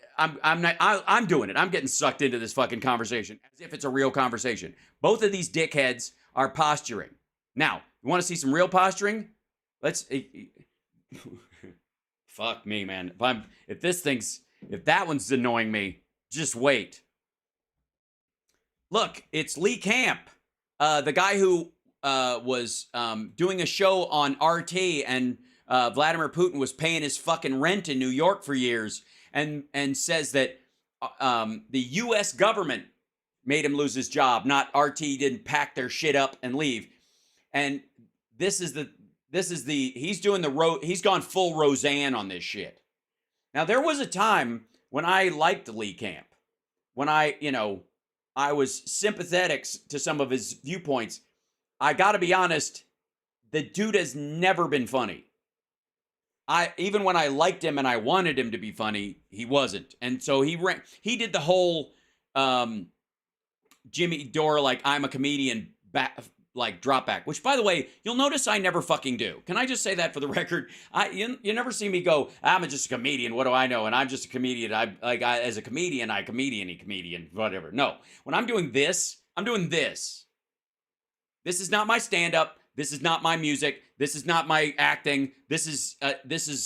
doing it. I'm getting sucked into this fucking conversation as if it's a real conversation. Both of these dickheads are posturing. Now, you want to see some real posturing? Let's. Fuck me, man. If that one's annoying me, just wait. Look, it's Lee Camp, the guy who was doing a show on RT, and Vladimir Putin was paying his fucking rent in New York for years, and says that the U.S. government made him lose his job, not RT didn't pack their shit up and leave. And he's gone full Roseanne on this shit. Now, there was a time when I liked Lee Camp, when I was sympathetic to some of his viewpoints. I gotta be honest, the dude has never been funny. Even when I liked him and I wanted him to be funny, he wasn't. And so he did the whole Jimmy Dore, like, I'm a comedian, drop back, which, by the way, you'll notice I never fucking do. Can I just say that for the record? You never see me go, I'm just a comedian, what do I know? And I'm just a comedian. As a comedian, comedian, whatever. No, when I'm doing this, I'm doing this. This is not my stand-up. This is not my music. This is not my acting. This is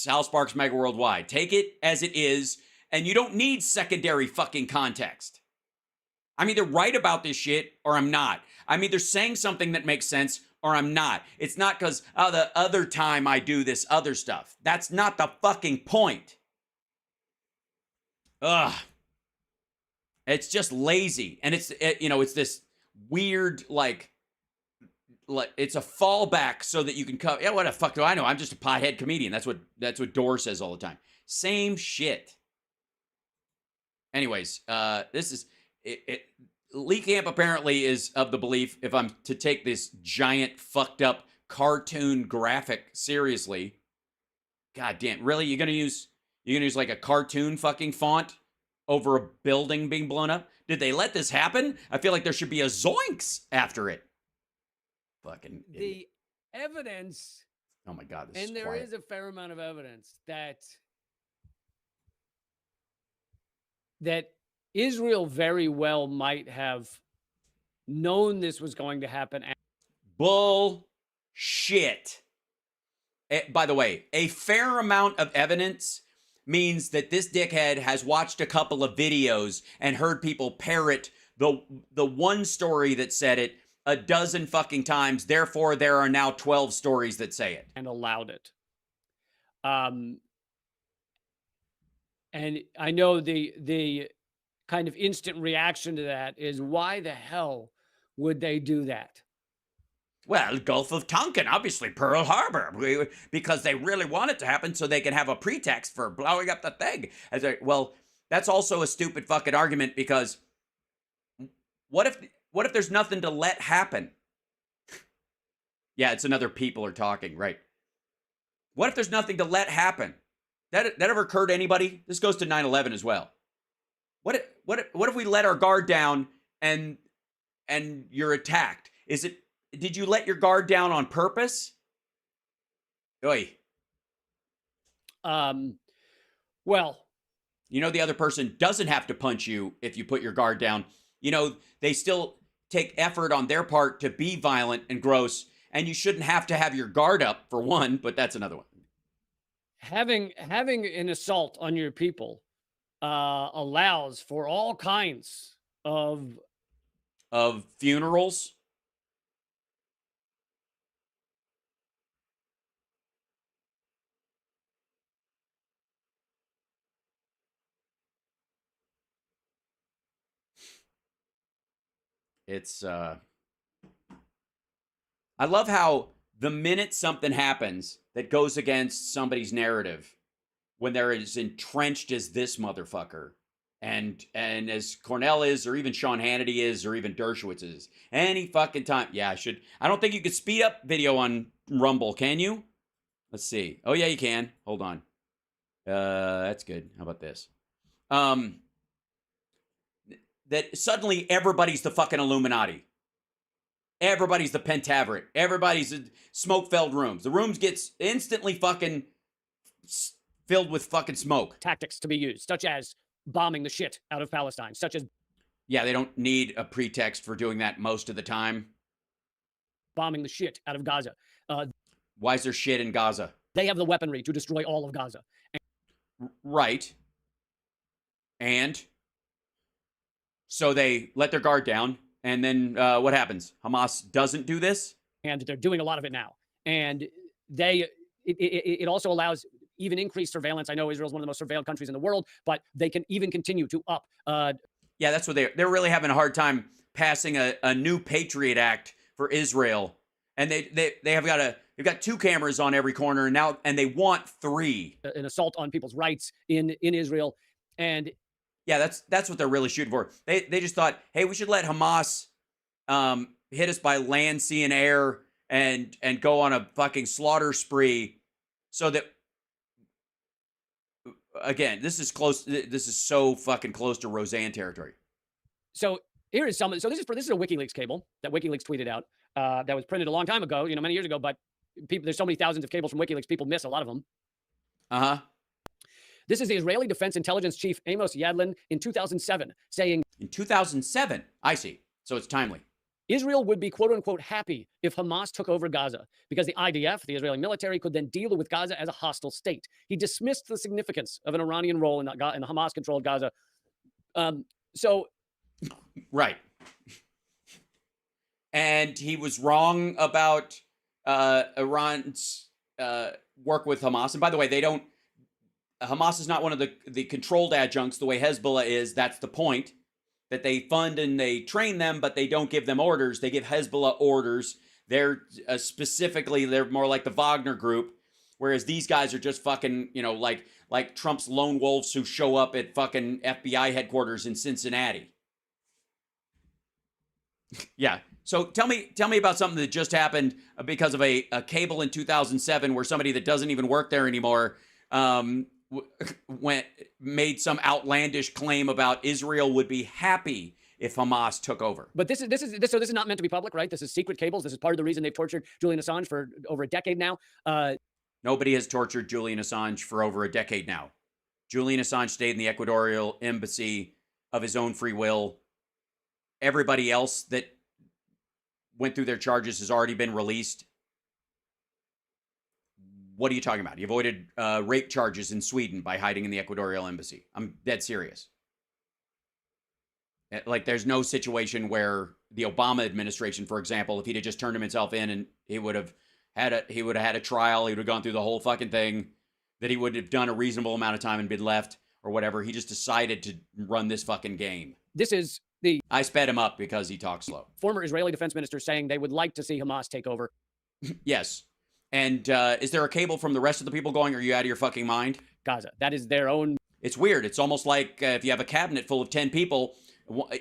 Hal Sparks' Megaworldwide. Take it as it is, and you don't need secondary fucking context. I'm either right about this shit or I'm not. I'm either saying something that makes sense or I'm not. It's not because, the other time I do this other stuff. That's not the fucking point. Ugh. It's just lazy. And it's this weird, it's a fallback so that you can cover. Yeah, what the fuck do I know? I'm just a pothead comedian. That's what Dore says all the time. Same shit. Anyways, this is it. Lee Camp apparently is of the belief, if I'm to take this giant fucked up cartoon graphic seriously, god damn, really? You're gonna use like a cartoon fucking font over a building being blown up? Did they let this happen? I feel like there should be a zoinks after it. Fucking idiot. The evidence, Oh my god, this and is there quiet. is a fair amount of evidence that Israel very well might have known this was going to happen. Bullshit. By the way, a fair amount of evidence means that this dickhead has watched a couple of videos and heard people parrot the one story that said it a dozen fucking times. Therefore, there are now 12 stories that say it. And allowed it. And I know the kind of instant reaction to that is, why the hell would they do that? Well, Gulf of Tonkin, obviously Pearl Harbor, because they really want it to happen so they can have a pretext for blowing up the thing. Well, that's also a stupid fucking argument, because what if there's nothing to let happen? Yeah, it's another people are talking, right? What if there's nothing to let happen? That ever occurred to anybody? This goes to 9/11 as well. What if we let our guard down and you're attacked? Did you let your guard down on purpose? Oi. Well, you know, the other person doesn't have to punch you if you put your guard down. You know, they still take effort on their part to be violent and gross, and you shouldn't have to have your guard up, for one, but that's another one. having an assault on your people allows for all kinds of funerals. It's I love how the minute something happens that goes against somebody's narrative, when they're as entrenched as this motherfucker, and as Cornell is, or even Sean Hannity is, or even Dershowitz is, any fucking time. Yeah, I don't think you could speed up video on Rumble, can you? Let's see. Oh yeah, you can. Hold on. That's good. How about this? That suddenly everybody's the fucking Illuminati. Everybody's the Pentaveret. Everybody's in smoke-filled rooms. The rooms gets instantly fucking filled with fucking smoke. tactics to be used, such as bombing the shit out of Palestine, such as Yeah, they don't need a pretext for doing that most of the time. bombing the shit out of Gaza. Why is there shit in Gaza? They have the weaponry to destroy all of Gaza. Right. And so they let their guard down, and then what happens? Hamas doesn't do this? And they're doing a lot of it now. And it also allows even increased surveillance. I know Israel's one of the most surveilled countries in the world, but they can even continue to up. Yeah, that's what they're really having a hard time passing a new Patriot Act for Israel. And they've got 2 cameras on every corner now, and they want 3. An assault on people's rights in Israel. And yeah, that's what they're really shooting for. They just thought, hey, we should let Hamas hit us by land, sea, and air, and go on a fucking slaughter spree, so that, again, this is close. This is so fucking close to Roseanne territory. so here is some. So this is a WikiLeaks cable that WikiLeaks tweeted out. That was printed a long time ago, many years ago. But there's so many thousands of cables from WikiLeaks, people miss a lot of them. This is the Israeli Defense Intelligence Chief Amos Yadlin in 2007 saying, in 2007, I see. So it's timely. Israel would be, quote unquote, happy if Hamas took over Gaza because the IDF, the Israeli military, could then deal with Gaza as a hostile state. He dismissed the significance of an Iranian role in the Hamas-controlled Gaza. Right. And he was wrong about Iran's work with Hamas. And by the way, Hamas is not one of the controlled adjuncts the way Hezbollah is. That's the point. That they fund and they train them, but they don't give them orders. They give Hezbollah orders. They're they're more like the Wagner group, whereas these guys are just fucking, like Trump's lone wolves who show up at fucking FBI headquarters in Cincinnati. Yeah. So tell me about something that just happened because of a cable in 2007 where somebody that doesn't even work there anymore made some outlandish claim about Israel would be happy if Hamas took over. But this is not meant to be public, right? This is secret cables. This is part of the reason they've tortured Julian Assange for over a decade now. Nobody has tortured Julian Assange for over a decade now. Julian Assange stayed in the Ecuadorian embassy of his own free will. Everybody else that went through their charges has already been released. What are you talking about? He avoided rape charges in Sweden by hiding in the Ecuadorian embassy. I'm dead serious. Like, there's no situation where the Obama administration, for example, if he'd have just turned himself in and he would have had a trial, he would have gone through the whole fucking thing, that he would have done a reasonable amount of time and been left or whatever. He just decided to run this fucking game. This is the I sped him up because he talks slow. former Israeli defense minister saying they would like to see Hamas take over. Yes. And is there a cable from the rest of the people going, are you out of your fucking mind? Gaza. That is their own. It's weird. It's almost like if you have a cabinet full of 10 people,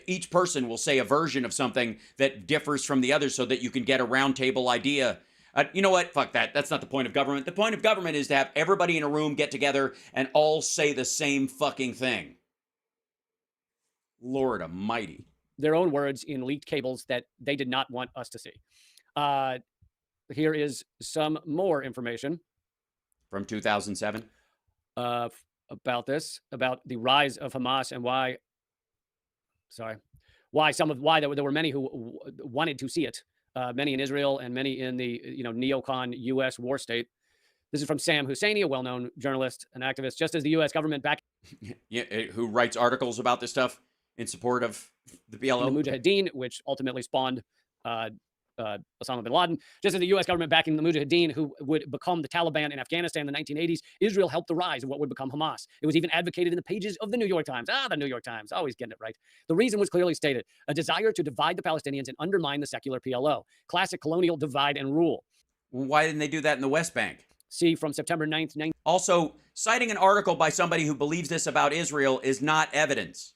each person will say a version of something that differs from the other so that you can get a round table idea. You know what? Fuck that. That's not the point of government. The point of government is to have everybody in a room get together and all say the same fucking thing. Lord almighty. Their own words in leaked cables that they did not want us to see. Here is some more information from 2007 about this, about the rise of Hamas and why there were many who wanted to see it. Many in Israel and many in the neocon U.S. war state. This is from Sam Husseini, a well-known journalist and activist. Just as the U.S. government back, who writes articles about this stuff in support of the PLO, the Mujahideen, which ultimately spawned Osama bin Laden. Just as the U.S. government backing the Mujahideen, who would become the Taliban in Afghanistan in the 1980s, Israel helped the rise of what would become Hamas. It was even advocated in the pages of the New York Times. The New York Times, always getting it right. The reason was clearly stated: a desire to divide the Palestinians and undermine the secular PLO. Classic colonial divide and rule. Why didn't they do that in the West Bank? See, from September 9th. Also, citing an article by somebody who believes this about Israel is not evidence.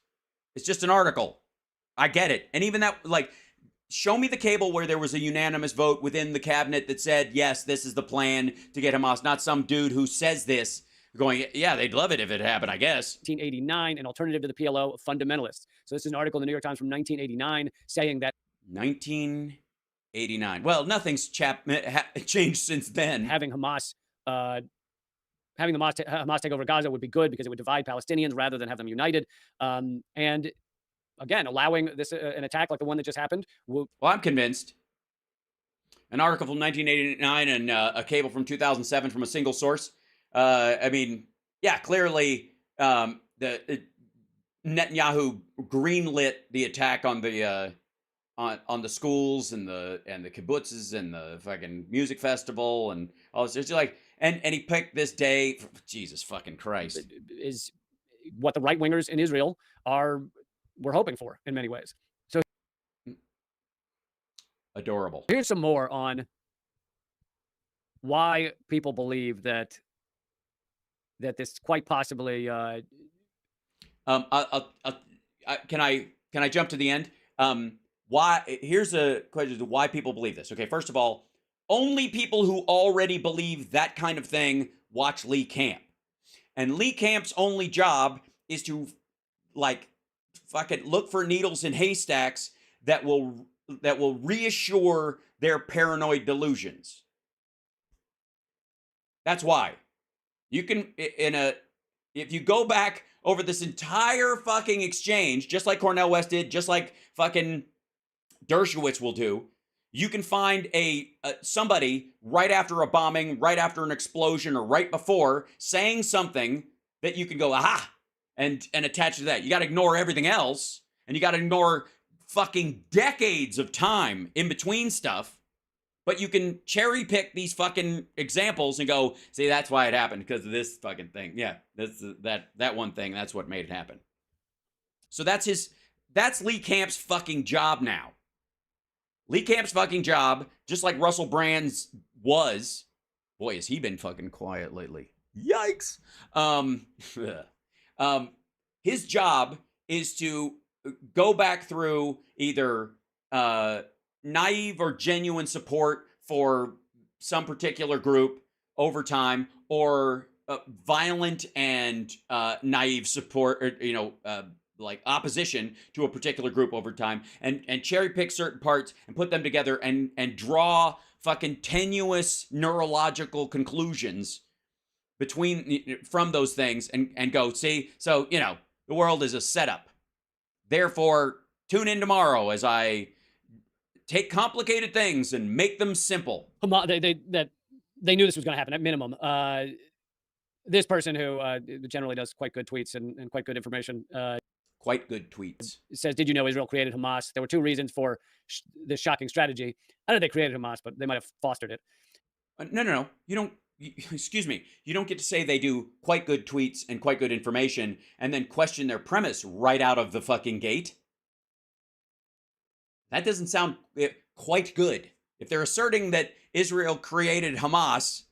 It's just an article. I get it. And even that, like, show me the cable where there was a unanimous vote within the cabinet that said, yes, this is the plan to get Hamas, not some dude who says this going, yeah, they'd love it if it happened, I guess. 1989, an alternative to the PLO, fundamentalists. So this is an article in the New York Times from 1989 saying that 1989. Well, nothing's changed since then. Having Hamas take over Gaza would be good because it would divide Palestinians rather than have them united. And again, allowing this an attack like the one that just happened. Well, I'm convinced. An article from 1989 and a cable from 2007 from a single source. I mean, yeah, clearly the Netanyahu greenlit the attack on the schools and the kibbutzes and the fucking music festival and all this. It's like, and he picked this day. Jesus fucking Christ. Is what the right wingers in Israel we're hoping for in many ways. So adorable. Here's some more on why people believe that this quite possibly. Can I jump to the end? Why? Here's a question: why people believe this? Okay, first of all, only people who already believe that kind of thing watch Lee Camp, and Lee Camp's only job is to fucking look for needles in haystacks that will reassure their paranoid delusions. That's why. You can if you go back over this entire fucking exchange, just like Cornel West did, just like fucking Dershowitz will do, you can find somebody right after a bombing, right after an explosion, or right before saying something that you can go, aha, and attach to that. You got to ignore everything else, and you got to ignore fucking decades of time in between stuff, but you can cherry pick these fucking examples and go, see, that's why it happened, because of this fucking thing. Yeah, that one thing, that's what made it happen. So that's Lee Camp's fucking job now. Lee Camp's fucking job, just like Russell Brand's was. Boy, has he been fucking quiet lately. Yikes. His job is to go back through either naive or genuine support for some particular group over time, or violent and naive support, or like opposition to a particular group over time, and cherry pick certain parts and put them together and draw fucking tenuous neurological conclusions from those things and go, see, so the world is a setup. Therefore, tune in tomorrow as I take complicated things and make them simple. They knew this was going to happen at minimum. This person who generally does quite good tweets and quite good information. Quite good tweets. Says, did you know Israel created Hamas? There were two reasons for this shocking strategy. I don't know if they created Hamas, but they might have fostered it. No. You don't. Excuse me. You don't get to say they do quite good tweets and quite good information and then question their premise right out of the fucking gate. That doesn't sound quite good. If they're asserting that Israel created Hamas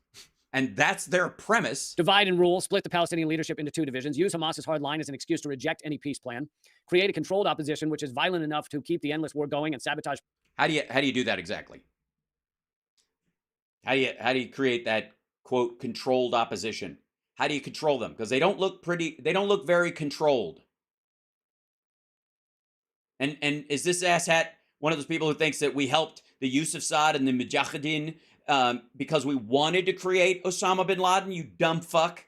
and that's their premise. Divide and rule, split the Palestinian leadership into two divisions, use Hamas's hard line as an excuse to reject any peace plan, create a controlled opposition which is violent enough to keep the endless war going and sabotage. How do you do that exactly? How do you create that, quote, controlled opposition? How do you control them? Because they don't look very controlled. And is this asshat one of those people who thinks that we helped the Yusuf and the Mujahideen because we wanted to create Osama bin Laden, you dumb fuck?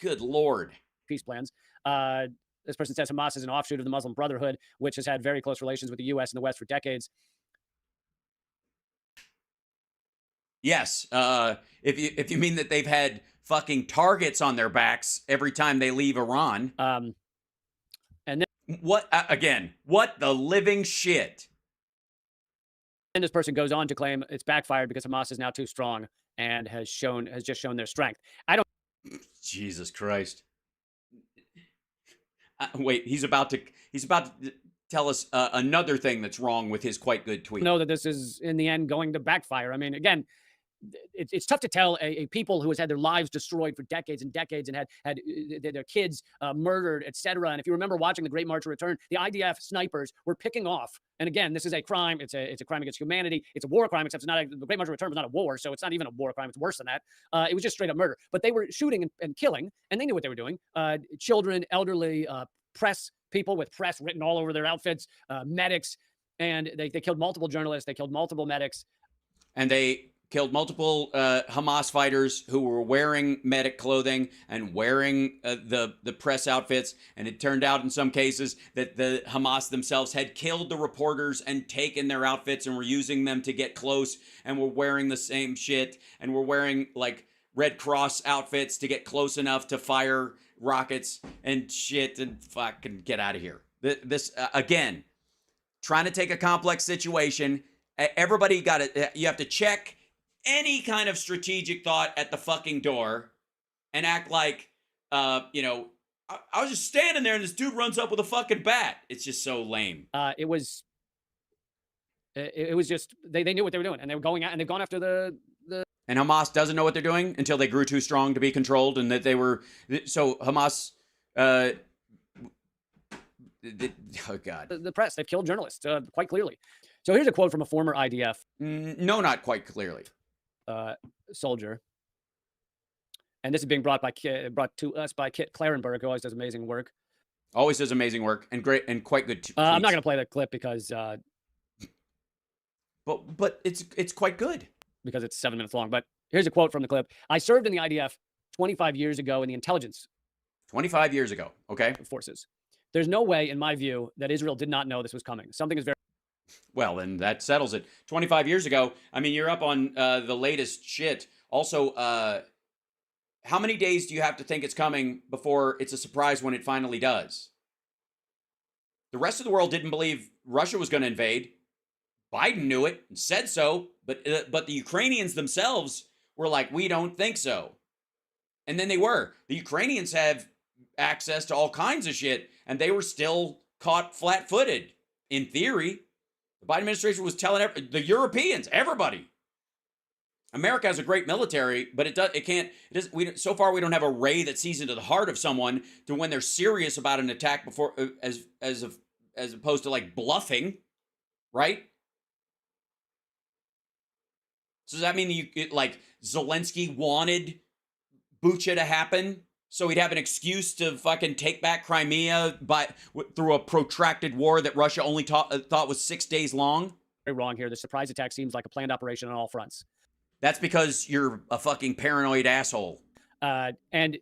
Good Lord. Peace plans. This person says Hamas is an offshoot of the Muslim Brotherhood, which has had very close relations with the U.S. and the West for decades. Yes. If you mean that they've had fucking targets on their backs every time they leave Iran. And then what the living shit? And this person goes on to claim it's backfired because Hamas is now too strong and has just shown their strength. Jesus Christ. Wait, he's about to tell us another thing that's wrong with his quite good tweet. Know that this is in the end going to backfire. I mean, again, it's tough to tell a people who has had their lives destroyed for decades and decades and had their kids murdered, etc. And if you remember watching the Great March of Return, the IDF snipers were picking off. And again, this is a crime. It's a crime against humanity. It's a war crime, except the Great March of Return was not a war, so it's not even a war crime. It's worse than that. It was just straight up murder. But they were shooting and killing, and they knew what they were doing. Children, elderly, press people with press written all over their outfits, medics, and they killed multiple journalists. They killed multiple medics. And they killed multiple Hamas fighters who were wearing medic clothing and wearing the press outfits. And it turned out in some cases that the Hamas themselves had killed the reporters and taken their outfits and were using them to get close and were wearing the same shit and were wearing like Red Cross outfits to get close enough to fire rockets and shit and fucking get out of here. This again, trying to take a complex situation. Everybody you have to check any kind of strategic thought at the fucking door and act like, I was just standing there and this dude runs up with a fucking bat. It's just so lame. It was just, they knew what they were doing and they were going out and they've gone after the. And Hamas doesn't know what they're doing until they grew too strong to be controlled and that they were, so Hamas, oh God. The press, they've killed journalists quite clearly. So here's a quote from a former IDF. No, not quite clearly. Soldier. And this is being brought to us by Kit Clarenberg, who always does amazing work. Always does amazing work and great and quite good. I'm not going to play the clip because. But it's quite good. Because it's 7 minutes long. But here's a quote from the clip. I served in the IDF 25 years ago in the intelligence. 25 years ago. Okay. Forces. There's no way, in my view, that Israel did not know this was coming. Something is very. Well, then that settles it. 25 years ago. I mean, you're up on the latest shit. Also, how many days do you have to think it's coming before it's a surprise when it finally does? The rest of the world didn't believe Russia was going to invade. Biden knew it and said so, but the Ukrainians themselves were like, we don't think so. And then they were. The Ukrainians have access to all kinds of shit, and they were still caught flat-footed, in theory. The Biden administration was telling the Europeans, everybody. America has a great military, but so far we don't have a ray that sees into the heart of someone to when they're serious about an attack before, as of as opposed to like bluffing, right? So does that mean like Zelensky wanted Bucha to happen so he'd have an excuse to fucking take back Crimea through a protracted war that Russia only thought was 6 days long? Very wrong here. The surprise attack seems like a planned operation on all fronts. That's because you're a fucking paranoid asshole. And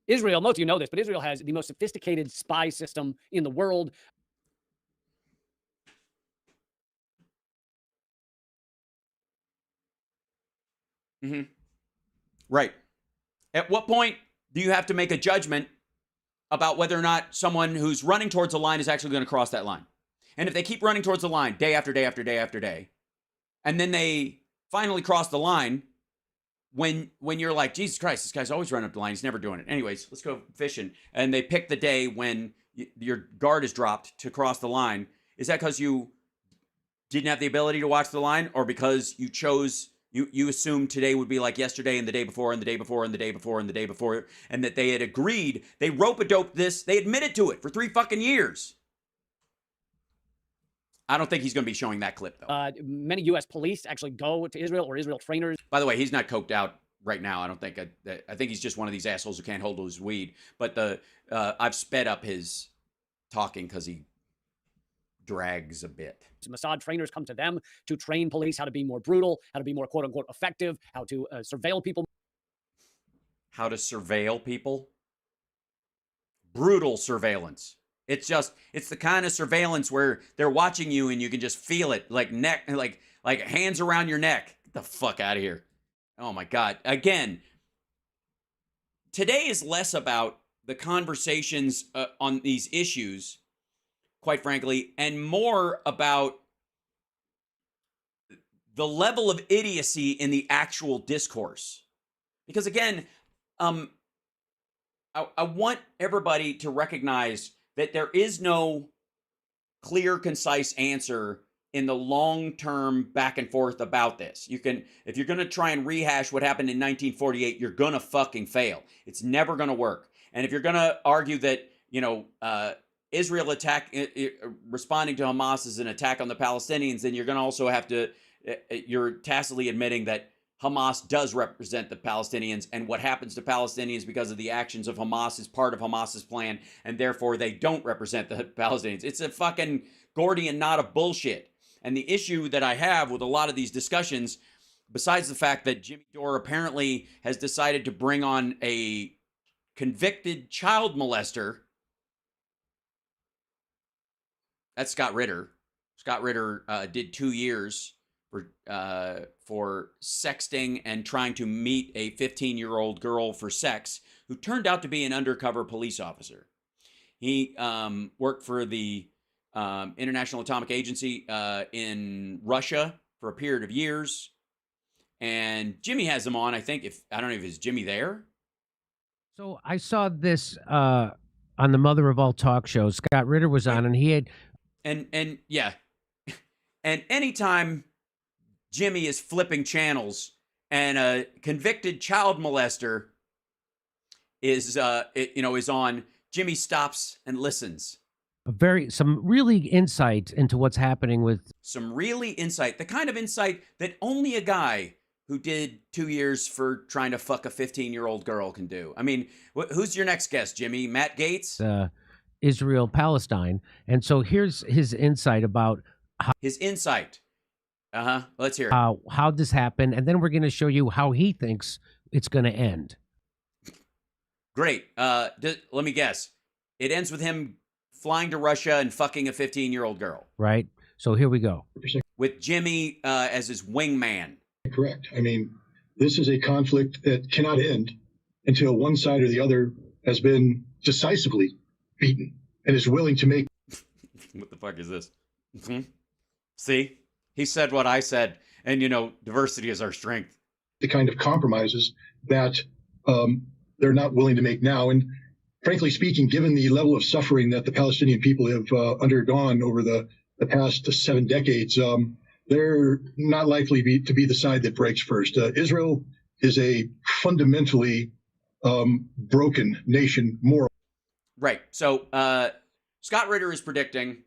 Israel, most of you know this, but Israel has the most sophisticated spy system in the world. Mm-hmm. Right. At what point do you have to make a judgment about whether or not someone who's running towards a line is actually going to cross that line? And if they keep running towards the line day after day after day after day, and then they finally cross the line, when you're like, Jesus Christ, this guy's always running up the line, he's never doing it. Anyways, let's go fishing. And they pick the day when your guard is dropped to cross the line. Is that because you didn't have the ability to watch the line, or because you chose... You assumed today would be like yesterday and the day before and the day before and the day before and the day before, and that they had agreed, they rope-a-doped this, they admitted to it for 3 fucking years. I don't think he's going to be showing that clip, though. Many U.S. police actually go to Israel, or Israel trainers. By the way, he's not coked out right now. I don't think. I think he's just one of these assholes who can't hold his weed. But I've sped up his talking because he drags a bit. Mossad trainers come to them to train police how to be more brutal, how to be more quote unquote effective, how to surveil people. How to surveil people? Brutal surveillance. It's the kind of surveillance where they're watching you and you can just feel it, like hands around your neck. Get the fuck out of here. Oh my God. Again, today is less about the conversations on these issues, quite frankly, and more about the level of idiocy in the actual discourse. Because again, I want everybody to recognize that there is no clear, concise answer in the long-term back and forth about this. If you're going to try and rehash what happened in 1948, you're going to fucking fail. It's never going to work. And if you're going to argue that, Israel responding to Hamas is an attack on the Palestinians, then you're going to also have to, you're tacitly admitting that Hamas does represent the Palestinians, and what happens to Palestinians because of the actions of Hamas is part of Hamas's plan, and therefore they don't represent the Palestinians. It's a fucking Gordian knot of bullshit. And the issue that I have with a lot of these discussions, besides the fact that Jimmy Dore apparently has decided to bring on a convicted child molester, that's Scott Ritter. Scott Ritter did 2 years for sexting and trying to meet a 15-year-old girl for sex, who turned out to be an undercover police officer. He worked for the International Atomic Agency in Russia for a period of years. And Jimmy has him on, I think. I don't know if it's Jimmy there. So I saw this on the Mother of All talk shows. Scott Ritter was on, and he had... And yeah. And anytime Jimmy is flipping channels and a convicted child molester is on, Jimmy stops and listens. Some really insight into what's happening with... Some really insight. The kind of insight that only a guy who did 2 years for trying to fuck a 15-year-old girl can do. I mean, who's your next guest, Jimmy? Matt Gaetz? Israel-Palestine. And so here's his insight about... His insight. Let's hear it. How this happened, and then we're going to show you how he thinks it's going to end. Great. Let me guess. It ends with him flying to Russia and fucking a 15-year-old girl. Right. So here we go. With Jimmy as his wingman. Correct. I mean, this is a conflict that cannot end until one side or the other has been decisively beaten and is willing to make... What the fuck is this? See? He said what I said. And, diversity is our strength. The kind of compromises that they're not willing to make now. And frankly speaking, given the level of suffering that the Palestinian people have undergone over the past 7 decades, they're not likely to be the side that breaks first. Israel is a fundamentally broken nation, moral. Right. So Scott Ritter is predicting,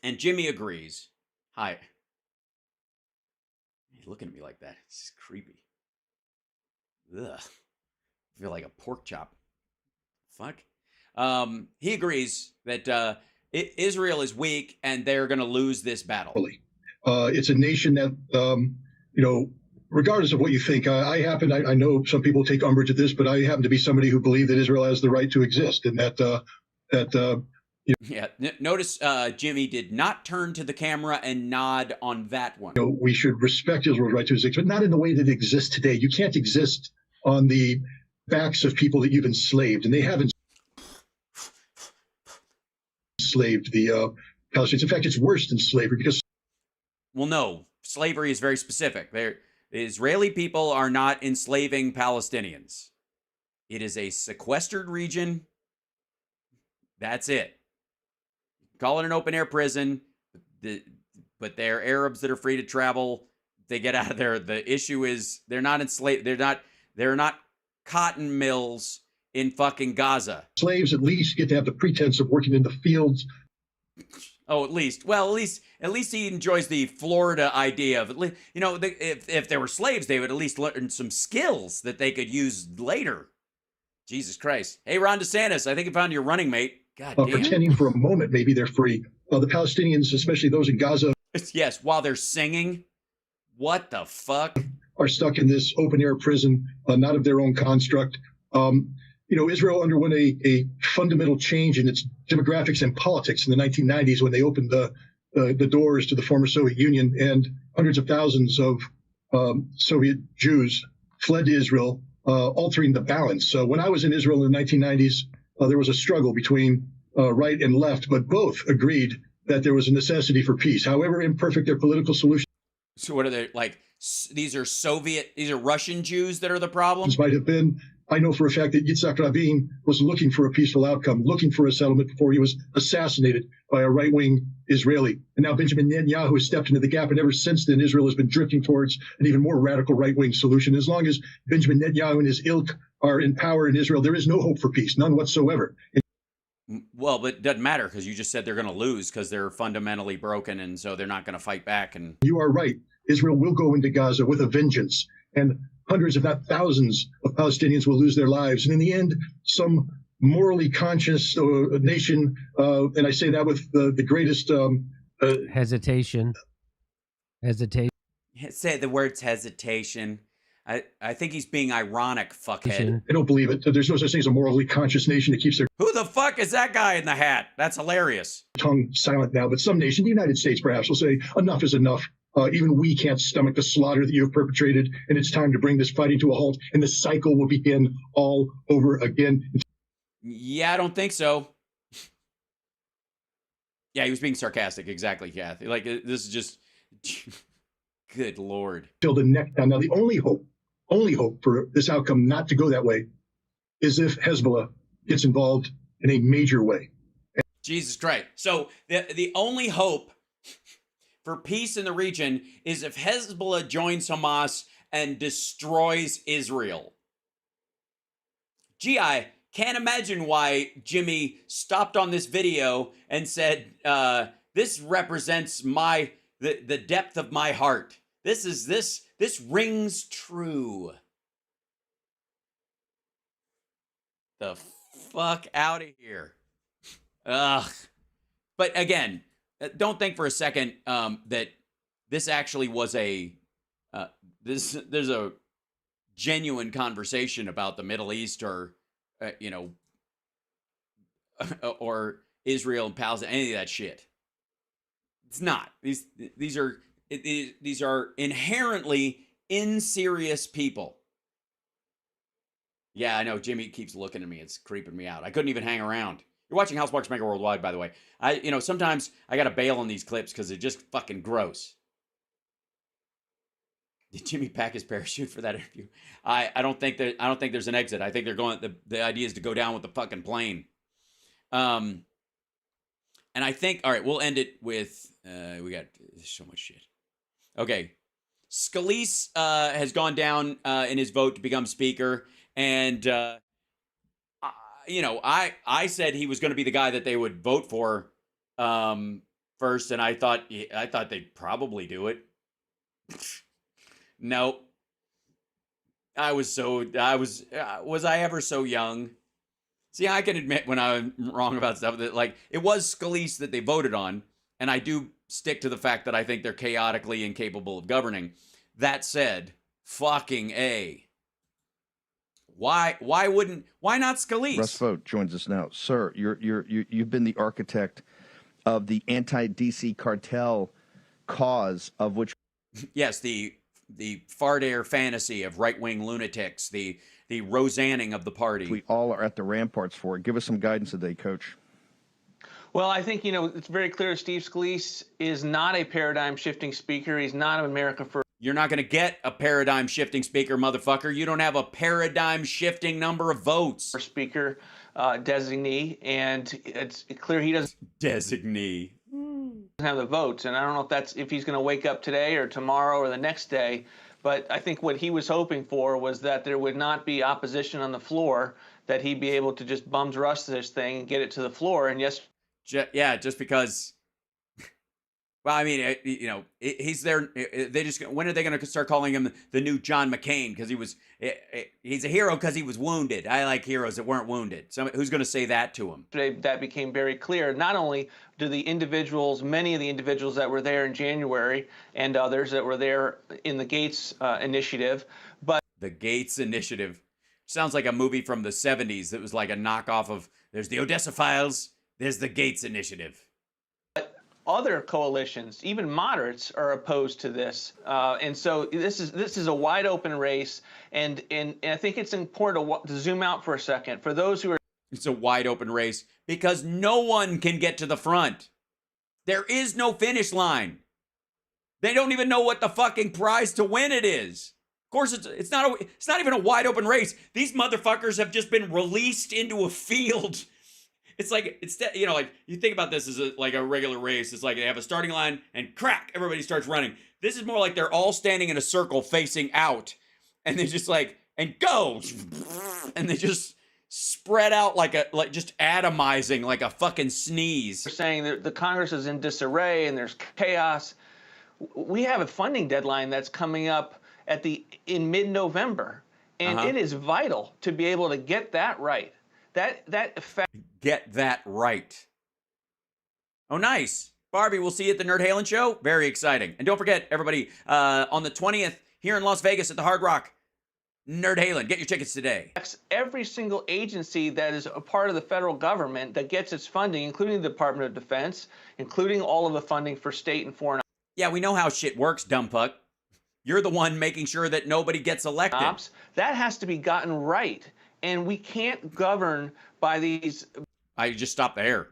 and Jimmy agrees. Hi. He's looking at me like that. It's just creepy. Ugh. I feel like a pork chop. Fuck. He agrees that Israel is weak and they're going to lose this battle. It's a nation that, regardless of what you think, I know some people take umbrage at this, but I happen to be somebody who believes that Israel has the right to exist, and Yeah. Notice Jimmy did not turn to the camera and nod on that one. We should respect Israel's right to exist, but not in the way that it exists today. You can't exist on the backs of people that you've enslaved, and they haven't enslaved the Palestinians. In fact, it's worse than slavery because. Well, no, slavery is very specific. The Israeli people are not enslaving Palestinians. It is a sequestered region. That's it. Call it an open air prison, but they're Arabs that are free to travel. They get out of there. The issue is they're not enslaved. They're not cotton mills in fucking Gaza. Slaves at least get to have the pretense of working in the fields. Oh, at least. Well, at least he enjoys the Florida idea of, if there were slaves, they would at least learn some skills that they could use later. Jesus Christ. Hey, Ron DeSantis, I think you found your running mate. God damn. Pretending for a moment maybe they're free. The Palestinians, especially those in Gaza. Yes, while they're singing. What the fuck? Are stuck in this open air prison, not of their own construct. Israel underwent a fundamental change in its demographics and politics in the 1990s when they opened the doors to the former Soviet Union, and hundreds of thousands of Soviet Jews fled to Israel, altering the balance. So when I was in Israel in the 1990s, there was a struggle between right and left, but both agreed that there was a necessity for peace. However imperfect their political solutions. So what are they like? These are Russian Jews that are the problem? Might have been. I know for a fact that Yitzhak Rabin was looking for a peaceful outcome, looking for a settlement before he was assassinated by a right-wing Israeli. And now Benjamin Netanyahu has stepped into the gap, and ever since then, Israel has been drifting towards an even more radical right-wing solution. As long as Benjamin Netanyahu and his ilk are in power in Israel, there is no hope for peace, none whatsoever. Well, but it doesn't matter because you just said they're going to lose because they're fundamentally broken, and so they're not going to fight back. And you are right. Israel will go into Gaza with a vengeance, and hundreds, if not thousands, of Palestinians will lose their lives. And in the end, some morally conscious nation, and I say that with the greatest hesitation. Say the words hesitation. I think he's being ironic, fuckhead. I don't believe it. There's no such thing as a morally conscious nation that keeps their Who the fuck is that guy in the hat? That's hilarious. Tongue silent now. But some nation, the United States perhaps, will say enough is enough. Even we can't stomach the slaughter that you have perpetrated, and it's time to bring this fighting to a halt, and the cycle will begin all over again. Yeah, I don't think so. Yeah, he was being sarcastic. Exactly, Kathy. Like, this is just... Good Lord. Till the neck down. Now, the only hope for this outcome not to go that way is if Hezbollah gets involved in a major way. Jesus Christ. So the only hope for peace in the region is if Hezbollah joins Hamas and destroys Israel. Gee, I can't imagine why Jimmy stopped on this video and said, this represents the depth of my heart. This rings true. The fuck out of here. Ugh. But again, don't think for a second that this actually was there's a genuine conversation about the Middle East or or Israel and Palestine, any of that shit. It's not. These are inherently inserious people. Yeah, I know. Jimmy keeps looking at me. It's creeping me out. I couldn't even hang around. You're watching Housemarks Megaworldwide, by the way. Sometimes I gotta bail on these clips because they're just fucking gross. Did Jimmy pack his parachute for that interview? I don't think there's an exit. I think they're going. The idea is to go down with the fucking plane. And I think, all right, we'll end it with we got so much shit. Okay, Scalise has gone down in his vote to become speaker, and I said he was going to be the guy that they would vote for first, and I thought they'd probably do it. Nope. Was I ever so young? See, I can admit when I'm wrong about stuff that, like, it was Scalise that they voted on, and I do stick to the fact that I think they're chaotically incapable of governing. That said, fucking A. Why not Scalise? Russ Vogt joins us now. Sir, you've been the architect of the anti-DC cartel cause, of which yes, the fart air fantasy of right-wing lunatics, the Roseanning of the party. We all are at the ramparts for. Give us some guidance today, Coach. Well, I think, it's very clear Steve Scalise is not a paradigm-shifting speaker. He's not an America First. You're not going to get a paradigm-shifting speaker, motherfucker. You don't have a paradigm-shifting number of votes. Speaker designee, and it's clear he doesn't. Designee. Have the votes, and I don't know if he's going to wake up today or tomorrow or the next day, but I think what he was hoping for was that there would not be opposition on the floor, that he'd be able to just bums rush this thing and get it to the floor. And yes, just because. Well, I mean, he's there. When are they going to start calling him the new John McCain? Because he's a hero because he was wounded. I like heroes that weren't wounded. So who's going to say that to him? That became very clear. Not only do many of the individuals that were there in January and others that were there in the Gates initiative, but the Gates initiative sounds like a movie from the 70s that was like a knockoff of. There's the Odessa Files. There's the Gates initiative. Other coalitions, even moderates, are opposed to this, and so this is a wide open race. And I think it's important to zoom out for a second for those who are. It's a wide open race because no one can get to the front. There is no finish line. They don't even know what the fucking prize to win it is. Of course, it's not even a wide open race. These motherfuckers have just been released into a field. It's like, like you think about this as like a regular race. It's like they have a starting line and crack, everybody starts running. This is more like they're all standing in a circle facing out, and they just and go, and they just spread out like just atomizing like a fucking sneeze. They're saying that the Congress is in disarray and there's chaos. We have a funding deadline that's coming up in mid-November, and it is vital to be able to get that right. Get that right. Oh, nice. Barbie, we'll see you at the Nerd Halen show. Very exciting. And don't forget, everybody, on the 20th here in Las Vegas at the Hard Rock, Nerd Halen. Get your tickets today. Every single agency that is a part of the federal government that gets its funding, including the Department of Defense, including all of the funding for state and foreign. Yeah, we know how shit works, dumb fuck. You're the one making sure that nobody gets elected. That has to be gotten right. And we can't govern by these. I just stop there.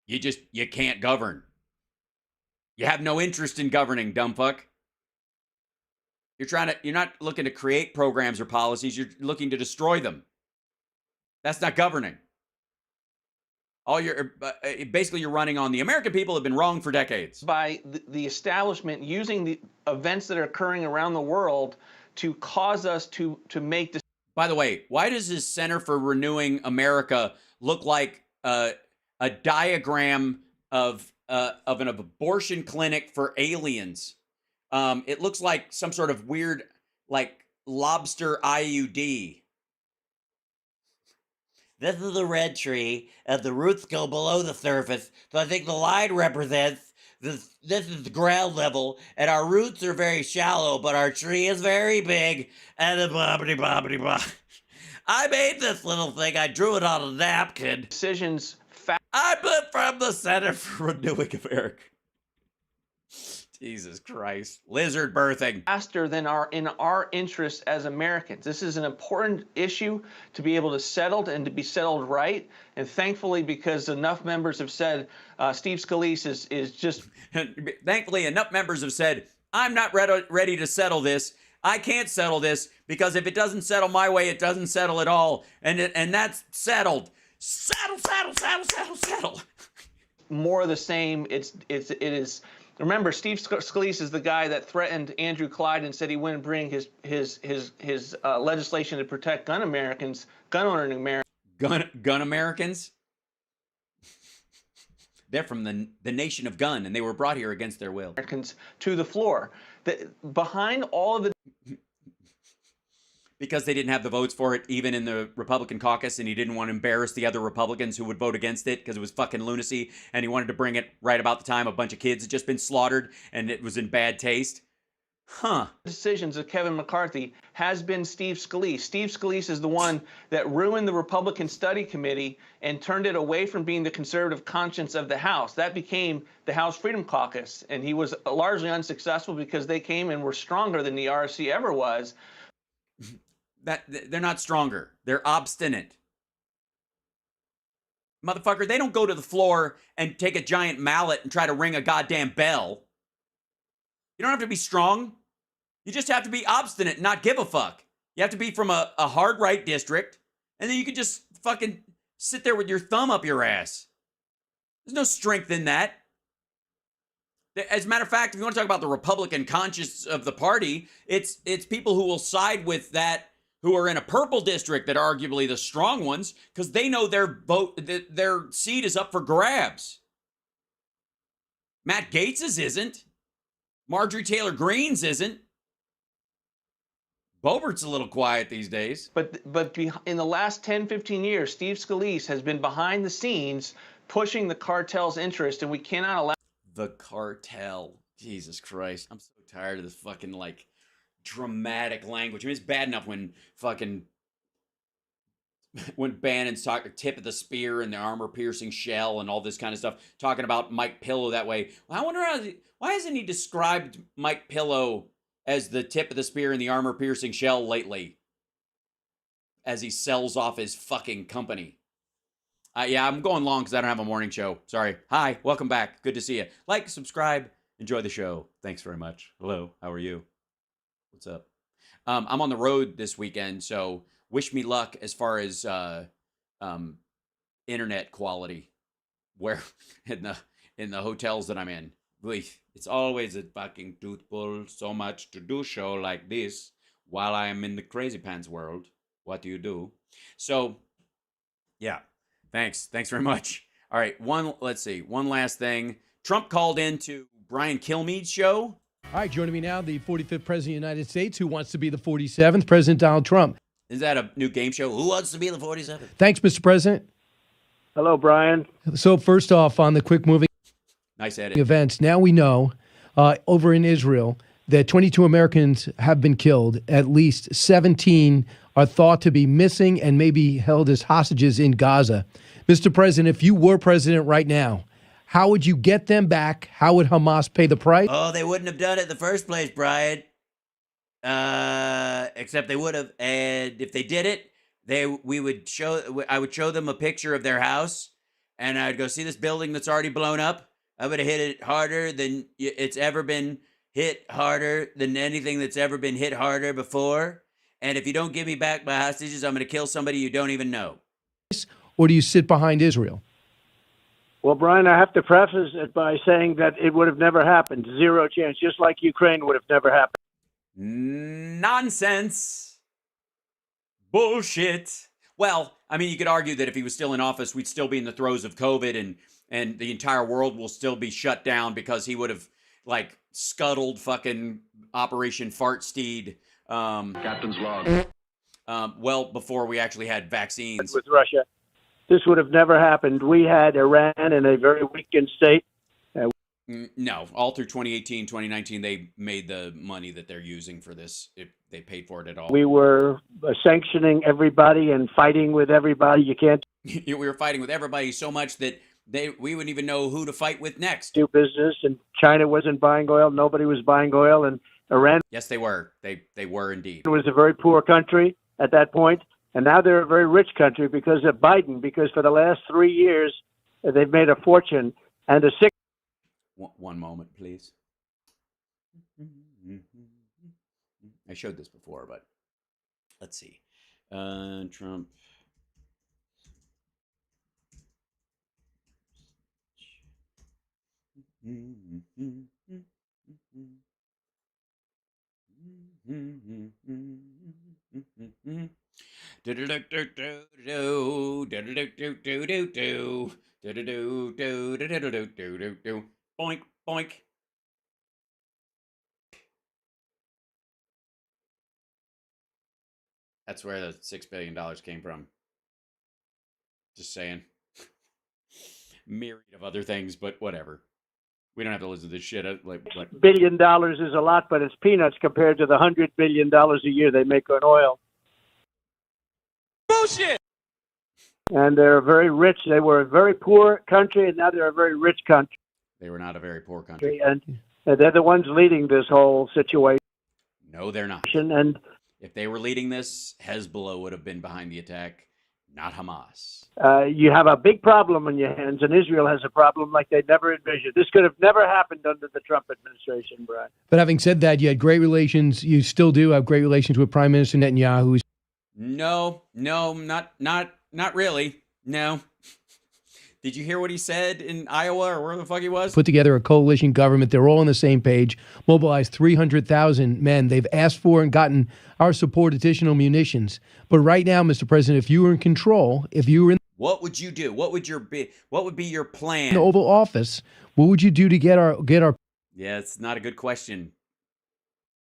You can't govern. You have no interest in governing, dumb fuck. You're not looking to create programs or policies. You're looking to destroy them. That's not governing. Basically you're running on the American people have been wrong for decades. By the establishment using the events that are occurring around the world to cause us to make decisions. By the way, why does this Center for Renewing America look like a diagram of an abortion clinic for aliens? It looks like some sort of weird, like, lobster IUD. This is the red tree, and the roots go below the surface, so I think the line represents this is the ground level, and our roots are very shallow, but our tree is very big, and then blah. I made this little thing. I drew it on a napkin. Decisions. I put from the Center for Renewing America. Jesus Christ. Lizard birthing. Faster than in our interest as Americans. This is an important issue to be able to settle and to be settled right. And thankfully, because enough members have said Steve Scalise is just... Thankfully, enough members have said, I'm not ready to settle this. I can't settle this because if it doesn't settle my way, it doesn't settle at all. And that's settled. Settle. More of the same. It is... Remember, Steve Scalise is the guy that threatened Andrew Clyde and said he wouldn't bring his legislation to protect gun owning Americans. gun Americans. They're from the nation of gun, and they were brought here against their will. Americans to the floor. Behind all of the because they didn't have the votes for it, even in the Republican caucus, and he didn't want to embarrass the other Republicans who would vote against it because it was fucking lunacy, and he wanted to bring it right about the time a bunch of kids had just been slaughtered, and it was in bad taste. Decisions of Kevin McCarthy has been Steve Scalise. Steve Scalise is the one that ruined the Republican Study Committee and turned it away from being the conservative conscience of the House. That became the House Freedom Caucus, and he was largely unsuccessful because they came and were stronger than the RSC ever was. That they're not stronger. They're obstinate. Motherfucker, they don't go to the floor and take a giant mallet and try to ring a goddamn bell. You don't have to be strong. You just have to be obstinate and not give a fuck. You have to be from a hard right district, and then you can just fucking sit there with your thumb up your ass. There's no strength in that. As a matter of fact, if you want to talk about the Republican conscience of the party, it's people who will side with that who are in a purple district that are arguably the strong ones because they know their seat is up for grabs. Matt Gates's isn't. Marjorie Taylor Greene's isn't. Boebert's a little quiet these days. But in the last 10, 15 years, Steve Scalise has been behind the scenes pushing the cartel's interest, and we cannot allow the cartel. Jesus Christ. I'm so tired of this fucking, like, dramatic language. I mean, it's bad enough when Bannon's talking tip of the spear and the armor-piercing shell and all this kind of stuff, talking about Mike Pillow that way. Well, I wonder why hasn't he described Mike Pillow as the tip of the spear and the armor-piercing shell lately as he sells off his fucking company? Yeah, I'm going long because I don't have a morning show. Sorry. Hi, welcome back. Good to see you. Like, subscribe, enjoy the show. Thanks very much. Hello, how are you? What's up? I'm on the road this weekend, so wish me luck as far as internet quality. Where in the hotels that I'm in. It's always a fucking tooth pull. So much to do show like this while I am in the crazy pants world. What do you do? So, yeah. Thanks very much. All right, one last thing. Trump called into Brian Kilmeade's show. All right, joining me now, the 45th President of the United States, who wants to be the 47th, President Donald Trump. Is that a new game show? Who wants to be the 47th? Thanks, Mr. President. Hello, Brian. So first off, on the quick moving nice edit. Events, now we know over in Israel that 22 Americans have been killed. At least 17 are thought to be missing and may be held as hostages in Gaza. Mr. President, if you were president right now, how would you get them back? How would Hamas pay the price? Oh, they wouldn't have done it in the first place, Brian. Except they would have. And if they did it, I would show them a picture of their house, and I'd go, see this building that's already blown up? I'm going to hit it harder than it's ever been hit, harder than anything that's ever been hit harder before. And if you don't give me back my hostages, I'm going to kill somebody you don't even know. Or do you sit behind Israel? Well, Brian, I have to preface it by saying that it would have never happened. Zero chance. Just like Ukraine would have never happened. Nonsense. Bullshit. Well, I mean, you could argue that if he was still in office, we'd still be in the throes of COVID and the entire world will still be shut down because he would have, like, scuttled fucking Operation Fartsteed. Captain's log. Well, before we actually had vaccines. With Russia. This would have never happened. We had Iran in a very weakened state. No, all through 2018, 2019, they made the money that they're using for this. They paid for it at all. We were sanctioning everybody and fighting with everybody. You can't. We were fighting with everybody so much that we wouldn't even know who to fight with next. Do business, and China wasn't buying oil. Nobody was buying oil, and Iran. Yes, they were. They were indeed. It was a very poor country at that point, and now they're a very rich country because of Biden. Because for the last 3 years, they've made a fortune, and the six. One moment, please. I showed this before, but let's see. Trump. Boink, boink. That's where the $6 billion came from. Just saying. Myriad of other things, but whatever. We don't have to listen to this shit. Like, $1 billion is a lot, but it's peanuts compared to the $100 billion a year they make on oil. Bullshit! And they're very rich. They were a very poor country, and now they're a very rich country. They were not a very poor country. And they're the ones leading this whole situation. No, they're not. And if they were leading this, Hezbollah would have been behind the attack, not Hamas. You have a big problem on your hands, and Israel has a problem like they never envisioned. This could have never happened under the Trump administration, Brian. But having said that, you had great relations. You still do have great relations with Prime Minister Netanyahu. No, not really. No. Did you hear what he said in Iowa or where the fuck he was? Put together a coalition government. They're all on the same page. Mobilized 300,000 men. They've asked for and gotten our support, additional munitions. But right now, Mr. President, if you were in control, if you were in what would you do? What would be your plan? the Oval Office, what would you do to get our Yeah, it's not a good question.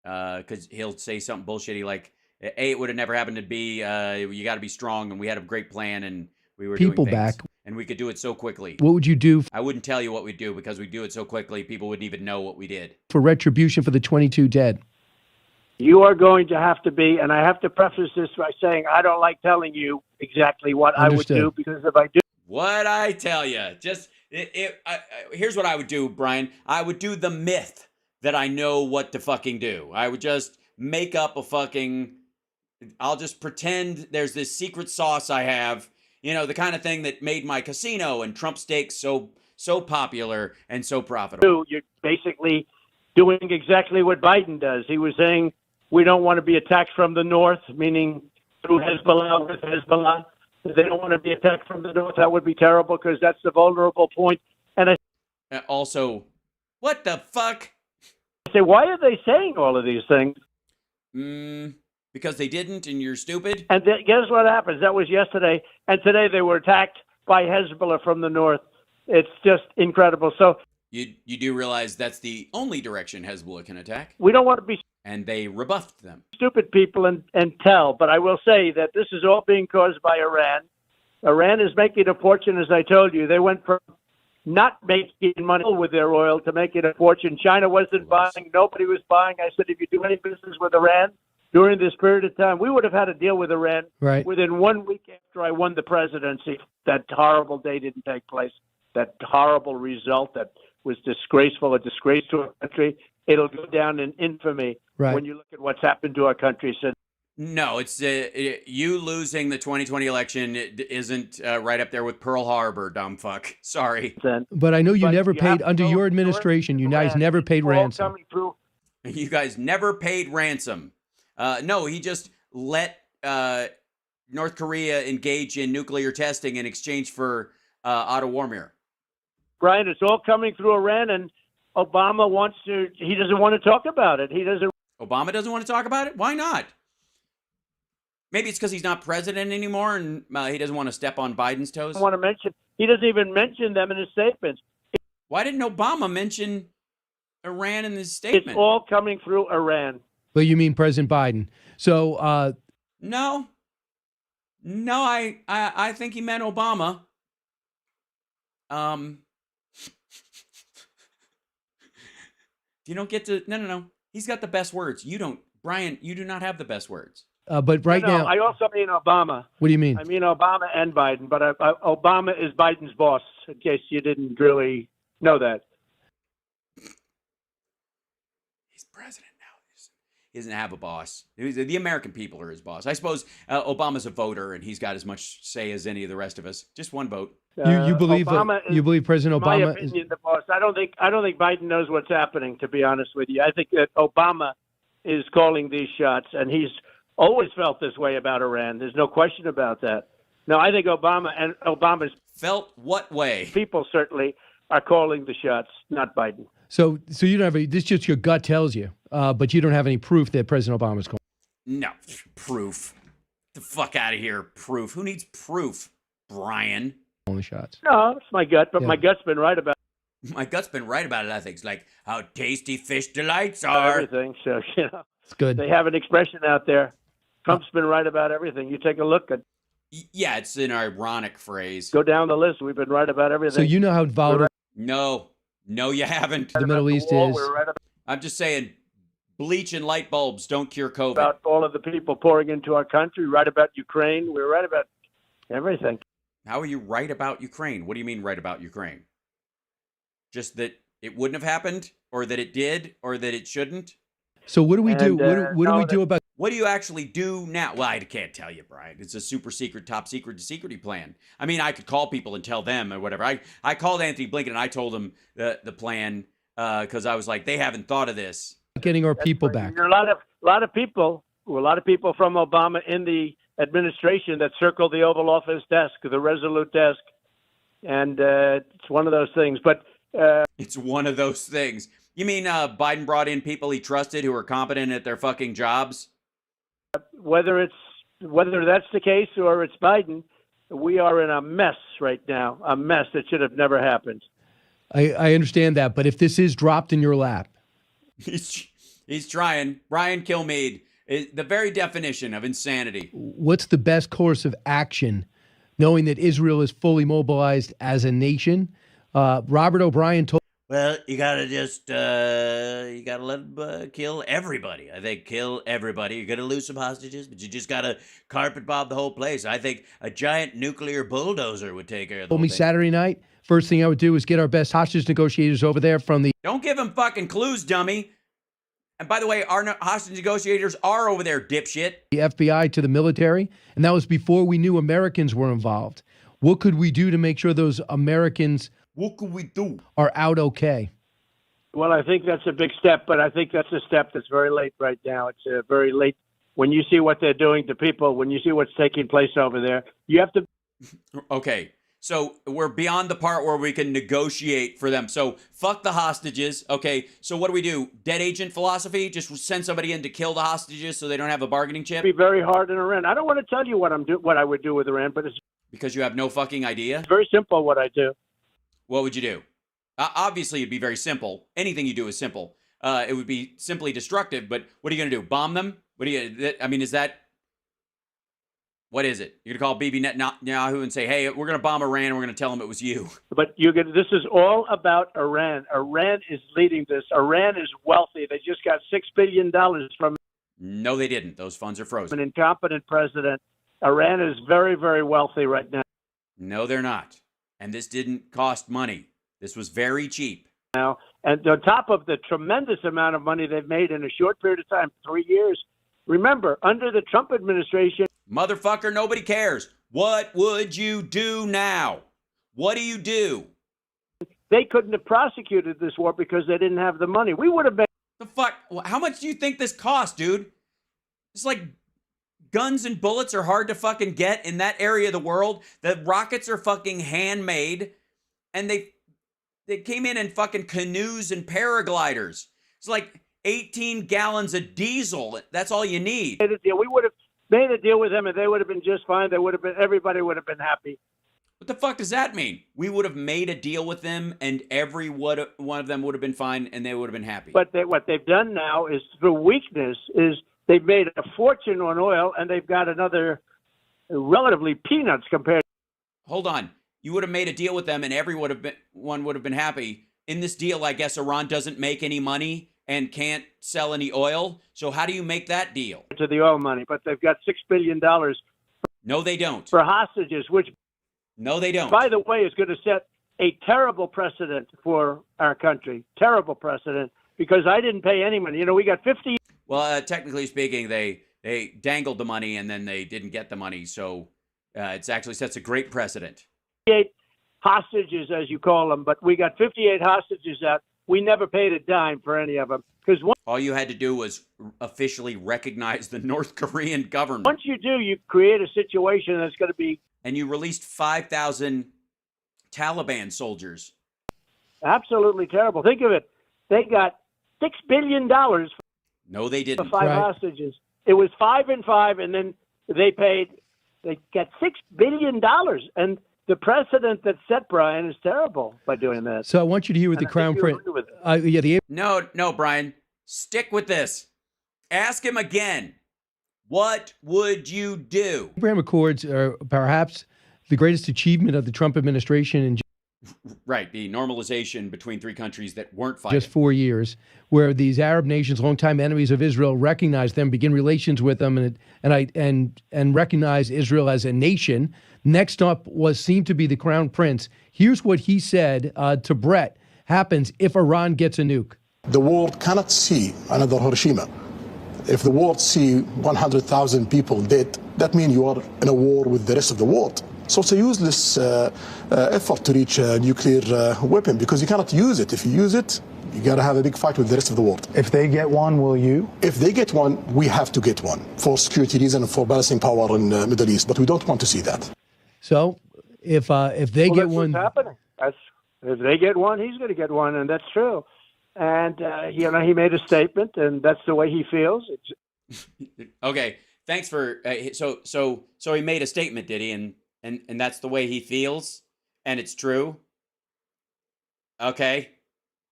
Because he'll say something bullshitty like, A, it would have never happened to be, you got to be strong, and we had a great plan, and we were people doing things, back? and we could do it so quickly. What would you do I wouldn't tell you what we'd do because we do it so quickly, people wouldn't even know what we did. for retribution for the 22 dead? You are going to have to be, and I have to preface this by saying I don't like telling you exactly what Understood. I would do, because if I do, What I tell you, just here's what I would do, Brian. I would do the myth that I know what to fucking do. I would just make up a fucking. I'll just pretend there's this secret sauce I have. You know, the kind of thing that made my casino and Trump steaks so popular and so profitable. you're basically doing exactly what Biden does. He was saying we don't want to be attacked from the north, meaning through Hezbollah, with Hezbollah. If they don't want to be attacked from the north, that would be terrible because that's the vulnerable point. And I Also, what the fuck? say, why are they saying all of these things? Because they didn't, and you're stupid. And guess what happens? That was yesterday, and today they were attacked by Hezbollah from the north. It's just incredible. So You do realize that's the only direction Hezbollah can attack, we don't want to be and they rebuffed them. stupid people and tell, but I will say that this is all being caused by Iran. Iran is making a fortune, as I told you. They went from not making money with their oil to making a fortune. China wasn't buying. Nobody was buying. I said, if you do any business with Iran during this period of time, we would have had a deal with Iran Right. within 1 week after I won the presidency. That horrible day didn't take place. That horrible result that was disgraceful, a disgrace to our country. It'll go down in infamy Right. when you look at what's happened to our country since. No, it's you losing the 2020 election isn't right up there with Pearl Harbor, dumb fuck. Sorry. Then. But I know you But never you have paid, to under go your through it. administration, you guys never paid All ransom. coming through. You guys never paid ransom. No, he just let North Korea engage in nuclear testing in exchange for Otto Warmbier. Brian, it's all coming through Iran, and Obama wants to. He doesn't want to talk about it. He doesn't. Obama doesn't want to talk about it? Why not? Maybe it's because he's not president anymore and he doesn't want to step on Biden's toes. Want to mention. He doesn't even mention them in his statements. Why didn't Obama mention Iran in his statement? It's all coming through Iran. But you mean President Biden. So No, I think he meant Obama. You don't get to. No. He's got the best words. You don't, Brian. You do not have the best words. but right No, now, I also mean Obama. what do you mean? I mean Obama and Biden, but Obama is Biden's boss. In case you didn't really know that. He's president now. He doesn't have a boss. The American people are his boss. I suppose Obama's a voter, and he's got as much say as any of the rest of us. Just one vote. You believe Obama is, you believe President in my Obama opinion, the boss. I don't think Biden knows what's happening. To be honest with you, I think that Obama is calling these shots, and he's always felt this way about Iran. There's no question about that. No, I think Obama's felt what way? People certainly are calling the shots, not Biden. So you don't have any, this is just your gut tells you, but you don't have any proof that President Obama's calling. No proof. The fuck out of here. Proof. Who needs proof, Brian? Only shots. No, it's my gut, but Yeah. my gut's been right about My gut's been right about a lot of things, like how tasty fish delights are. everything. So, It's good. they have an expression out there. Trump's been right about everything. You take a look at, Yeah, it's an ironic phrase. go down the list. We've been right about everything. So you know how volatile No, you haven't. the Middle East wall, is. we're right I'm just saying, bleach and light bulbs don't cure COVID. about all of the people pouring into our country, right about Ukraine. We're right about everything. How are you right about Ukraine? What do you mean right about Ukraine? Just that it wouldn't have happened, or that it did, or that it shouldn't? So what do we do? And, What do we do about? What do you actually do now? Well, I can't tell you, Brian. It's a super secret, top secret, security plan. I mean, I could call people and tell them or whatever. I called Anthony Blinken and I told him the plan because I was like, they haven't thought of this. Getting our people back. There are a lot of people from Obama in the administration that circle the Oval Office desk, the Resolute desk, and it's one of those things. But it's one of those things. You mean Biden brought in people he trusted who are competent at their fucking jobs? whether that's the case or it's Biden, we are in a mess right now, a mess that should have never happened. I understand that, but if this is dropped in your lap, He's trying. Brian Kilmeade, the very definition of insanity. what's the best course of action, knowing that Israel is fully mobilized as a nation? Robert O'Brien told. Well, you gotta just, you gotta let them kill everybody. I think kill everybody. You're gonna lose some hostages, but you just gotta carpet bomb the whole place. I think a giant nuclear bulldozer would take care of the Told whole me thing. Saturday night, first thing I would do is get our best hostage negotiators over there from the Don't give him fucking clues, dummy. And by the way, our hostage negotiators are over there, dipshit. FBI to the military, and that was before we knew Americans were involved. What could we do to make sure those Americans What could we do? are out okay? Well, I think that's a big step, but I think that's a step that's very late right now. It's very late. When you see what they're doing to people, when you see what's taking place over there, you have to. Okay, so we're beyond the part where we can negotiate for them. So fuck the hostages. Okay, so what do? Dead agent philosophy? Just send somebody in to kill the hostages so they don't have a bargaining chip? Be very hard in Iran. I don't want to tell you what I would do with Iran, but it's Because you have no fucking idea? very simple what I do. What would you do? Obviously, it'd be very simple. Anything you do is simple. It would be simply destructive, but what are you going to do? Bomb them? What are you? I mean, is that? What is it? You're going to call Bibi Netanyahu and say, hey, we're going to bomb Iran and we're going to tell them it was you. But this is all about Iran. Iran is leading this. Iran is wealthy. They just got $6 billion from No, they didn't. Those funds are frozen. an incompetent president. Iran is very, very wealthy right now. No, they're not. And this didn't cost money. This was very cheap. Now, and on top of the tremendous amount of money they've made in a short period of time, 3 years. Remember, under the Trump administration, Motherfucker, nobody cares. What would you do now? What do you do? they couldn't have prosecuted this war because they didn't have the money. We would have been. The fuck? How much do you think this cost, dude? It's like guns and bullets are hard to fucking get in that area of the world. The rockets are fucking handmade, and they came in fucking canoes and paragliders. It's like 18 gallons of diesel. That's all you need. We would have made a deal with them, and they would have been just fine. They would have been. Everybody would have been happy. What the fuck does that mean? We would have made a deal with them, and every one of them would have been fine, and they would have been happy. But what they've done now is, through weakness, is they've made a fortune on oil, and they've got another relatively peanuts compared. Hold on. You would have made a deal with them, and one would have been happy. In this deal, I guess Iran doesn't make any money and can't sell any oil. So how do you make that deal? To the oil money, but they've got $6 billion. No, they don't. For hostages, which, no, they don't. by the way, is going to set a terrible precedent for our country. Terrible precedent, because I didn't pay any money. We got 50. Well, technically speaking, they dangled the money and then they didn't get the money. So it actually sets a great precedent. 58 hostages, as you call them, but we got 58 hostages out. We never paid a dime for any of them, because all you had to do was officially recognize the North Korean government. Once you do, you create a situation that's going to be. And you released 5,000 Taliban soldiers. Absolutely terrible. Think of it. They got $6 billion No, they didn't. for 5 hostages. It was 5 and 5, and then They got $6 billion. And the precedent that's set, Brian, is terrible by doing that. So I want you to hear what the Crown Prince. No, Brian. Stick with this. Ask him again. What would you do? Abraham Accords are perhaps the greatest achievement of the Trump administration in Right, the normalization between three countries that weren't fighting. just 4 years, where these Arab nations, longtime enemies of Israel, recognize them, begin relations with them, and recognize Israel as a nation. Next up seemed to be the Crown Prince. Here's what he said to Brett happens if Iran gets a nuke. The world cannot see another Hiroshima. If the world see 100,000 people dead, that means you are in a war with the rest of the world. So it's a useless effort to reach a nuclear weapon because you cannot use it. If you use it, you got to have a big fight with the rest of the world. If they get one, will you? If they get one, we have to get one for security reasons and for balancing power in the Middle East. But we don't want to see that. So if they get one, what's happening. If they get one, he's going to get one, and that's true. And he made a statement, and that's the way he feels. Okay, thanks for so he made a statement, did he? And that's the way he feels, and it's true. Okay,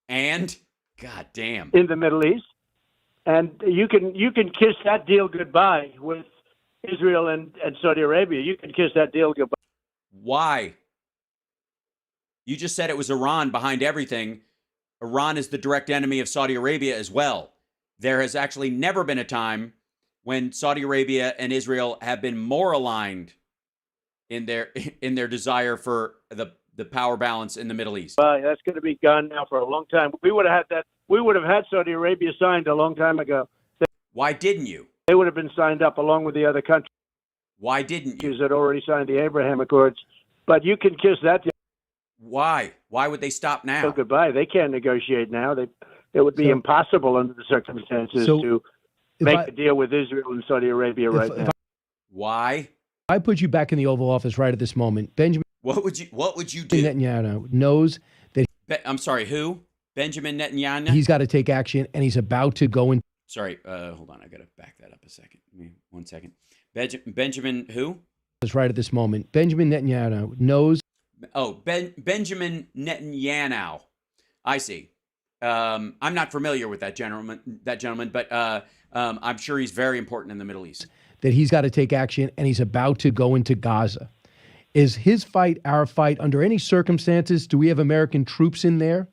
and God damn, in the Middle East, and you can kiss that deal goodbye with Israel and Saudi Arabia. You can kiss that deal goodbye. Why? You just said it was Iran behind everything. Iran is the direct enemy of Saudi Arabia as well. There has actually never been a time when Saudi Arabia and Israel have been more aligned in their desire for the power balance in the Middle East. That's going to be gone now for a long time. We would have had that. We would have had Saudi Arabia signed a long time ago. Why didn't you? They would have been signed up along with the other countries. Why didn't you? That already signed the Abraham Accords. But you can kiss that. Why? Why would they stop now? So goodbye. They can't negotiate now. It would be impossible under the circumstances to make a deal with Israel and Saudi Arabia right now. Why? I put you back in the Oval Office right at this moment. Benjamin. What would you do? Netanyahu knows that. I'm sorry. Who? Benjamin Netanyahu. He's got to take action, and he's about to go in. Sorry. Hold on. I got to back that up a second. 1 second. Benjamin who? That's right at this moment. Benjamin Netanyahu knows. Oh, Benjamin Netanyahu. I see. I'm not familiar with that gentleman, but I'm sure he's very important in the Middle East. That he's got to take action, and he's about to go into Gaza. Is his fight our fight under any circumstances? Do we have American troops in there?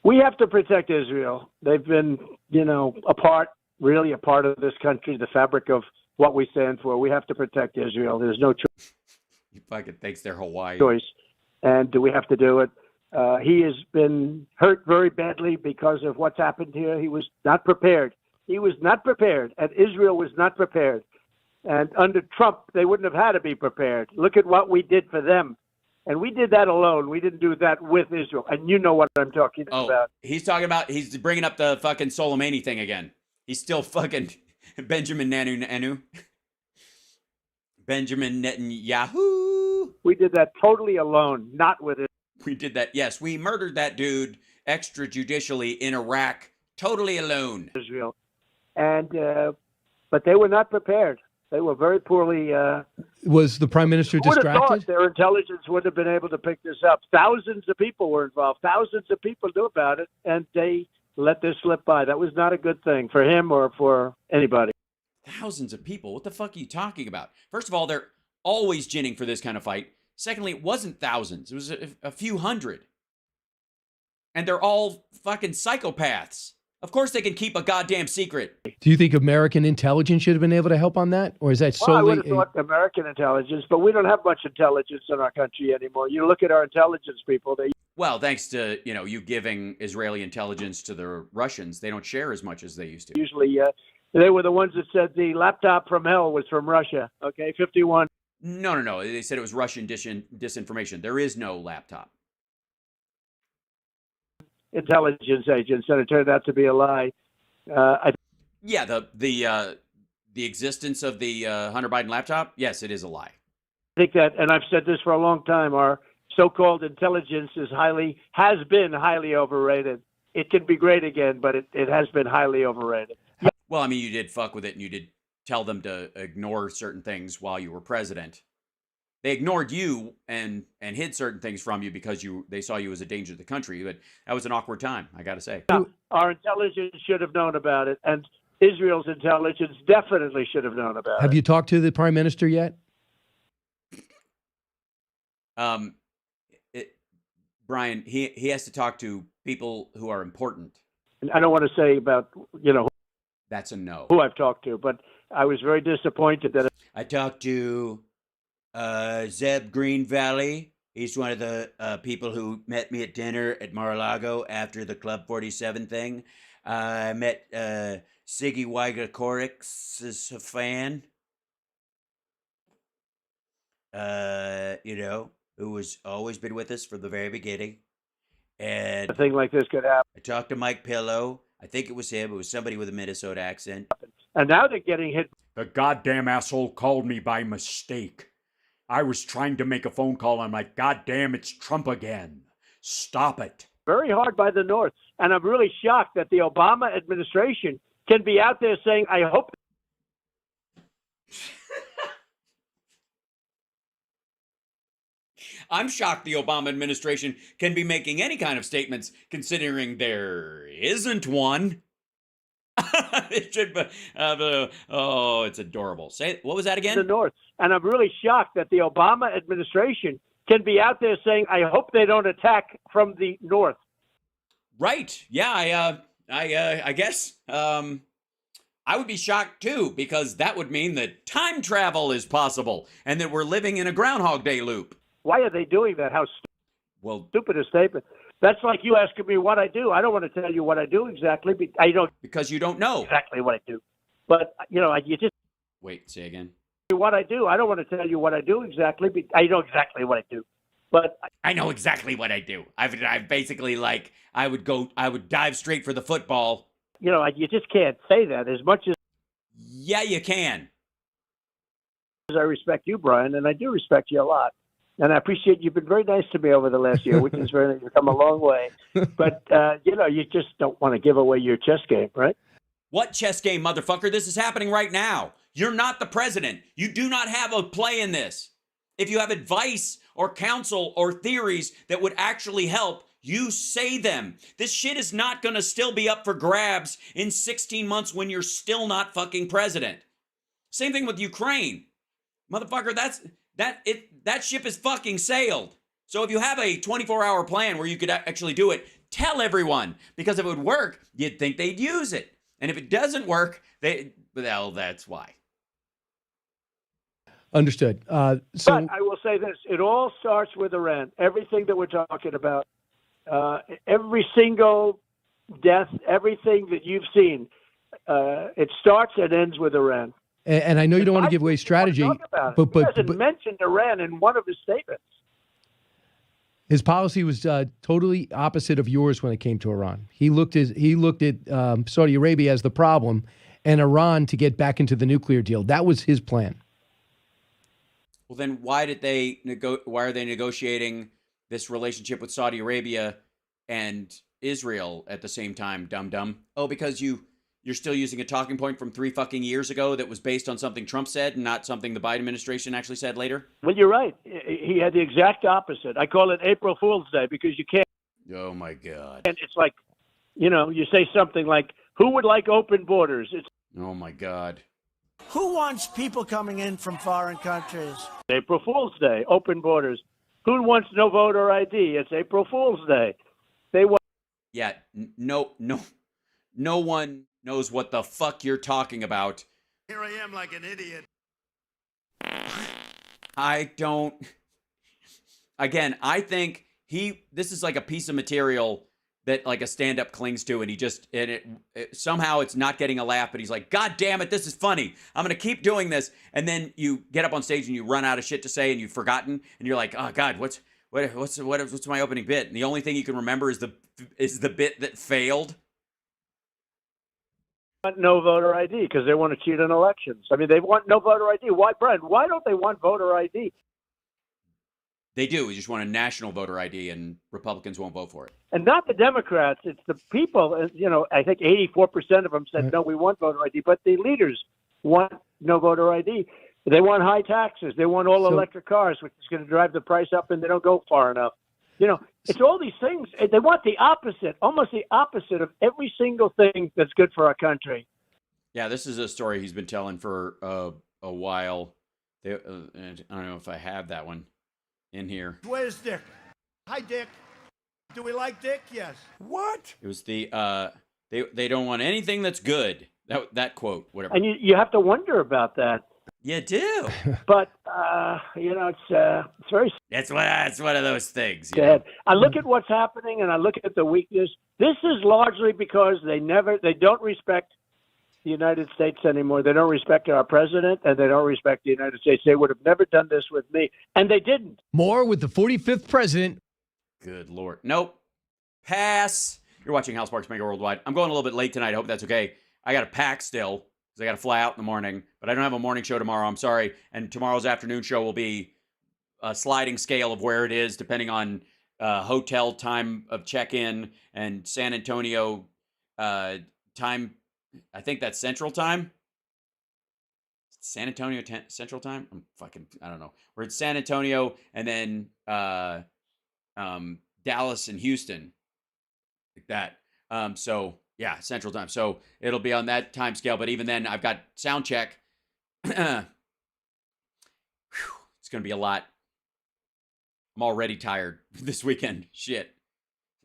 We have to protect Israel. They've been, really a part of this country, the fabric of what we stand for. We have to protect Israel. There's no choice. He fucking thinks they're Hawaii. And we have to do it. He has been hurt very badly because of what's happened here. He was not prepared. He was not prepared, and Israel was not prepared. And under Trump, they wouldn't have had to be prepared. Look at what we did for them. And we did that alone. We didn't do that with Israel. And you know what I'm talking about. He's bringing up the fucking Soleimani thing again. He's still fucking Benjamin Netanyahu. Benjamin Netanyahu. We did that totally alone, not with it. We did that. Yes, we murdered that dude extrajudicially in Iraq, totally alone. Israel. And, but they were not prepared. They were very poorly. Was the prime minister distracted? Their intelligence would have been able to pick this up. Thousands of people were involved. Thousands of people knew about it, and they let this slip by. That was not a good thing for him or for anybody. Thousands of people? What the fuck are you talking about? First of all, they're always ginning for this kind of fight. Secondly, it wasn't thousands. It was a few hundred. And they're all fucking psychopaths. Of course they can keep a goddamn secret. Do you think American intelligence should have been able to help on that? Or is that solely... Well, I would have thought American intelligence, but we don't have much intelligence in our country anymore. You look at our intelligence people, Well, thanks to, you giving Israeli intelligence to the Russians, they don't share as much as they used to. Usually, they were the ones that said the laptop from hell was from Russia, okay, 51. No. They said it was Russian disinformation. There is no laptop. Intelligence agents, and it turned out to be a lie. Yeah, the existence of the Hunter Biden laptop, yes, it is a lie. I think that, and I've said this for a long time, our so-called intelligence has been highly overrated. It can be great again, but it has been highly overrated. Well, I mean, you did fuck with it, and you did tell them to ignore certain things while you were president. They ignored you and hid certain things from you because they saw you as a danger to the country. But that was an awkward time, I got to say. Our intelligence should have known about it, and Israel's intelligence definitely should have known about it. Have you talked to the prime minister yet? Brian, he has to talk to people who are important. And I don't want to say about, That's a no. who I've talked to, but I was very disappointed that I talked to Zeb Green Valley. He's one of the people who met me at dinner at Mar-a-Lago after the Club 47 thing. I met Siggy Weigakorix is a fan. Who has always been with us from the very beginning. And a thing like this could happen. I talked to Mike Pillow. I think it was him. It was somebody with a Minnesota accent. And now they're getting hit. The goddamn asshole called me by mistake. I was trying to make a phone call. I'm like, goddamn, it's Trump again. Stop it. Very hard by the North. And I'm really shocked that the Obama administration can be out there saying, I hope. I'm shocked the Obama administration can be making any kind of statements considering there isn't one. It should be, it's adorable. Say, what was that again? The North. And I'm really shocked that the Obama administration can be out there saying, I hope they don't attack from the North. Right. Yeah, I guess. I would be shocked too, because that would mean that time travel is possible and that we're living in a Groundhog Day loop. Why are they doing that? How stupid a statement. That's like you asking me what I do. I don't want to tell you what I do exactly. Because you don't know exactly what I do. But, you just... Wait, say again. What I do. I don't want to tell you what I do exactly. I know exactly what I do. But I know exactly what I do. I've basically, I would dive straight for the football. You just can't say that as much as... Yeah, you can. I respect you, Brian, and I do respect you a lot. And I appreciate you've been very nice to me over the last year, which is you've come a long way. But, you just don't want to give away your chess game, right? What chess game, motherfucker? This is happening right now. You're not the president. You do not have a play in this. If you have advice or counsel or theories that would actually help, you say them. This shit is not going to still be up for grabs in 16 months when you're still not fucking president. Same thing with Ukraine. Motherfucker, that ship is fucking sailed. So if you have a 24-hour plan where you could actually do it, tell everyone. Because if it would work, you'd think they'd use it. And if it doesn't work, that's why. Understood. But I will say this. It all starts with Iran. Everything that we're talking about, every single death, everything that you've seen, it starts and ends with Iran. And I know you don't want to give away strategy, but he hasn't mentioned Iran in one of his statements. His policy was totally opposite of yours when it came to Iran. He looked at Saudi Arabia as the problem, and Iran to get back into the nuclear deal. That was his plan. Well, then why are they negotiating this relationship with Saudi Arabia and Israel at the same time, dum-dum? Oh, because you're still using a talking point from 3 fucking years ago that was based on something Trump said and not something the Biden administration actually said later? Well, you're right. He had the exact opposite. I call it April Fool's Day because you can't. Oh, my God. And it's like, you say something like, who would like open borders? Oh, my God. Who wants people coming in from foreign countries? April Fool's Day, open borders. Who wants no voter ID? It's April Fool's Day. They want. Yeah, no one knows what the fuck you're talking about. Here I am like an idiot. I think this is like a piece of material that like a stand-up clings to, and somehow it's not getting a laugh, but he's like, God damn it, this is funny. I'm going to keep doing this. And then you get up on stage and you run out of shit to say and you've forgotten, and you're like, oh God, what's my opening bit? And the only thing you can remember is the bit that failed. No voter ID because they want to cheat in elections. I mean, they want no voter ID. Why, Brian? Why don't they want voter ID? They do. We just want a national voter ID, and Republicans won't vote for it. And not the Democrats. It's the people. I think 84% of them said, no, we want voter ID. But the leaders want no voter ID. They want high taxes. They want all So- electric cars, which is going to drive the price up, and they don't go far enough. You know, it's all these things. They want the opposite, almost the opposite of every single thing that's good for our country. Yeah, this is a story he's been telling for a while. I don't know if I have that one in here. Where's Dick? Hi, Dick. Do we like Dick? Yes. What? It was the they don't want anything that's good. That quote, whatever. And you have to wonder about that. You do. But you know, it's very It's one of those things. you sad. know? I look at what's happening, and I look at the weakness. This is largely because they don't respect the United States anymore. They don't respect our president, and they don't respect the United States. They would have never done this with me, and they didn't. More with the 45th president. Good Lord. Nope. Pass. You're watching Hal Sparks Mega Worldwide. I'm going a little bit late tonight. I hope that's okay. I got to pack still because I got to fly out in the morning, but I don't have a morning show tomorrow. I'm sorry. And tomorrow's afternoon show will be a sliding scale of where it is, depending on hotel time of check-in and San Antonio time. I think that's Central Time. San Antonio Central Time? I don't know. We're at San Antonio and then Dallas and Houston. Like that. So yeah, Central Time. So it'll be on that time scale. But even then, I've got sound check. It's going to be a lot. I'm already tired this weekend. Shit.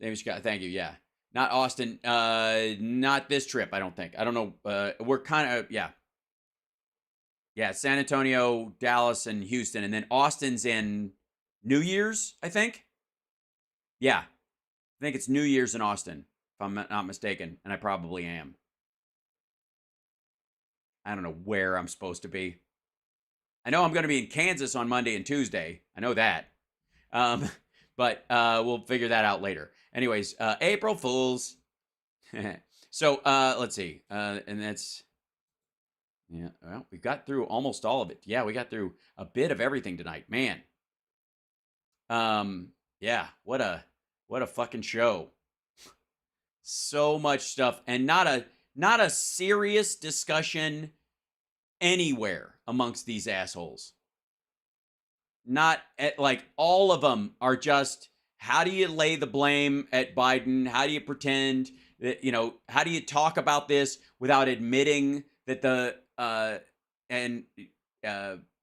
Thank you. Yeah. Not Austin. Not this trip, I don't think. I don't know. We're kind of, yeah. Yeah, San Antonio, Dallas, and Houston. And then Austin's in New Year's, I think. Yeah. I think it's New Year's in Austin, if I'm not mistaken. And I probably am. I don't know where I'm supposed to be. I know I'm going to be in Kansas on Monday and Tuesday. I know that. But we'll figure that out later. Anyways, April Fools. So let's see. And that's, yeah, well, we got through almost all of it. Yeah, we got through a bit of everything tonight, man. Yeah, what a fucking show. So much stuff, and not a serious discussion anywhere amongst these assholes. Not at, like, all of them are just, how do you lay the blame at Biden? How do you pretend that, you know, how do you talk about this without admitting that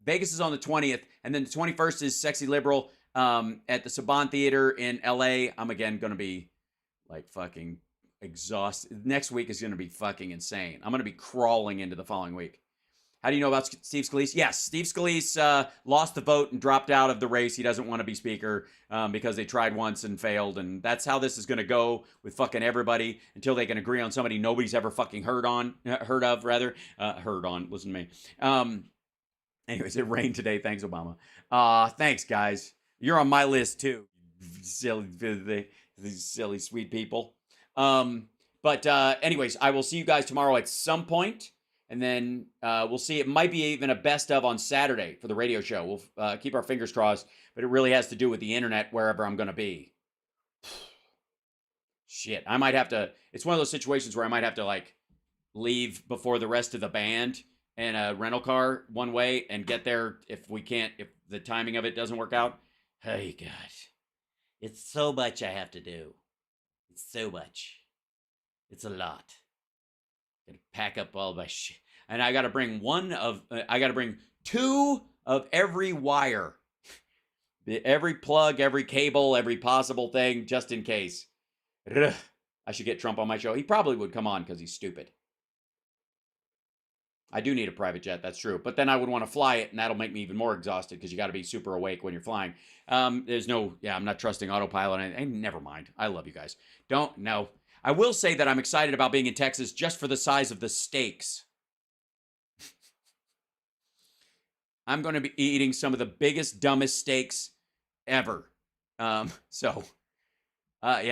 Vegas is on the 20th, and then the 21st is Sexy Liberal at the Saban Theater in LA. I'm again going to be like fucking exhausted. Next week is going to be fucking insane. I'm going to be crawling into the following week. How do you know about Steve Scalise? Yes, Steve Scalise lost the vote and dropped out of the race. He doesn't want to be speaker because they tried once and failed. And that's how this is going to go with fucking everybody until they can agree on somebody nobody's ever fucking heard of. Listen to me. Anyways, it rained today. Thanks, Obama. Thanks, guys. You're on my list too. Silly sweet people. But anyways, I will see you guys tomorrow at some point. And then we'll see. It might be even a best of on Saturday for the radio show. We'll keep our fingers crossed. But it really has to do with the internet wherever I'm going to be. Shit. I might have to. It's one of those situations where I might have to, like, leave before the rest of the band in a rental car one way and get there if the timing of it doesn't work out. Hey, God. It's so much I have to do. It's so much. It's a lot. Gotta pack up all my shit. And I gotta bring two of every wire. Every plug, every cable, every possible thing, just in case. Ugh. I should get Trump on my show. He probably would come on because he's stupid. I do need a private jet, that's true. But then I would want to fly it, and that'll make me even more exhausted because you got to be super awake when you're flying. I'm not trusting autopilot. Never mind. I love you guys. No. I will say that I'm excited about being in Texas just for the size of the steaks. I'm going to be eating some of the biggest, dumbest steaks ever. Yeah,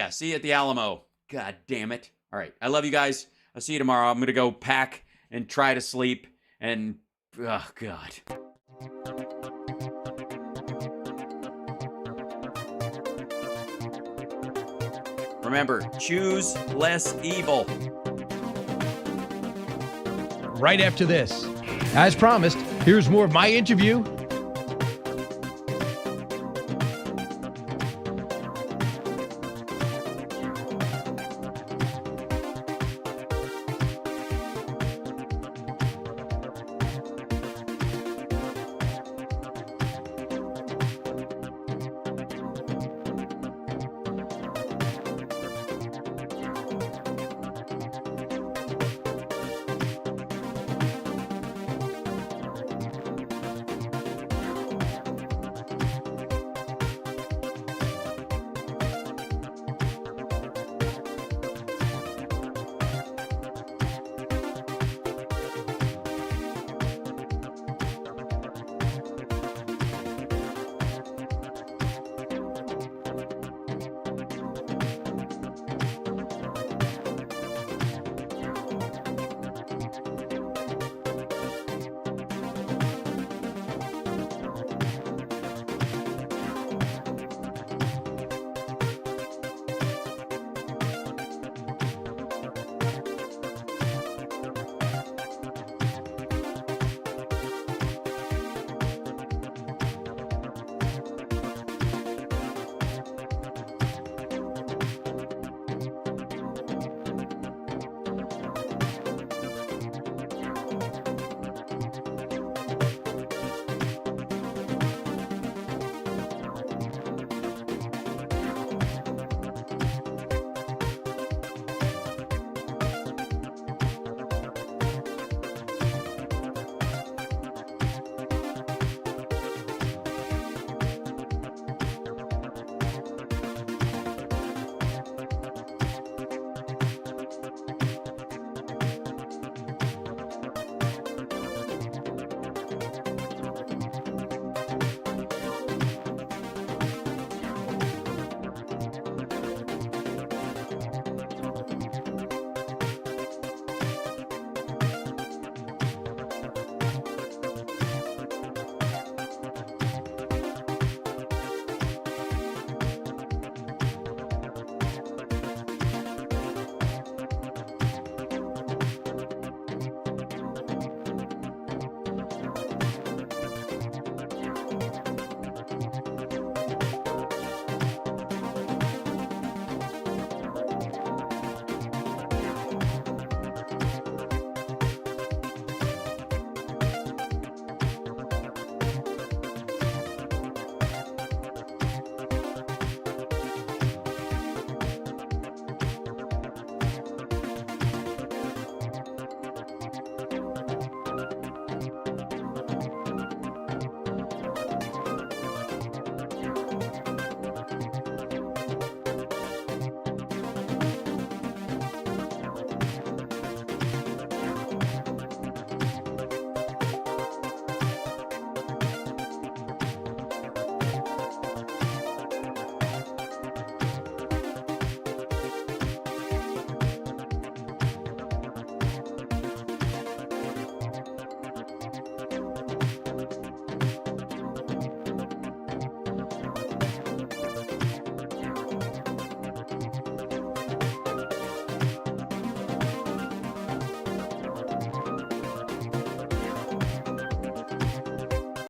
see you at the Alamo. God damn it. All right, I love you guys. I'll see you tomorrow. I'm going to go pack and try to sleep. And, oh, God. Remember, choose less evil. Right after this. As promised, here's more of my interview